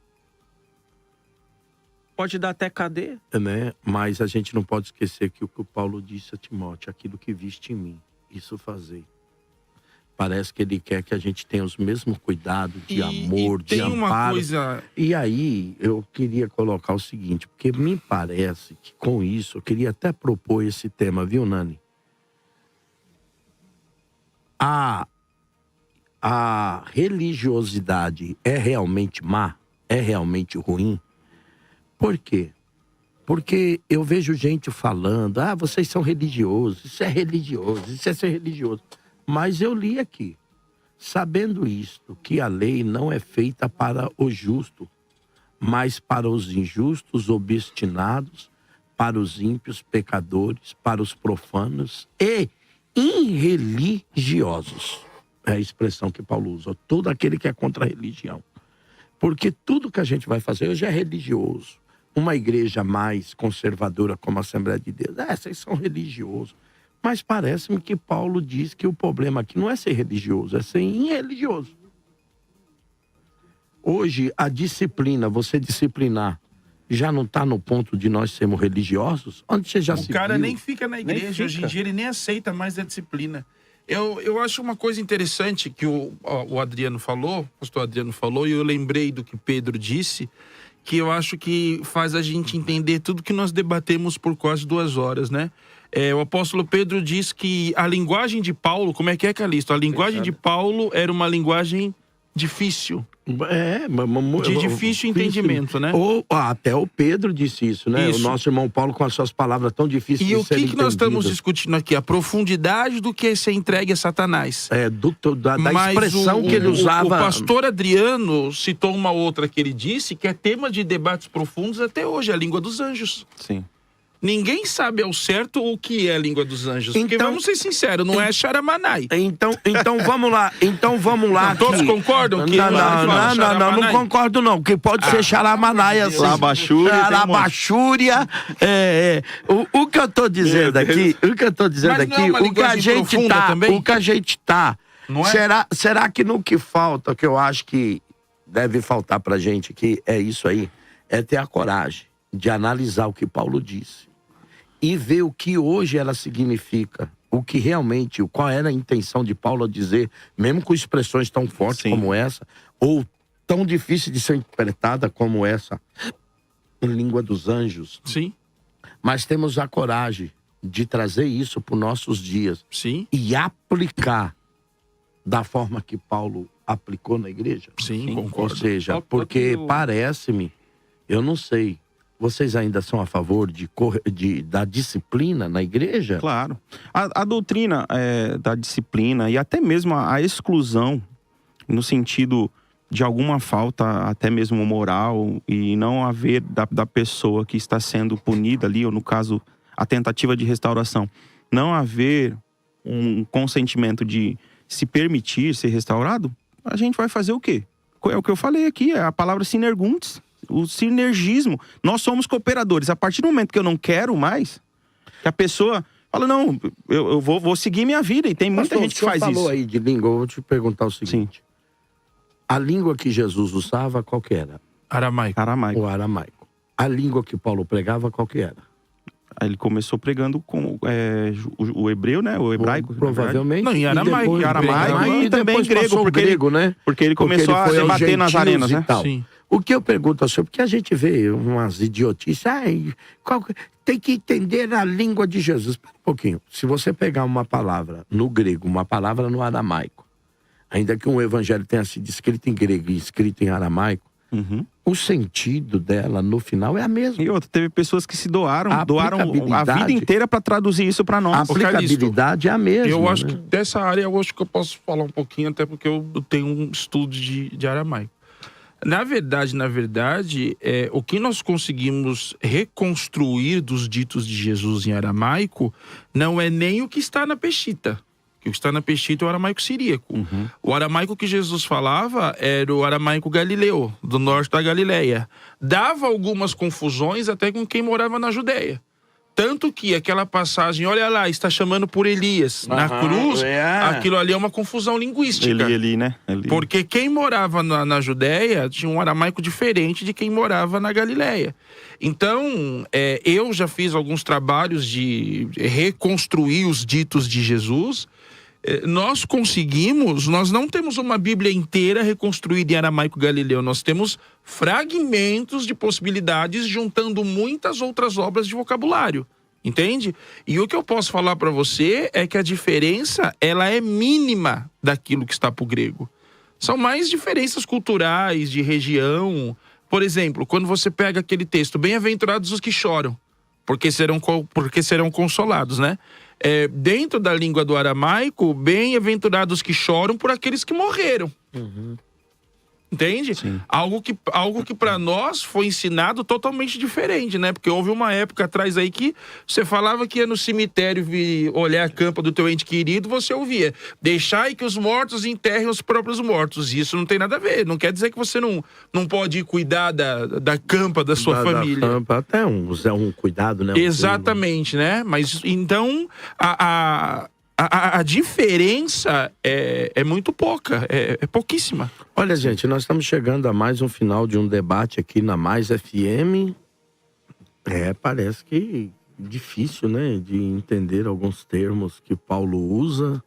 Pode dar até cadeia. né? Mas a gente não pode esquecer que o que o Paulo disse a Timóteo, aquilo que viste em mim, isso fazei. Parece que ele quer que a gente tenha os mesmos cuidados de amor, de tem uma amparo. coisa... E aí, eu queria colocar o seguinte, porque me parece que com isso, eu queria até propor esse tema, viu, Nani? A religiosidade é realmente má? É realmente ruim? Por quê? Porque eu vejo gente falando, vocês são religiosos, isso é religioso, isso é ser religioso. Mas eu li aqui, sabendo isto, que a lei não é feita para o justo, mas para os injustos, obstinados, para os ímpios, pecadores, para os profanos e irreligiosos. É a expressão que Paulo usa, todo aquele que é contra a religião. Porque tudo que a gente vai fazer hoje é religioso. Uma igreja mais conservadora como a Assembleia de Deus, vocês são religiosos. Mas parece-me que Paulo diz que o problema aqui não é ser religioso, é ser irreligioso. Hoje, a disciplina, você disciplinar, já não está no ponto de nós sermos religiosos? Onde você já se O cara viu? nem fica na igreja, hoje em dia ele nem aceita mais a disciplina. Eu acho uma coisa interessante que o Adriano falou, o pastor Adriano falou, e eu lembrei do que Pedro disse, que eu acho que faz a gente entender tudo que nós debatemos por quase 2 horas, né? O apóstolo Pedro diz que a linguagem de Paulo, como é que é, Calixto? A linguagem de Paulo era uma linguagem difícil. De difícil entendimento, né? Até o Pedro disse isso, né? Isso. O nosso irmão Paulo com as suas palavras tão difíceis E de o serem que nós estamos entendidas. discutindo aqui? A profundidade do que é ser entregue a Satanás. Da Mas expressão que ele usava. O pastor Adriano citou uma outra que ele disse que é tema de debates profundos até hoje, a língua dos anjos. Sim. Ninguém sabe ao certo o que é a língua dos anjos. Porque Então- vamos ser sinceros, não é Charamanai. Então vamos lá. Não, todos concordam que Não concordo não, que pode ser Xaramanai assim. Labachúria, tem um monte. Labachúria. O que eu tô dizendo aqui, Mas não é uma o que a linguagem gente profunda tá, também? o que a gente tá. Não é? Será que no que falta, que eu acho que deve faltar pra gente aqui, é isso aí, é ter a coragem de analisar o que Paulo disse e ver o que hoje ela significa, o que realmente, qual era a intenção de Paulo a dizer, mesmo com expressões tão fortes Sim. como essa, ou tão difícil de ser interpretada como essa, língua dos anjos. Sim, Mas temos a coragem de trazer isso para os nossos dias sim, e aplicar da forma que Paulo aplicou na igreja. sim, Ou concordo. seja, Outro- porque parece-me, eu não sei, vocês ainda são a favor da disciplina na igreja? Claro. A doutrina da disciplina e até mesmo a exclusão, no sentido de alguma falta, até mesmo moral, e não haver da pessoa que está sendo punida ali, ou no caso, a tentativa de restauração, não haver um consentimento de se permitir ser restaurado, a gente vai fazer o quê? É o que eu falei aqui, é a palavra sinerguntes. O sinergismo. Nós somos cooperadores. A partir do momento que eu não quero mais, que a pessoa fala, não, eu vou seguir minha vida. E tem muita gente que faz isso. Você falou aí de língua, eu vou te perguntar o seguinte. A língua que Jesus usava, qual que era? Aramaico. O aramaico. A língua que Paulo pregava, qual que era? Aí ele começou pregando com o hebreu, né? O hebraico. Provavelmente. Não, em aramaico. E também grego, porque grego, né? Porque ele começou a debater nas arenas, né? Sim. O que eu pergunto ao senhor, porque a gente vê umas idiotices, tem que entender a língua de Jesus. Espera um pouquinho. Se você pegar uma palavra no grego, uma palavra no aramaico, ainda que um evangelho tenha sido escrito em grego e escrito em aramaico, o sentido dela no final é a mesma. E outra, teve pessoas que se doaram a vida inteira para traduzir isso para nós. A aplicabilidade é a mesma. Eu acho que dessa área eu acho que eu posso falar um pouquinho, até porque eu tenho um estudo de aramaico. Na verdade, o que nós conseguimos reconstruir dos ditos de Jesus em aramaico não é nem o que está na Peshitta. O que está na Peshitta é o aramaico siríaco. O aramaico que Jesus falava era o aramaico galileu, do norte da Galileia. Dava algumas confusões até com quem morava na Judéia. Tanto que aquela passagem, olha lá, está chamando por Elias na cruz, aquilo ali é uma confusão linguística. Eli, né? Eli. Porque quem morava na Judéia tinha um aramaico diferente de quem morava na Galileia. Então, eu já fiz alguns trabalhos de reconstruir os ditos de Jesus. Nós não temos uma Bíblia inteira reconstruída em aramaico galileu, nós temos fragmentos de possibilidades juntando muitas outras obras de vocabulário, entende? E o que eu posso falar para você é que a diferença, ela é mínima daquilo que está para o grego. São mais diferenças culturais, de região. Por exemplo, quando você pega aquele texto, bem-aventurados os que choram, porque serão consolados, né? Dentro da língua do aramaico, bem-aventurados que choram por aqueles que morreram. Entende? Sim. Algo que para nós foi ensinado totalmente diferente, né? Porque houve uma época atrás aí que você falava que ia no cemitério olhar a campa do teu ente querido, você ouvia: deixai que os mortos enterrem os próprios mortos. Isso não tem nada a ver. Não quer dizer que você não pode cuidar da campa da sua família. Da campa, até um cuidado, né? Exatamente, né? Mas então a diferença é muito pouca, é pouquíssima. Olha, gente, nós estamos chegando a mais um final de um debate aqui na Mais FM. Parece que difícil, né, de entender alguns termos que Paulo usa,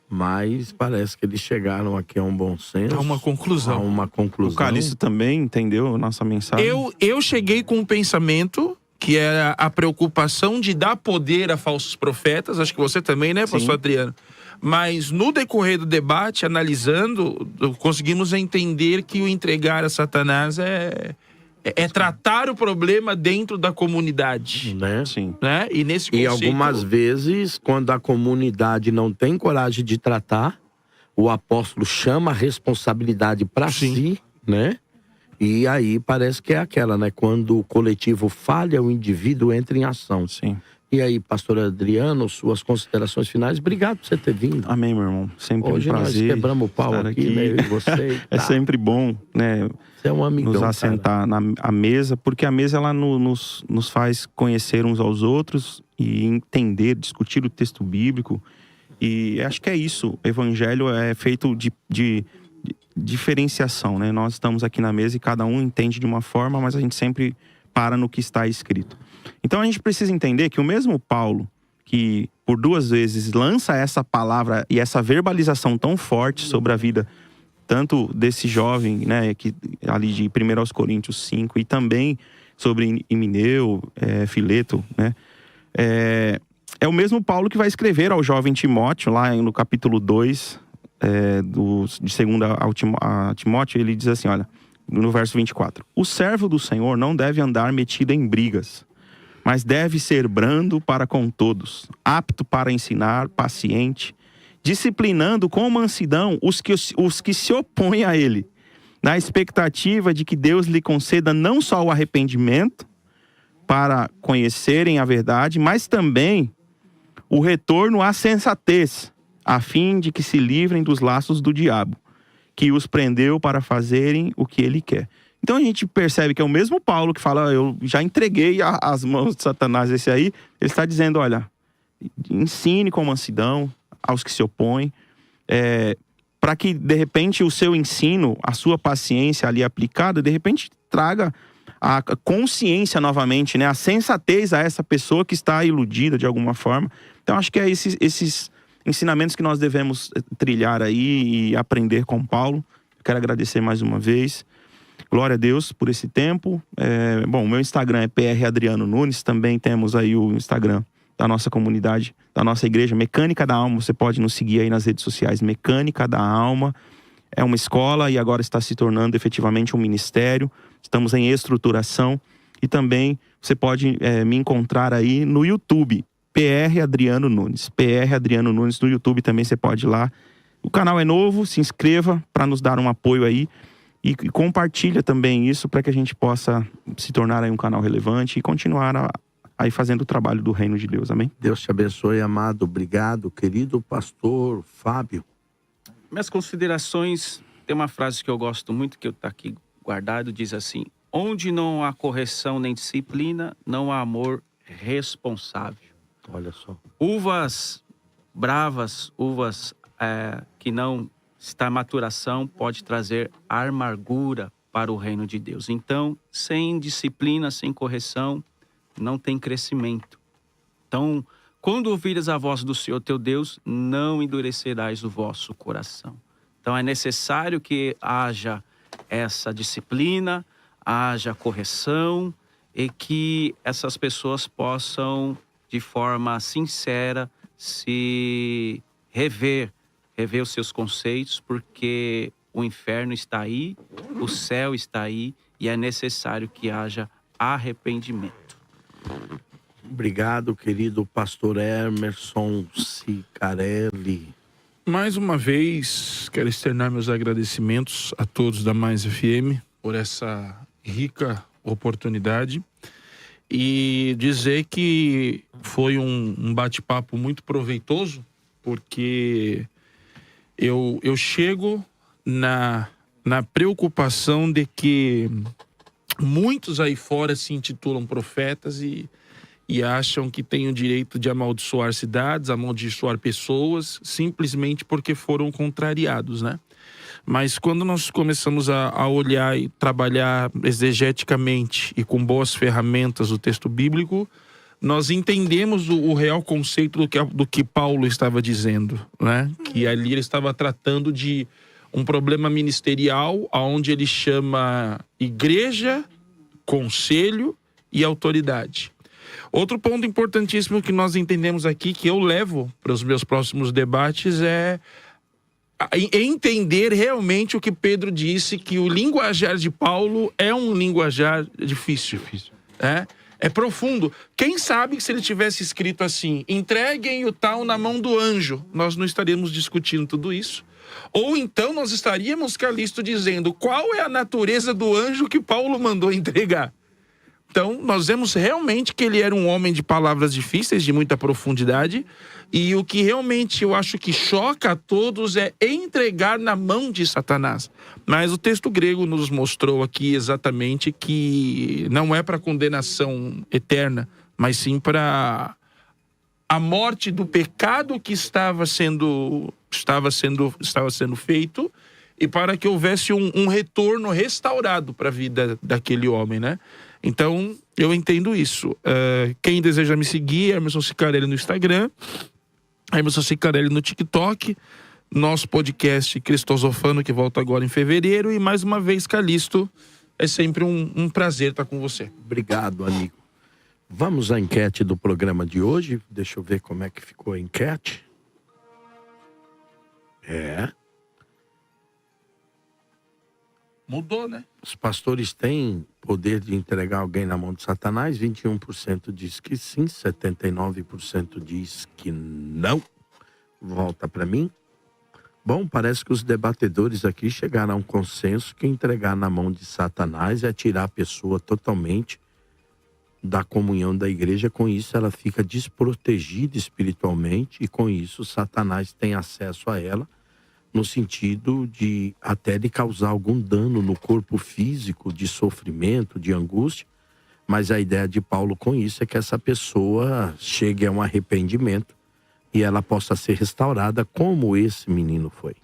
mas parece que eles chegaram aqui a um bom senso. A uma conclusão. O Calixto também entendeu a nossa mensagem? Eu cheguei com um pensamento que era a preocupação de dar poder a falsos profetas. Acho que você também, né, pastor Adriano? Mas no decorrer do debate, analisando, conseguimos entender que o entregar a Satanás é tratar o problema dentro da comunidade. Né? Sim. Né? E nesse conceito... algumas vezes, quando a comunidade não tem coragem de tratar, o apóstolo chama a responsabilidade para si, né? E aí parece que é aquela, né? Quando o coletivo falha, o indivíduo entra em ação. Sim. E aí, pastor Adriano, suas considerações finais. Obrigado por você ter vindo. Amém, meu irmão. Sempre Hoje um prazer. Nós quebramos o pau aqui, né? Eu e você. É sempre bom, né? Você é um amigão, nos assentar à mesa, porque a mesa ela nos faz conhecer uns aos outros e entender, discutir o texto bíblico. E acho que é isso. O evangelho é feito de diferenciação, né? Nós estamos aqui na mesa e cada um entende de uma forma, mas a gente sempre para no que está escrito. Então a gente precisa entender que o mesmo Paulo, que por 2 vezes lança essa palavra e essa verbalização tão forte sobre a vida, tanto desse jovem, né, que ali de 1 Coríntios 5, e também sobre Himeneu, Fileto, né, é o mesmo Paulo que vai escrever ao jovem Timóteo, lá no capítulo 2, de 2 a Timóteo, ele diz assim, olha, no verso 24: o servo do Senhor não deve andar metido em brigas, mas deve ser brando para com todos, apto para ensinar, paciente, disciplinando com mansidão os que se opõem a ele, na expectativa de que Deus lhe conceda não só o arrependimento para conhecerem a verdade, mas também o retorno à sensatez, a fim de que se livrem dos laços do diabo, que os prendeu para fazerem o que ele quer. Então a gente percebe que é o mesmo Paulo que fala, eu já entreguei as mãos de Satanás, esse aí, ele está dizendo, olha, ensine com mansidão aos que se opõem, para que, de repente, o seu ensino, a sua paciência ali aplicada, de repente traga a consciência novamente, né? A sensatez a essa pessoa que está iludida de alguma forma. Então, acho que é esses ensinamentos que nós devemos trilhar aí e aprender com Paulo. Quero agradecer mais uma vez. Glória a Deus por esse tempo. Bom, o meu Instagram é PR Adriano Nunes. Também temos aí o Instagram da nossa comunidade, da nossa igreja, Mecânica da Alma. Você pode nos seguir aí nas redes sociais. Mecânica da Alma. É uma escola e agora está se tornando efetivamente um ministério. Estamos em estruturação. E também você pode me encontrar aí no YouTube. PR Adriano Nunes. PR Adriano Nunes no YouTube também você pode ir lá. O canal é novo, se inscreva para nos dar um apoio aí. E compartilha também isso para que a gente possa se tornar aí um canal relevante e continuar aí fazendo o trabalho do reino de Deus, amém? Deus te abençoe, amado. Obrigado, querido pastor Fábio. Minhas considerações, tem uma frase que eu gosto muito, que está aqui guardado, diz assim: onde não há correção nem disciplina, não há amor responsável. Olha só. Uvas bravas, uvas que não está em maturação, pode trazer amargura para o reino de Deus. Então, sem disciplina, sem correção, não tem crescimento. Então, quando ouvires a voz do Senhor teu Deus, não endurecerás o vosso coração. Então, é necessário que haja essa disciplina, haja correção e que essas pessoas possam, de forma sincera, se rever os seus conceitos, porque o inferno está aí, o céu está aí e é necessário que haja arrependimento. Obrigado, querido pastor Emerson Cicarelli. Mais uma vez, quero externar meus agradecimentos a todos da Mais FM por essa rica oportunidade e dizer que foi um bate-papo muito proveitoso, porque eu chego na preocupação de que muitos aí fora se intitulam profetas e acham que têm o direito de amaldiçoar cidades, amaldiçoar pessoas, simplesmente porque foram contrariados, né? Mas quando nós começamos a olhar e trabalhar exegeticamente e com boas ferramentas o texto bíblico, nós entendemos o real conceito do que Paulo estava dizendo, né? Que ali ele estava tratando de um problema ministerial, onde ele chama igreja, conselho e autoridade. Outro ponto importantíssimo que nós entendemos aqui, que eu levo para os meus próximos debates, é entender realmente o que Pedro disse, que o linguajar de Paulo é um linguajar difícil. É profundo. Quem sabe se ele tivesse escrito assim: entreguem o tal na mão do anjo, nós não estaríamos discutindo tudo isso. Ou então nós estaríamos, Calixto, dizendo qual é a natureza do anjo que Paulo mandou entregar. Então, nós vemos realmente que ele era um homem de palavras difíceis, de muita profundidade, e o que realmente eu acho que choca a todos é entregar na mão de Satanás. Mas o texto grego nos mostrou aqui exatamente que não é para condenação eterna, mas sim para a morte do pecado que estava sendo feito, e para que houvesse um retorno restaurado para a vida daquele homem, né? Então, eu entendo isso. Quem deseja me seguir, Emerson Cicarelli no Instagram, Emerson Cicarelli no TikTok, nosso podcast Cristosofano, que volta agora em fevereiro, e mais uma vez, Calixto, é sempre um prazer estar com você. Obrigado, amigo. Vamos à enquete do programa de hoje. Deixa eu ver como é que ficou a enquete. Mudou, né? Os pastores têm poder de entregar alguém na mão de Satanás? 21% diz que sim, 79% diz que não. Volta para mim. Bom, parece que os debatedores aqui chegaram a um consenso que entregar na mão de Satanás é tirar a pessoa totalmente da comunhão da igreja. Com isso ela fica desprotegida espiritualmente e com isso Satanás tem acesso a ela, no sentido de até de causar algum dano no corpo físico, de sofrimento, de angústia, Mas a ideia de Paulo com isso é que essa pessoa chegue a um arrependimento e ela possa ser restaurada como esse menino foi.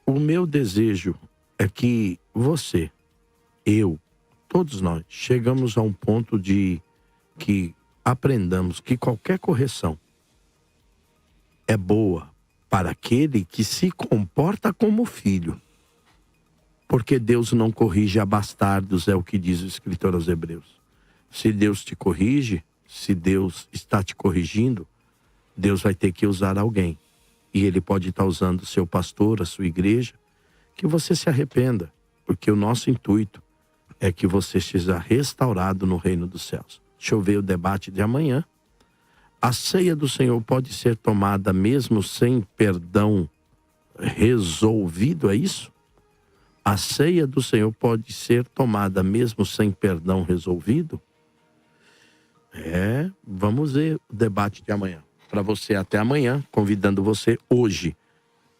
O meu desejo é que você, eu, todos nós, chegamos a um ponto de que aprendamos que qualquer correção é boa para aquele que se comporta como filho. Porque Deus não corrige a bastardos, é o que diz o escritor aos Hebreus. Se Deus te corrige, se Deus está te corrigindo, Deus vai ter que usar alguém. E Ele pode estar usando o seu pastor, a sua igreja, que você se arrependa. Porque o nosso intuito é que você seja restaurado no reino dos céus. Deixa eu ver o debate de amanhã. A ceia do Senhor pode ser tomada mesmo sem perdão resolvido, é isso? A ceia do Senhor pode ser tomada mesmo sem perdão resolvido? Vamos ver o debate de amanhã. Para você até amanhã, convidando você hoje.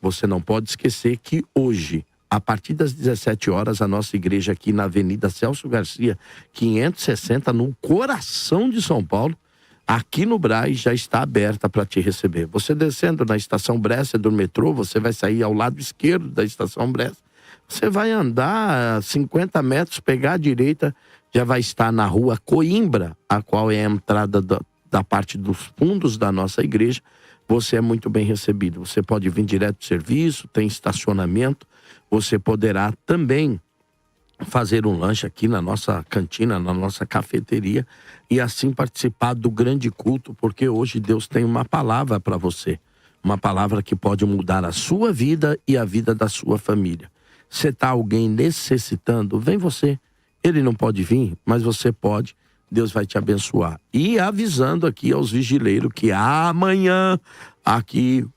Você não pode esquecer que hoje, a partir das 17 horas, a nossa igreja aqui na Avenida Celso Garcia, 560, no coração de São Paulo, aqui no Brás, já está aberta para te receber. Você descendo na estação Brescia do metrô, você vai sair ao lado esquerdo da estação Brescia. Você vai andar 50 metros, pegar a direita, já vai estar na rua Coimbra, a qual é a entrada da parte dos fundos da nossa igreja. Você é muito bem recebido. Você pode vir direto do serviço, tem estacionamento. Você poderá também fazer um lanche aqui na nossa cantina, na nossa cafeteria, e assim participar do grande culto, porque hoje Deus tem uma palavra para você. Uma palavra que pode mudar a sua vida e a vida da sua família. Se está alguém necessitando, vem você. Ele não pode vir, mas você pode. Deus vai te abençoar. E avisando aqui aos vigileiros que amanhã aqui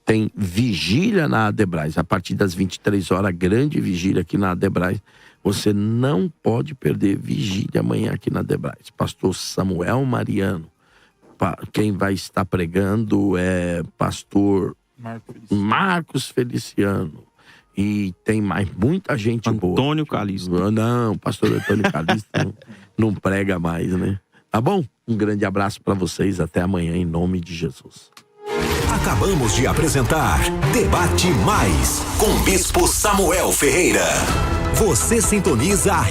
tem vigília na Adebrais. A partir das 23 horas, grande vigília aqui na Adebrais. Você não pode perder vigília amanhã aqui na Adebrais. Pastor Samuel Mariano. Quem vai estar pregando é pastor Marcos Feliciano. E tem mais muita gente boa. Antônio Calixto. Não, pastor Antônio Calixto não prega mais, né? Tá bom? Um grande abraço para vocês. Até amanhã, em nome de Jesus. Acabamos de apresentar Debate Mais, com Bispo Samuel Ferreira. Você sintoniza